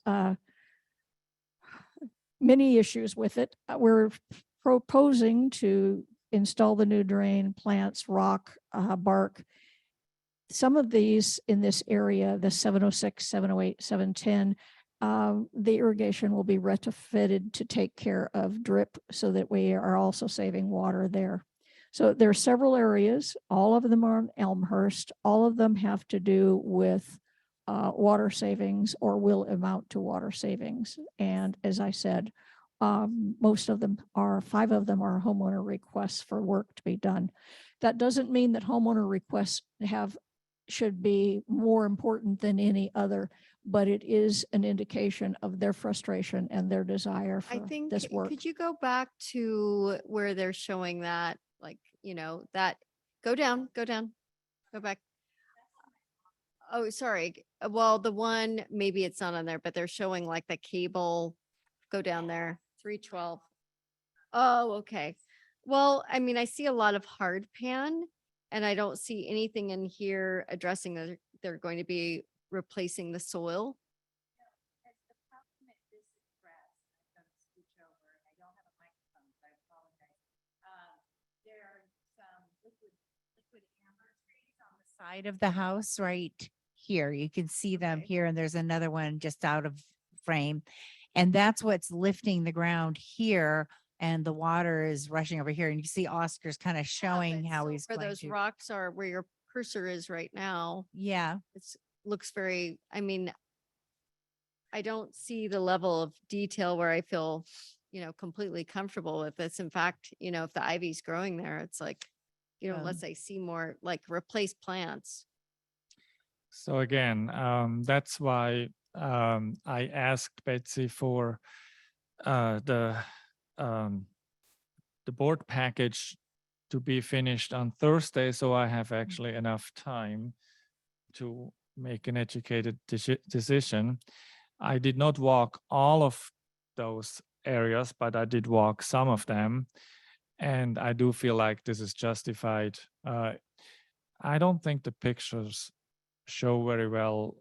many issues with it. We're proposing to install the new drain, plants, rock, bark. Some of these in this area, the 706, 708, 710, the irrigation will be retrofitted to take care of drip so that we are also saving water there. So there are several areas, all of them are in Elmhurst, all of them have to do with water savings or will amount to water savings. And as I said, most of them are, 5 of them are homeowner requests for work to be done. That doesn't mean that homeowner requests should be more important than any other, but it is an indication of their frustration and their desire I for think, this work. could you go back to where they're showing that, like, that, go down, go back. Oh, sorry. Well, the one, maybe it's not on there, but they're showing like the cable, go down there, 312. Oh, okay. Well, I mean, I see a lot of hard pan and I don't see anything in here addressing that they're going to be replacing the soil. Side of the house right here. You can see them here, and there's another one just out of frame. And that's what's lifting the ground here, and the water is rushing over here. And you see Oscar's kind of showing how he's Where going those to. rocks are, where your cursor is right now. Yeah. Looks very, I mean, I don't see the level of detail where I feel, completely comfortable with this. In fact, if the ivy's growing there, it's like, unless I see more like replace plants. So again, that's why I asked Betsy for the board package to be finished on Thursday, so I have actually enough time to make an educated decision. I did not walk all of those areas, but I did walk some of them. And I do feel like this is justified. I don't think the pictures show very well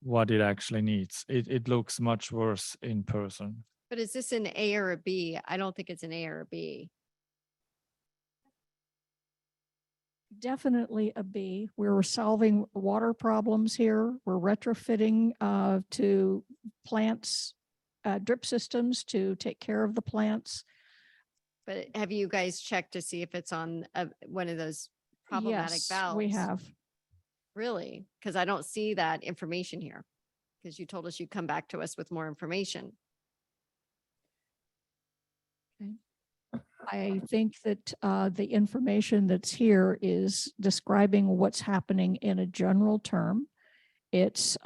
what it actually needs. It looks much worse in person. But is this an A or a B? I don't think it's an A or a B. Definitely a B. We're solving water problems here. We're retrofitting to plants, drip systems to take care of the plants. But have you guys checked to see if it's on one of those problematic Yes, valves? we have. Really? Because I don't see that information here. Because you told us you'd come back to us with more information. I think that the information that's here is describing what's happening in a general term. It's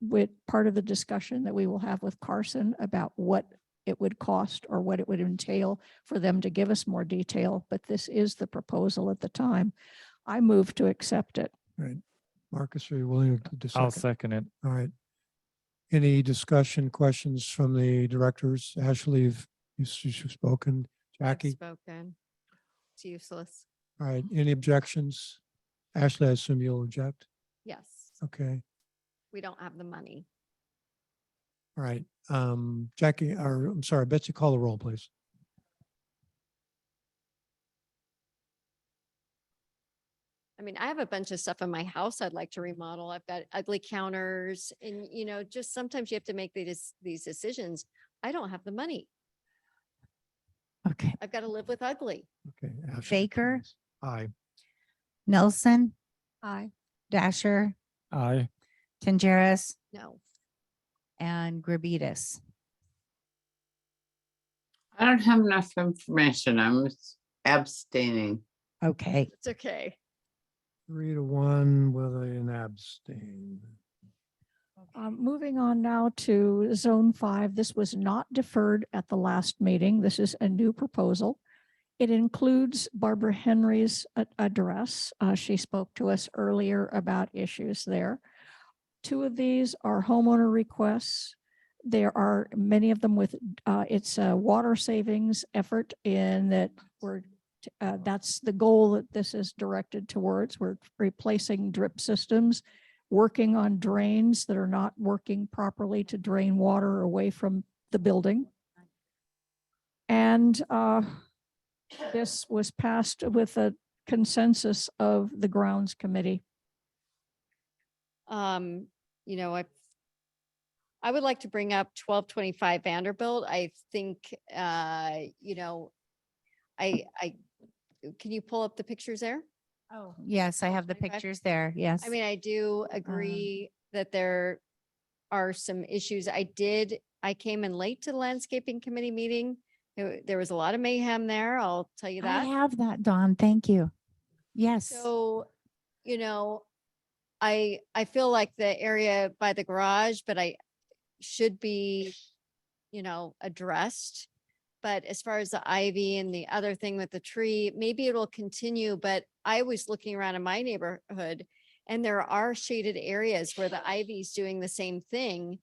with part of the discussion that we will have with Carson about what it would cost or what it would entail for them to give us more detail. But this is the proposal at the time. I move to accept it. Right. Marcus, are you willing to I'll second? second it. All right. Any discussion, questions from the directors? Ashley, you've spoken. I've Jackie? spoken. It's useless. All right. Any objections? Ashley, I assume you'll object? Yes. Okay. We don't have the money. All right. Jackie, or I'm sorry, Betsy, call the roll, please. I mean, I have a bunch of stuff in my house I'd like to remodel. I've got ugly counters and, just sometimes you have to make these decisions. I don't have the money. Okay. I've got to live with ugly. Okay. Ashley, Baker, please. Aye. Nelson, Aye. Dasher, Aye. Tangeras, No. and Gravitas. I don't have enough information. I'm abstaining. Okay. It's okay. 3-1 with an abstain. Moving on now to Zone 5. This was not deferred at the last meeting. This is a new proposal. It includes Barbara Henry's address. She spoke to us earlier about issues there. 2 of these are homeowner requests. There are many of them with, it's a water savings effort in that that's the goal that this is directed towards. We're replacing drip systems, working on drains that are not working properly to drain water away from the building. And this was passed with a consensus of the grounds committee. I would like to bring up 1225 Vanderbilt. I think, I can you pull up the pictures there? Oh, yes, I have the 25. pictures there. Yes. I mean, I do agree that there are some issues. I came in late to the landscaping committee meeting. There was a lot of mayhem there, I'll tell you I that. have that, Dawn. Thank you. Yes. So, you know, I feel like the area by the garage, but I should be, you know, addressed. But as far as the ivy and the other thing with the tree, maybe it'll continue, but I was looking around in my neighborhood and there are shaded areas where the ivy is doing the same thing.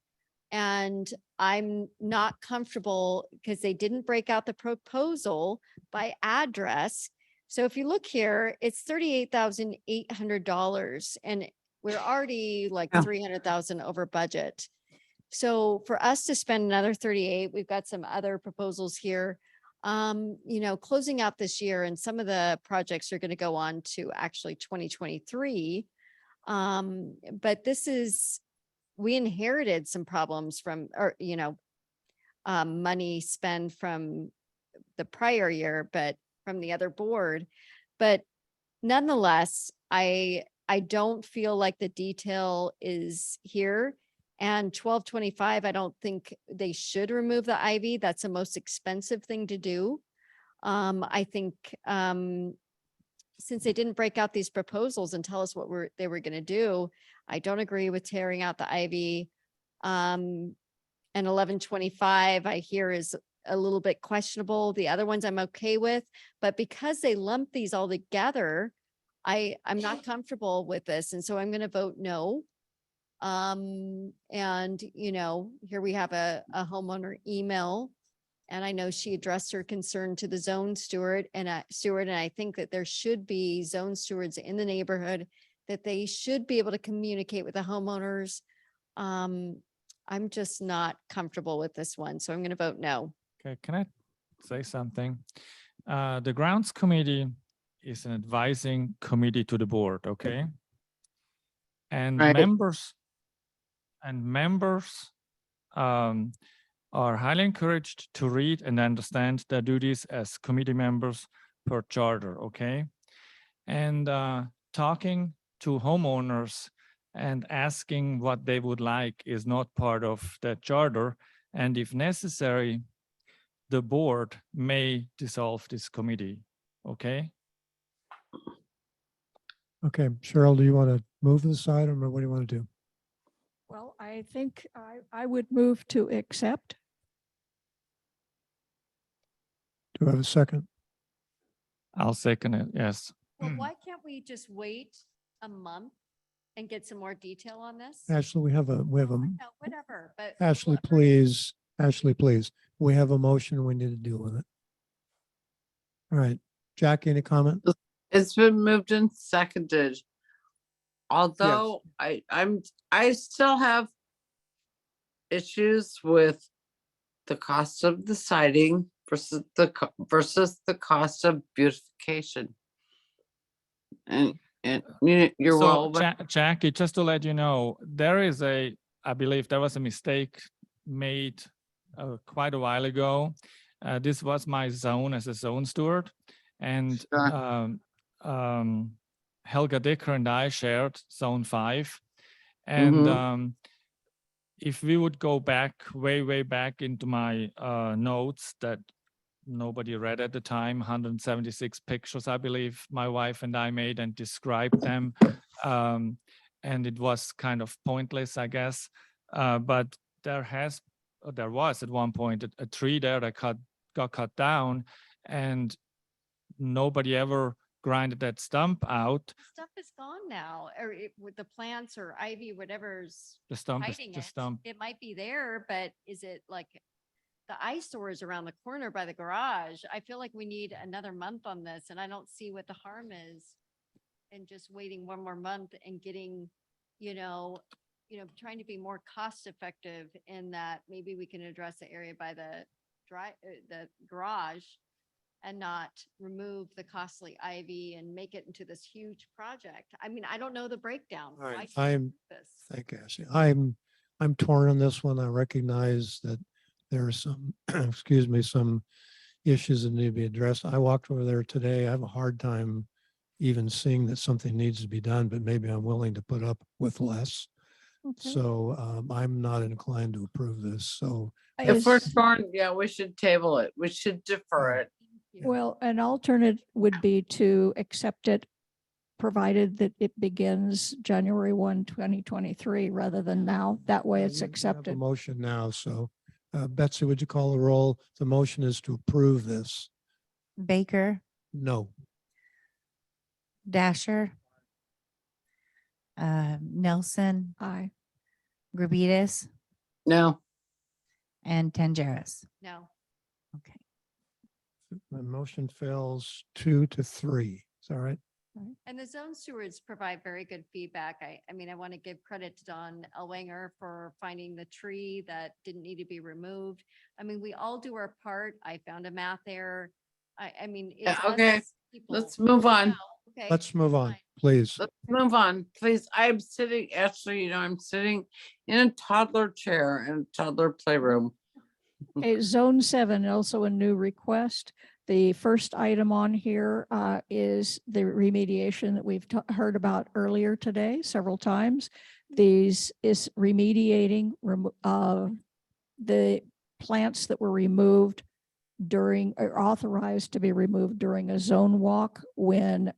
And I'm not comfortable because they didn't break out the proposal by address. So if you look here, it's $38,800 and we're already like Yeah. 300,000 over budget. So for us to spend another 38, we've got some other proposals here. You know, closing out this year and some of the projects are going to go on to actually 2023. But we inherited some problems from, or, you know, money spent from the prior year, but from the other board. But nonetheless, I don't feel like the detail is here. And 1225, I don't think they should remove the ivy. That's the most expensive thing to do. I think since they didn't break out these proposals and tell us what they were going to do, I don't agree with tearing out the ivy. And 1125, I hear is a little bit questionable. The other ones I'm okay with, but because they lump these all together, I'm not comfortable with this. And so I'm going to vote no. And you know, here we have a homeowner email. And I know she addressed her concern to the zone steward and I think that there should be zone stewards in the neighborhood, that they should be able to communicate with the homeowners. I'm just not comfortable with this one, so I'm going to vote no. Okay, can I say something? The grounds committee is an advising committee to the board, okay? And Right. members are highly encouraged to read and understand their duties as committee members per charter, okay? And talking to homeowners and asking what they would like is not part of that charter. And if necessary, the board may dissolve this committee, okay? Okay, Cheryl, do you want to move this item or what do you want to do? Well, I think I would move to accept. Do I have a second? I'll second it, yes. Well, why can't we just wait a month and get some more detail on this? Ashley, we have a, No, whatever, but. Ashley, please, we have a motion. We need to deal with it. All right, Jackie, any comment? It's been moved and seconded. Although I still have issues with the cost of the siding versus the cost of beautification. And you're So, well aware. Jackie, just to let you know, I believe there was a mistake made quite a while ago. This was my zone as a zone steward, and Helga Dicker and I shared zone 5. And if we would go back, way back into my notes that nobody read at the time, 176 pictures, I believe my wife and I made and described them. And it was kind of pointless, I guess. But there was at one point a tree there that got cut down, and nobody ever grinded that stump out. Stuff is gone now, or with the plants or ivy, whatever's The stump is hiding the it. stump. It might be there, but is it like the eyesore is around the corner by the garage? I feel like we need another month on this, and I don't see what the harm is in just waiting one more month and getting, trying to be more cost effective in that maybe we can address the area by the garage and not remove the costly ivy and make it into this huge project. I mean, I don't know the breakdown. All right, Why can't we do this? thank you, Ashley. I'm torn on this one. I recognize that there are some, excuse me, some issues that need to be addressed. I walked over there today. I have a hard time even seeing that something needs to be done, but maybe I'm willing to put up with less. So I'm not inclined to approve this. So If we're Is- torn, yeah, we should table it. We should defer it. Well, an alternate would be to accept it, provided that it begins January 1, 2023, rather than now. That way it's you have a accepted. motion now. So Betsy, would you call the roll? The motion is to approve this. Baker, No. Dasher, Nelson, Aye. Gravitas, No, and Tangeras. No. Okay. The motion fails 2-3. Is that right? And the zone stewards provide very good feedback. I mean, I want to give credit to Don Elwanger for finding the tree that didn't need to be removed. I mean, we all do our part. I found a math error. I mean, it's Yeah, us okay. people. Let's move on. Okay. Let's move on, please. Let's move on, please. I'm sitting, actually, I'm sitting in a toddler chair in a toddler playroom. Okay, Zone 7, also a new request. The first item on here is the remediation that we've heard about earlier today, several times. These is remediating the plants that were removed during, or authorized to be removed during a zone walk when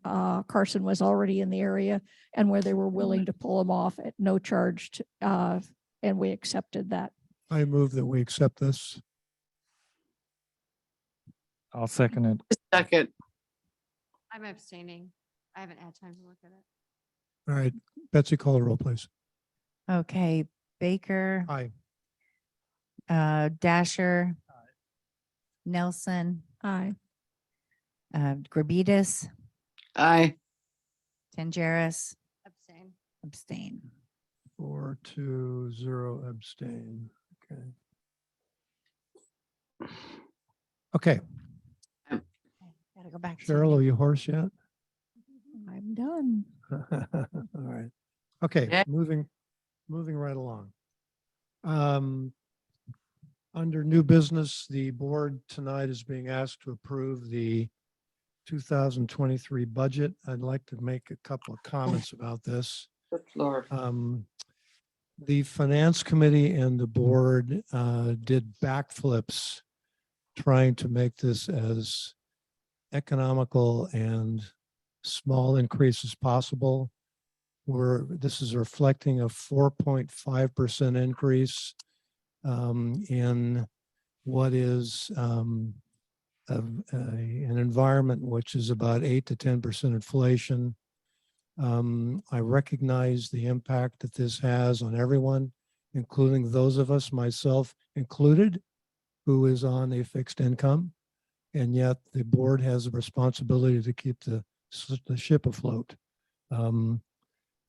Carson was already in the area and where they were willing to pull them off at no charge, and we accepted that. I move that we accept this. I'll second it. Second, I'm abstaining. I haven't had time to look at it. All right, Betsy, call the roll, please. Okay, Baker, Aye. Dasher, Nelson, Aye. Gravitas, aye. Tangeras, Abstain. abstain. 4-0 abstain. Okay. Okay, Gotta go back. to Cheryl, you. are you hoarse yet? I'm done. All right. Okay, Yeah. moving right along. Under new business, the board tonight is being asked to approve the 2023 budget. I'd like to make a couple of comments about this. Good Lord. The finance committee and the board did backflips trying to make this as economical and small increase as possible. This is reflecting a 4.5% increase in what is an environment which is about 8 to 10% inflation. I recognize the impact that this has on everyone, including those of us, myself included, who is on a fixed income. And yet the board has a responsibility to keep the ship afloat.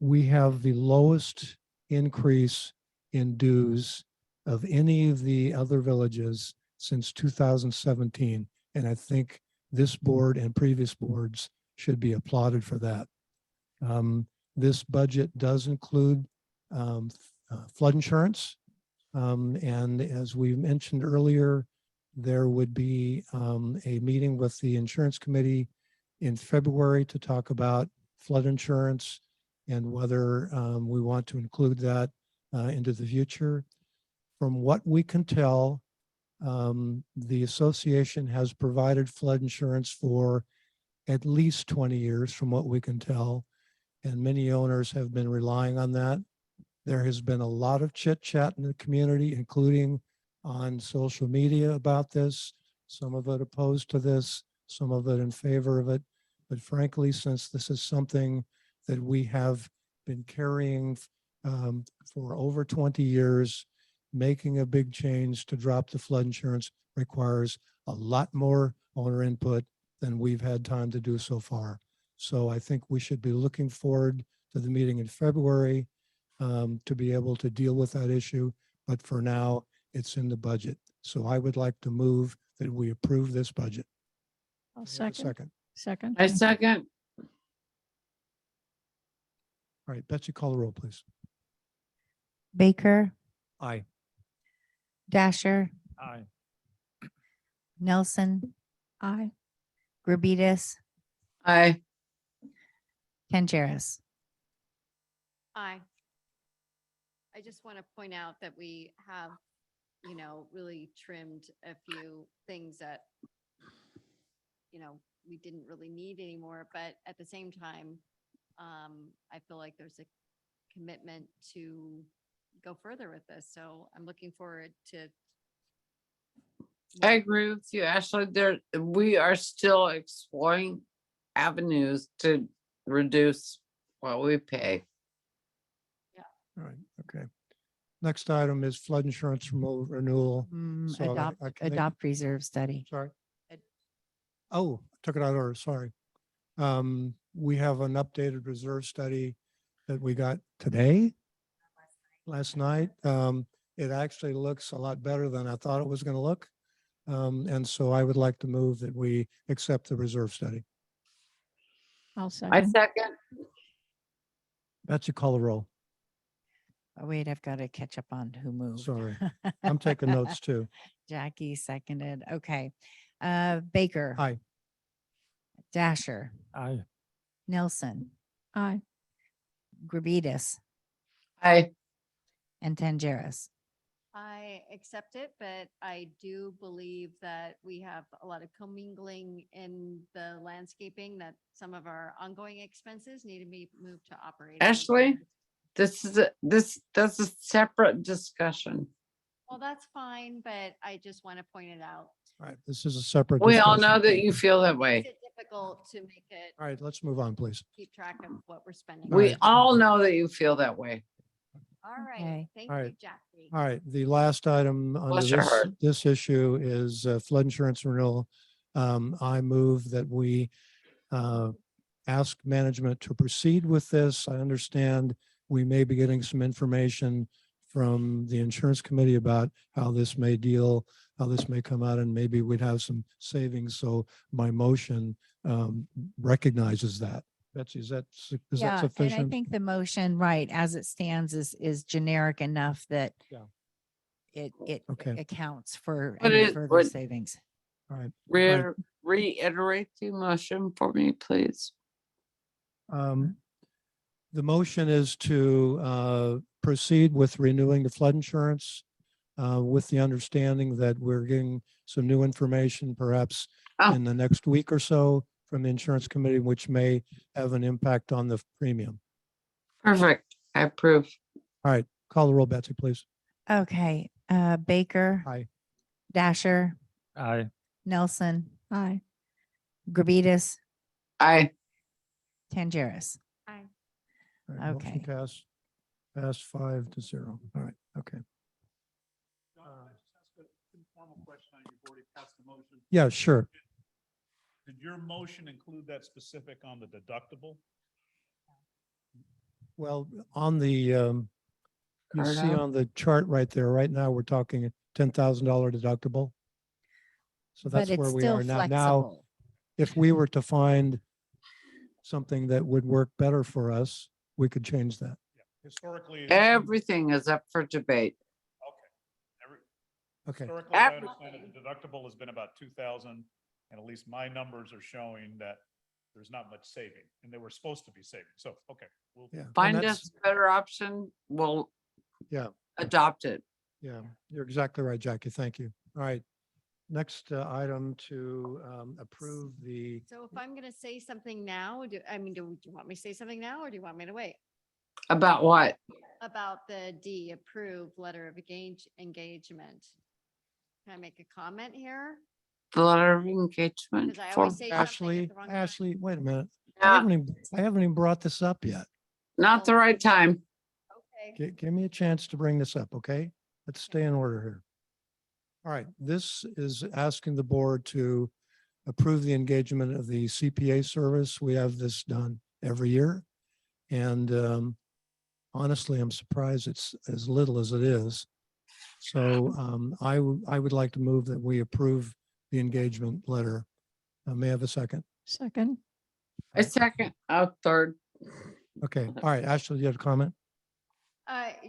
We have the lowest increase in dues of any of the other villages since 2017. And I think this board and previous boards should be applauded for that. This budget does include flood insurance. And as we mentioned earlier, there would be a meeting with the insurance committee in February to talk about flood insurance and whether we want to include that into the future. From what we can tell, the association has provided flood insurance for at least 20 years from what we can tell, and many owners have been relying on that. There has been a lot of chit chat in the community, including on social media about this, some of it opposed to this, some of it in favor of it. But frankly, since this is something that we have been carrying for over 20 years, making a big change to drop the flood insurance requires a lot more owner input than we've had time to do so far. So I think we should be looking forward to the meeting in February to be able to deal with that issue. But for now, it's in the budget. So I would like to move that we approve this budget. I'll Do I have a second. Second. I second. All right, Betsy, call the roll, please. Baker, Aye. Dasher, Aye. Nelson, Aye. Gravitas, Aye. Tangeras. Aye. I just want to point out that we have, really trimmed a few things that, we didn't really need anymore, but at the same time, I feel like there's a commitment to go further with this. So I'm looking forward to. I agree with you, Ashley. We are still exploring avenues to reduce what we pay. All right, okay. Next item is flood insurance renewal. So Adopt, I can make- adopt reserve study. Sorry. Ad- Oh, took it out of order, sorry. We have an updated reserve study that we got today, last night. It actually looks a lot better than I thought it was going to look. And so I would like to move that we accept the reserve study. I'll I second. second. Betsy, call the roll. Oh, wait, I've got to catch up on who moved. Sorry. I'm taking notes too. Jackie seconded. Okay. Baker. Aye. Dasher. Aye. Nelson. Aye. Gravitas. Aye. And Tangeras. I accept it, but I do believe that we have a lot of commingling in the landscaping, that some of our ongoing expenses need to be moved to operating. Ashley, that's a separate discussion. Well, that's fine, but I just want to point it out. All right, this is a separate. We all discussion. know that you feel that It's way. difficult to make it All right, let's move on, please. keep track of what we're spending. All We right. all know that you feel that way. All right, Okay. thank All you, right. Jackie. All right, the last item under Bless your this, heart. this issue is flood insurance renewal. I move that we ask management to proceed with this. I understand we may be getting some information from the insurance committee about how this may come out, and maybe we'd have some savings. So my motion recognizes that. Betsy, is that And I sufficient? think the motion, right, as it stands is generic enough that Yeah. it Okay. accounts for But any it further would- savings. All right. Reiterate the motion for me, please. The motion is to proceed with renewing the flood insurance with the understanding that we're getting some new information perhaps Oh. in the next week or so from the insurance committee, which may have an impact on the premium. Perfect. I approve. All right, call the roll, Betsy, please. Okay, Baker. Aye. Dasher. Aye. Nelson. Aye. Gravitas. Aye. Tangeras. Aye. All right, motion Okay. Passed 5-0. All right, okay. Informal question on you've already passed the motion. Yeah, sure. Did your motion include that specific on the deductible? Well, on the, you Chart see out. on the chart right there, right now, we're talking $10,000 deductible. So But that's it's where we still are now. Now, flexible. if we were to find something that would work better for us, we could change that. Historically. Everything is up for debate. Okay. Historically, I understand that the deductible has been about 2,000, and at least my numbers are showing that there's not much saving, and they were supposed to be saving. So, okay. Yeah. and Find that's- us a better option, we'll Yeah, adopt it. yeah, you're exactly right, Jackie. Thank you. All right. Next item to approve the, So if I'm gonna say something now, do you want me to say something now, or do you want me to wait? About what? About the D, approved letter of engagement. Can I make a comment here? The letter of engagement 'Cause I for always say something at Ashley, the wrong time. Ashley, wait a minute. Yeah. I haven't even brought this up yet. Not the right time. Okay. Give me a chance to bring this up, okay? Let's stay in order here. All right, this is asking the board to approve the engagement of the CPA service. We have this done every year. And honestly, I'm surprised it's as little as it is. So I would like to move that we approve the engagement letter. May I have a second? Second. I second, third. Okay, all right, Ashley, you have a comment?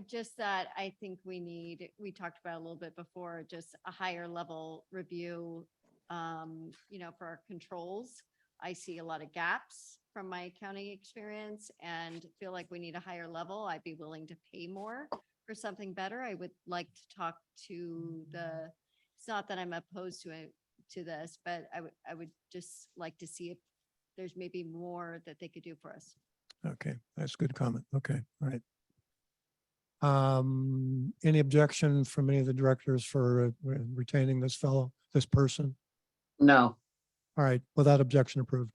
Just that I think we talked about a little bit before, just a higher level review for our controls. I see a lot of gaps from my accounting experience and feel like we need a higher level. I'd be willing to pay more for something better. I would like to talk to it's not that I'm opposed to this, but I would just like to see if there's maybe more that they could do for us. Okay, that's a good comment. Okay, all right. Any objection from any of the directors for retaining this person? No. All right, without objection, approved.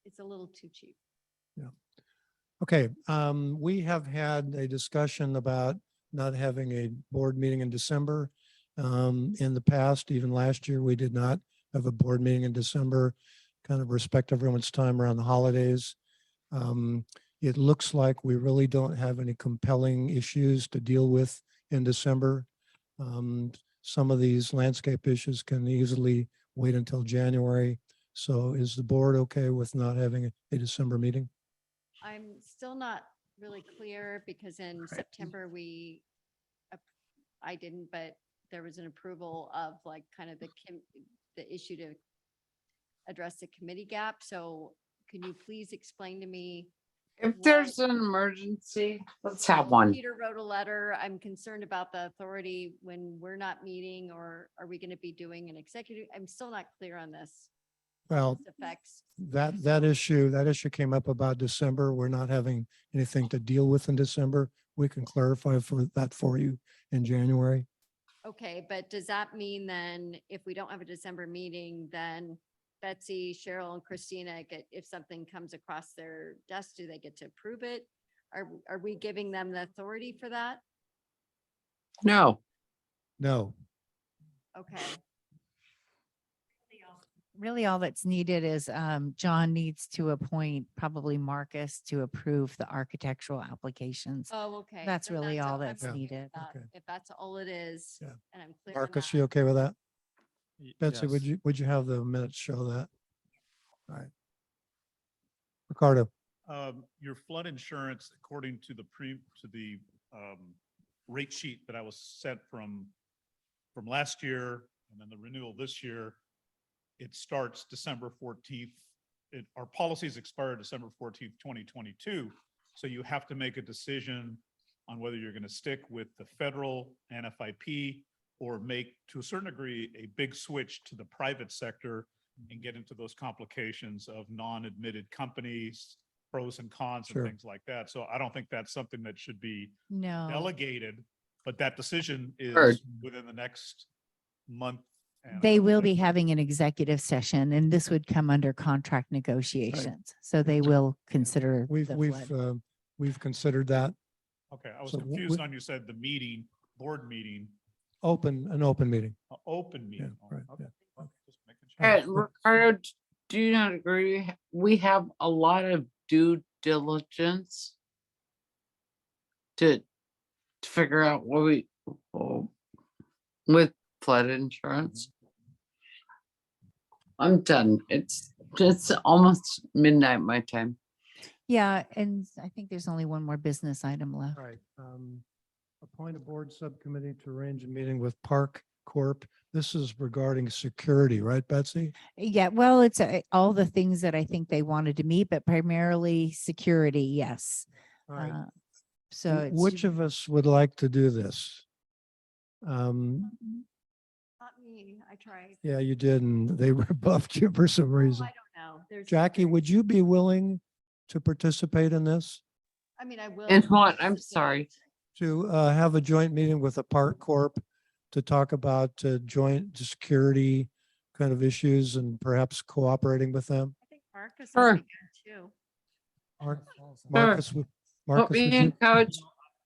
It's a little too cheap. Yeah. Okay, we have had a discussion about not having a board meeting in December. In the past, even last year, we did not have a board meeting in December, kind of respect everyone's time around the holidays. It looks like we really don't have any compelling issues to deal with in December. Some of these landscape issues can easily wait until January. So is the board okay with not having a December meeting? I'm still not really clear because in September I didn't, but there was an approval of like kind of the issue to address the committee gap. So can you please explain to me? If there's an emergency, let's have one. Peter wrote a letter. I'm concerned about the authority when we're not meeting, or are we going to be doing an executive? I'm still not clear on this. Well, This affects. that issue came up about December. We're not having anything to deal with in December. We can clarify that for you in January. Okay, but does that mean then if we don't have a December meeting, then Betsy, Cheryl, and Christina if something comes across their desk, do they get to approve it? Are we giving them the authority for that? No. No. Okay. Really, all that's needed is John needs to appoint probably Marcus to approve the architectural applications. Oh, okay. That's Then really all I'm that's okay with needed. that. Okay. If that's all it is, Yeah. and I'm clear. on Marcus, that. you okay with that? Y- Betsy, yes. would you have the minutes show that? All right. Ricardo, Your flood insurance, according to the rate sheet that I was sent from last year and then the renewal this year, it starts December 14th. Our policies expire December 14th, 2022. So you have to make a decision on whether you're going to stick with the federal NFIP or make, to a certain degree, a big switch to the private sector and get into those complications of non-admitted companies, pros and cons Sure. and things like that. So I don't think that's something that should be No. delegated, but that decision Heard. is within the next month. and a They couple will days. be having an executive session and this would come under contract negotiations. So they will consider we've the flood. we've considered that. Okay, I was So confused on you said the meeting, board meeting, An open meeting. open meeting. Oh, right, okay, yeah. okay, just making sure. Ricardo, do you not agree? We have a lot of due diligence to figure out what with flood insurance. I'm done. It's almost midnight my time. Yeah, and I think there's only one more business item left. All right. Appoint a board subcommittee to arrange a meeting with Park Corp. This is regarding security, right, Betsy? Yeah, well, it's all the things that I think they wanted to meet, but primarily security, yes. All right. So it's Which of us would like to do this? Not me, I tried. Yeah, you did, and they rebuffed you for some reason. I don't know. There's. Jackie, would you be willing to participate in this? I mean, I will. And what? I'm participate. sorry. To have a joint meeting with the Park Corp to talk about joint security kind of issues and perhaps cooperating with them? I think Marcus Sure. would be good too. Marcus, Put Marcus, me would in, you? coach.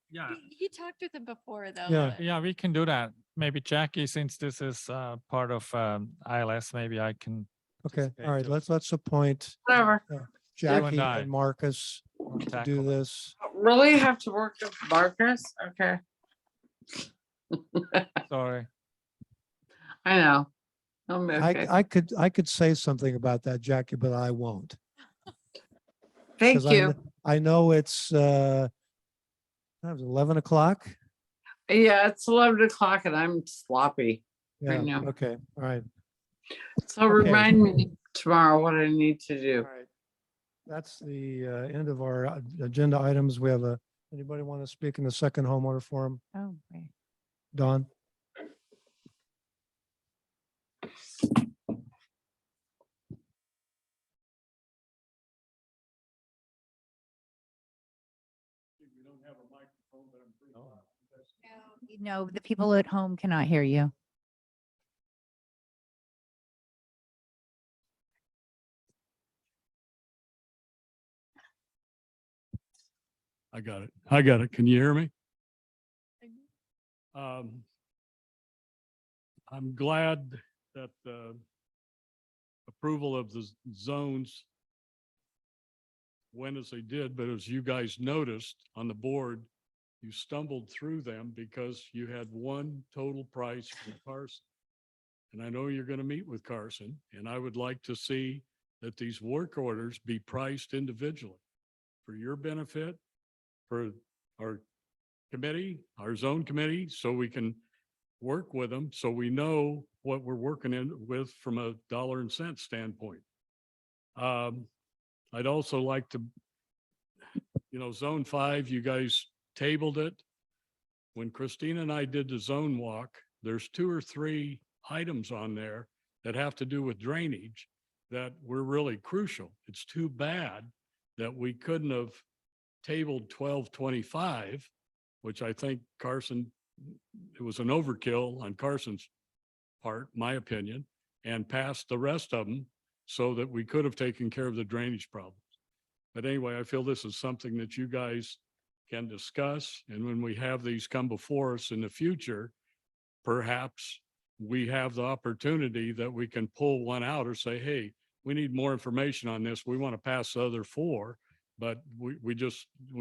Yeah, You talked with him before though. Yeah. yeah, we can do that. Maybe Jackie, since this is part of ILS, maybe I can. Okay, participate all right, too. let's appoint Whatever. Jackie I. and Marcus We'll to tackle do it. this. Really have to work with Marcus? Okay. Sorry. I know. I'm okay. I could say something about that, Jackie, but I won't. Thank 'Cause I you. I know it's 11 o'clock. Yeah, it's 11 o'clock and I'm sloppy. Yeah, know. okay, all right. So Okay. remind me tomorrow what I need to do. All right. That's the end of our agenda items. We have anybody want to speak in the second homeowner forum? Oh, right. Dawn? No, the people at home cannot hear you. I got it. I got it. Can you hear me? I'm glad that the approval of the zones went as they did, but as you guys noticed on the board, you stumbled through them because you had one total price for Carson. And I know you're going to meet with Carson, and I would like to see that these work orders be priced individually for your benefit, for our committee, our zone committee, so we can work with them, so we know what we're working in with from a dollar and cent standpoint. I'd also like to, zone 5, you guys tabled it. When Christina and I did the zone walk, there's 2 or 3 items on there that have to do with drainage that were really crucial. It's too bad that we couldn't have tabled 1225, which I think Carson, it was an overkill on Carson's part, my opinion, and passed the rest of them so that we could have taken care of the drainage problems. But anyway, I feel this is something that you guys can discuss. And when we have these come before us in the future, perhaps we have the opportunity that we can pull one out or say, hey, we need more information on this. We want to pass the other 4, but we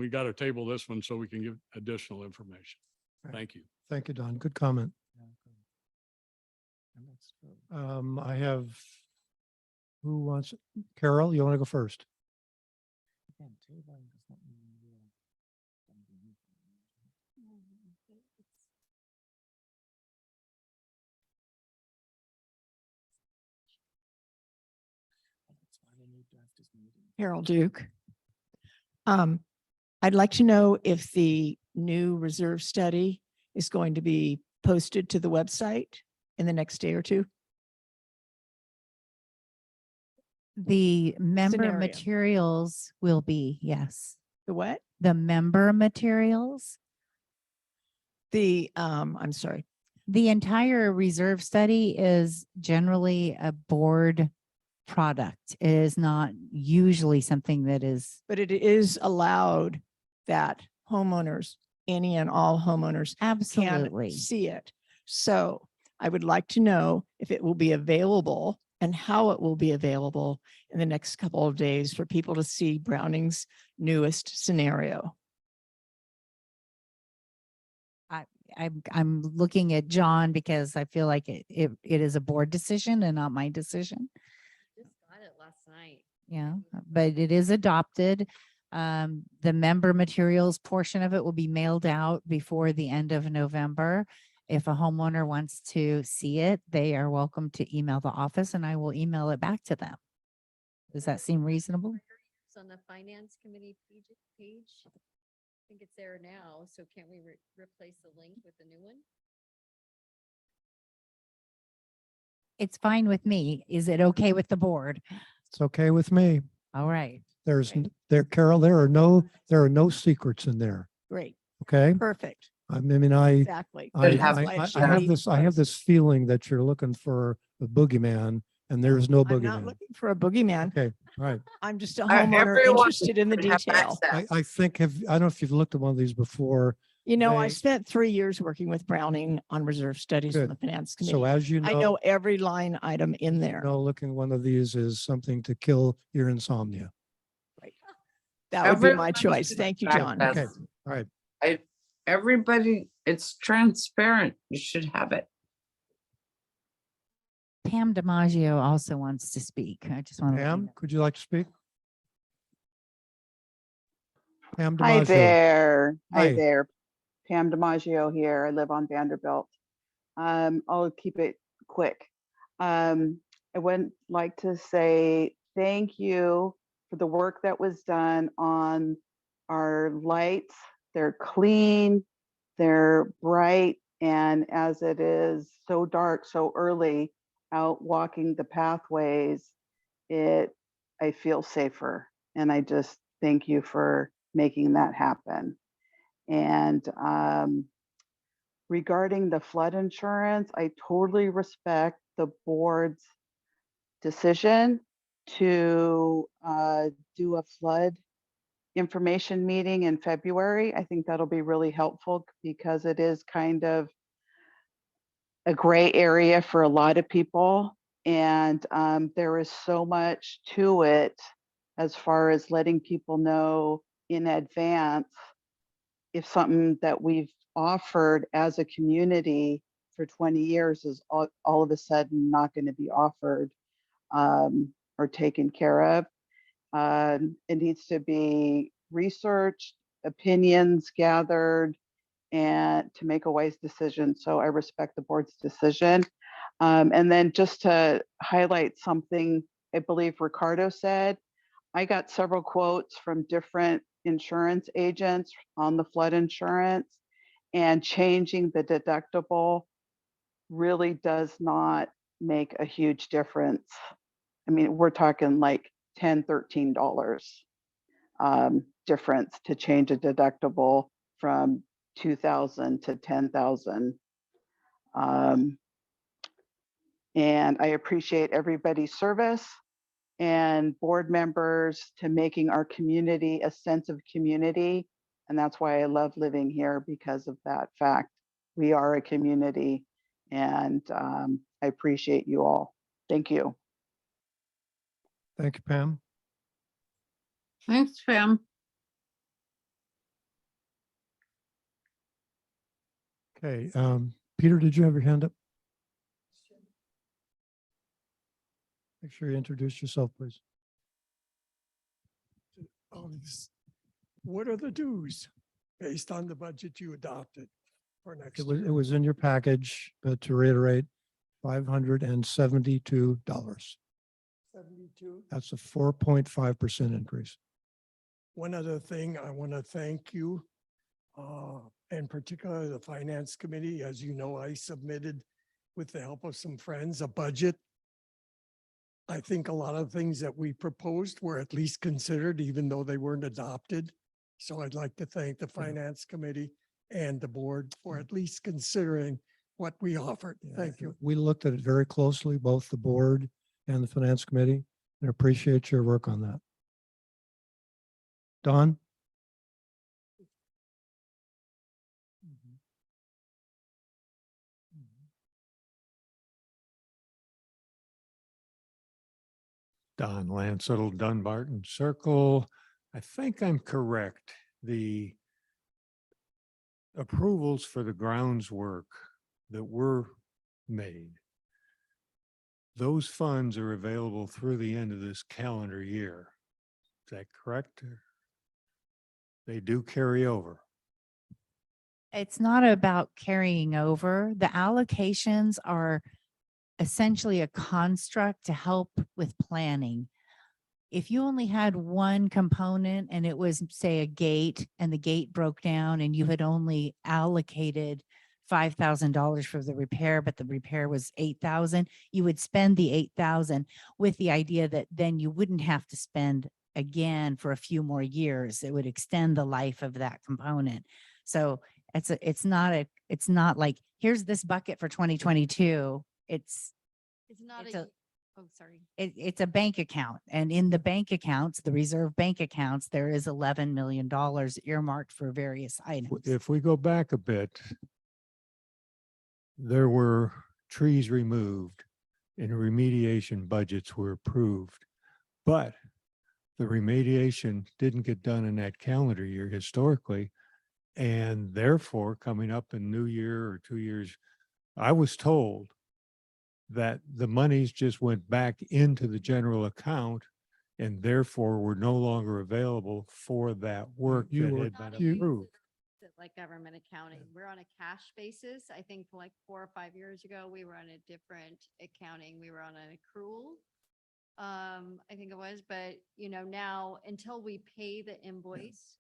got to table this one so we can give additional information. Right. Thank you. Thank you, Don. Good comment. I have, who wants, Carol, you want to go first? Harold Duke. I'd like to know if the new reserve study is going to be posted to the website in the next day or 2. The member Scenario. materials will be, yes. The what? The member materials, I'm sorry. the entire reserve study is generally a board product. It is not usually something that is. But it is allowed that homeowners, any and all homeowners Absolutely. can see it. So I would like to know if it will be available and how it will be available in the next couple of days for people to see Browning's newest scenario. I'm looking at John because I feel like it is a board decision and not my decision. Just got it last night. Yeah, but it is adopted. The member materials portion of it will be mailed out before the end of November. If a homeowner wants to see it, they are welcome to email the office and I will email it back to them. Does that seem reasonable? It's on the finance committee page. I think it's there now. So can't we replace the link with the new one? It's fine with me. Is it okay with the board? It's okay with me. All right. Carol, there are no secrets in there. Great. Okay. Perfect. I mean, Exactly. I That's why it should have be this, I have this feeling that you're looking for a boogeyman and there's no I'm not boogeyman. looking for a boogeyman. Okay, all right. I'm just a homeowner everyone interested in the should have detail. access. I think, I don't know if you've looked at one of these before. You know, I They- spent 3 years working with Browning on reserve studies on Good. the finance So committee. as you I know every line item in there. looking at one of these is something to kill your insomnia. That would be my Everyone choice. should Thank you, have John. access. Okay, all right. Everybody, it's transparent. You should have it. Pam DiMaggio also wants to speak. I just want to. Pam, could you like to speak? Pam DiMaggio. Hi there. Hi Hi. there. Pam DiMaggio here. I live on Vanderbilt. I'll keep it quick. I would like to say thank you for the work that was done on our lights. They're clean, they're bright, and as it is so dark so early out walking the pathways, I feel safer. And I just thank you for making that happen. And regarding the flood insurance, I totally respect the board's decision to do a flood information meeting in February. I think that'll be really helpful because it is kind of a gray area for a lot of people. And there is so much to it as far as letting people know in advance if something that we've offered as a community for 20 years is all of a sudden not going to be offered or taken care of. It needs to be researched, opinions gathered, and to make a wise decision. So I respect the board's decision. And then just to highlight something I believe Ricardo said, I got several quotes from different insurance agents on the flood insurance, and changing the deductible really does not make a huge difference. I mean, we're talking like $10, $13 difference to change a deductible from 2,000 to 10,000. And I appreciate everybody's service and board members to making our community a sense of community. And that's why I love living here, because of that fact. We are a community, and I appreciate you all. Thank you. Thank you, Pam. Thanks, Pam. Okay, Peter, did you have your hand up? Make sure you introduce yourself, please. What are the dues based on the budget you adopted for next It year? was in your package, but to reiterate, $572. 72. That's a 4.5% increase. One other thing, I want to thank you, and particularly the Finance Committee. As you know, I submitted, with the help of some friends, a budget. I think a lot of things that we proposed were at least considered, even though they weren't adopted. So I'd like to thank the Finance Committee and the board for at least considering what we offered. Thank you. We looked at it very closely, both the board and the Finance Committee, and appreciate your work on that. Don? Don Lansettle, Dunbarton Circle. I think I'm correct. The approvals for the grounds work that were made, those funds are available through the end of this calendar year. Is that correct? They do carry over. It's not about carrying over. The allocations are essentially a construct to help with planning. If you only had one component and it was, say, a gate, and the gate broke down and you had only allocated $5,000 for the repair, but the repair was 8,000, you would spend the 8,000 with the idea that then you wouldn't have to spend again for a few more years. It would extend the life of that component. So it's not like, here's this bucket for 2022. It's not it's a, a- oh, sorry. it's a bank account, and in the bank accounts, the reserve bank accounts, there is $11 million earmarked for various items. If we go back a bit, there were trees removed and remediation budgets were approved, but the remediation didn't get done in that calendar year historically. And therefore, coming up in New Year or 2 years, I was told that the monies just went back into the general account and therefore were no longer available for that work You that were- had been you- approved. like government accounting. We're on a cash basis. I think like 4 or 5 years ago, we were on a different accounting. We were on an accrual. I think it was, but now until we pay the invoice,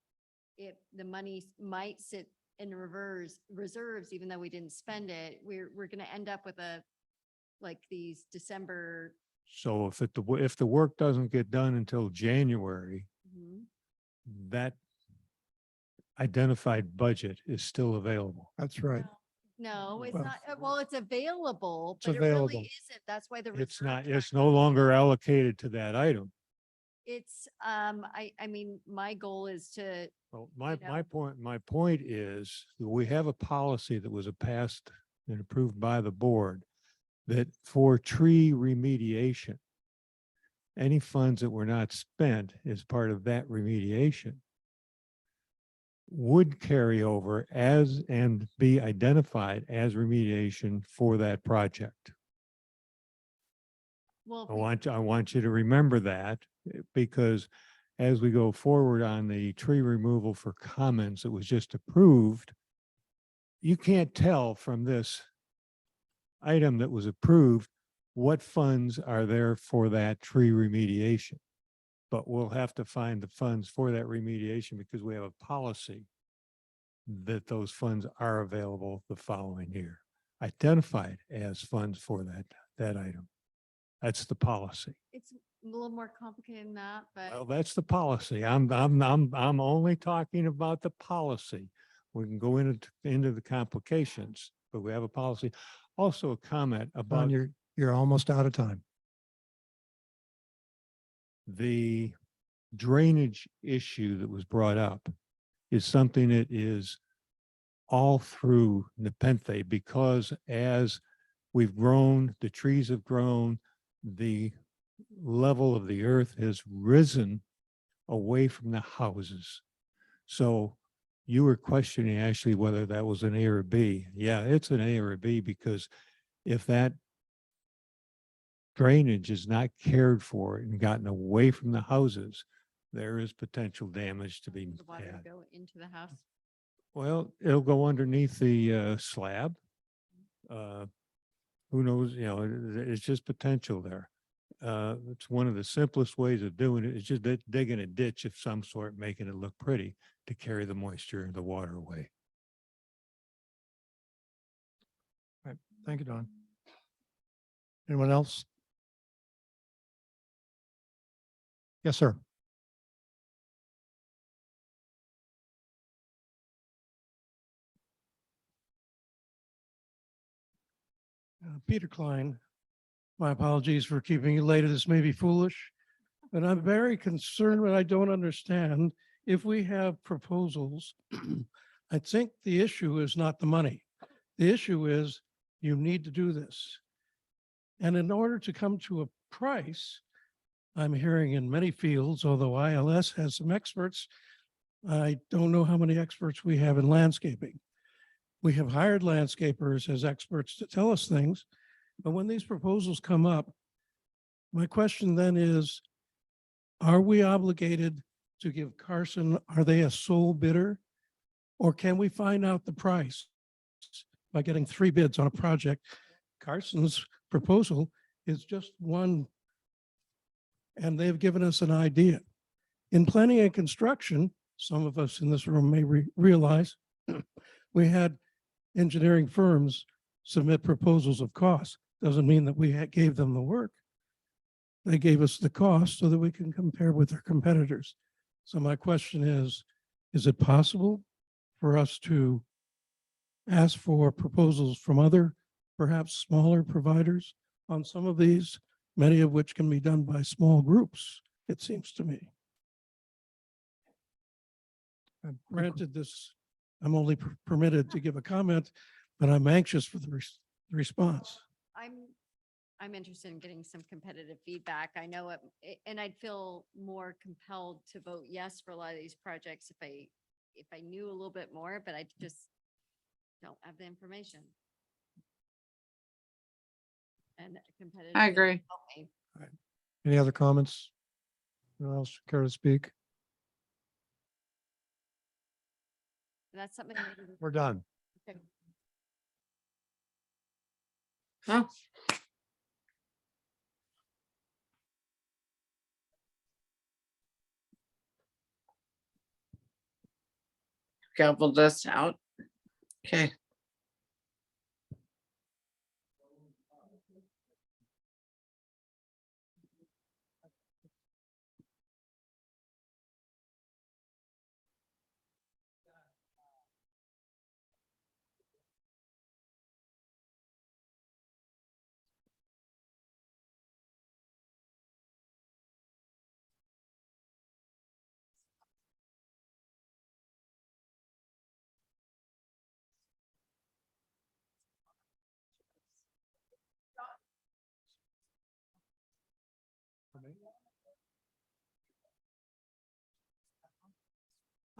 the money might sit in reserves, even though we didn't spend it, we're going to end up with these December. So if the work doesn't get done until January, Mhm. that identified budget is still available. That's right. No, it's Well, not. Well, it's available, It's but it available. really isn't. That's why the It's reserve not, fund it's no longer allocated to that item. It's, I mean, my goal is to, Well, you know. my point is that we have a policy that was passed and approved by the board that for tree remediation, any funds that were not spent as part of that remediation would carry over as and be identified as remediation for that project. Well, I want you to remember that because as we go forward on the tree removal for commons that was just approved, you can't tell from this item that was approved what funds are there for that tree remediation. But we'll have to find the funds for that remediation because we have a policy that those funds are available the following year, identified as funds for that item. That's the policy. it's a little more complicated than that, but. Well, that's the policy. I'm only talking about the policy. We can go into the complications, but we have a policy. Also a comment Don, about you're almost out of time. the drainage issue that was brought up is something that is all through Nepenthe because as we've grown, the trees have grown, the level of the earth has risen away from the houses. So you were questioning actually whether that was an A or a B. Yeah, it's an A or a B because if that drainage is not cared for and gotten away from the houses, there is potential damage to be The water had. go into the house. Well, it'll go underneath the slab. Who knows, it's just potential there. It's one of the simplest ways of doing it. It's just digging a ditch of some sort, making it look pretty to carry the moisture and the water away. Right. Thank you, Don. Anyone else? Yes, sir. Peter Klein. My apologies for keeping you later. This may be foolish, but I'm very concerned when I don't understand if we have proposals. I think the issue is not the money. The issue is you need to do this. And in order to come to a price, I'm hearing in many fields, although ILS has some experts, I don't know how many experts we have in landscaping. We have hired landscapers as experts to tell us things, but when these proposals come up, my question then is, are we obligated to give Carson, are they a sole bidder? Or can we find out the price by getting 3 bids on a project? Carson's proposal is just one, and they've given us an idea. In planning and construction, some of us in this room may realize we had engineering firms submit proposals of cost. Doesn't mean that we gave them the work. They gave us the cost so that we can compare with their competitors. So my question is it possible for us to ask for proposals from other, perhaps smaller providers on some of these, many of which can be done by small groups, it seems to me? Granted, this, I'm only permitted to give a comment, but I'm anxious for the response. I'm interested in getting some competitive feedback. I know and I'd feel more compelled to vote yes for a lot of these projects if I knew a little bit more, but I just don't have the information. And competitive. I agree. help me. Any other comments? Anyone else care to speak? That's something. We're done. Okay. Huh? Gavel this out. Okay.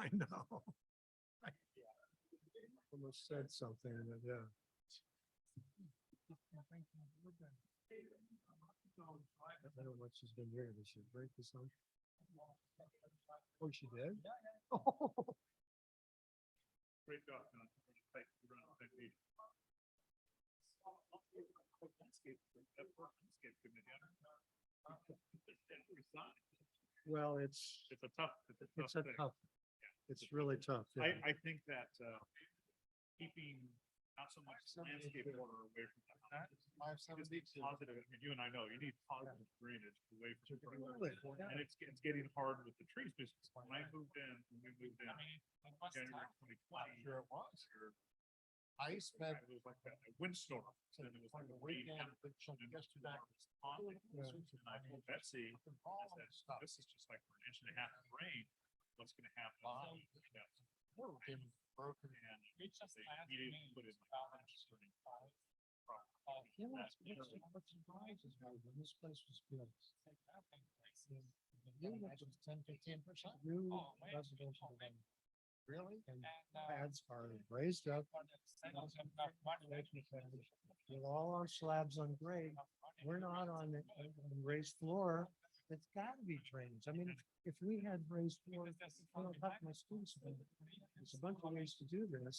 I know. Almost said something, but yeah. I don't know what she's been here. Did she break this one? Oh, she did? Great job, John. Thank you for running that meeting. Well, it's It's a tough thing. tough, it's really tough. yeah. I think that keeping not so much landscape water away from the house. You just need positive, I mean, you and I know, you need positive drainage away from the front. And it's getting hard with the trees, because when we moved in January 2020. Sure it was. I spent. It was like a windstorm, and it was like a rain. And I told Betsy, I said, this is just like an inch and a half of rain. What's gonna happen? Broken. And they immediately put in like What surprises me when this place was built. The unit was 10-15%. New residential development. Really? And pads are raised up. We're all on slabs on grade. We're not on the raised floor. It's gotta be drainage. I mean, if we had raised floor, I don't have my students. There's a bunch of ways to do this.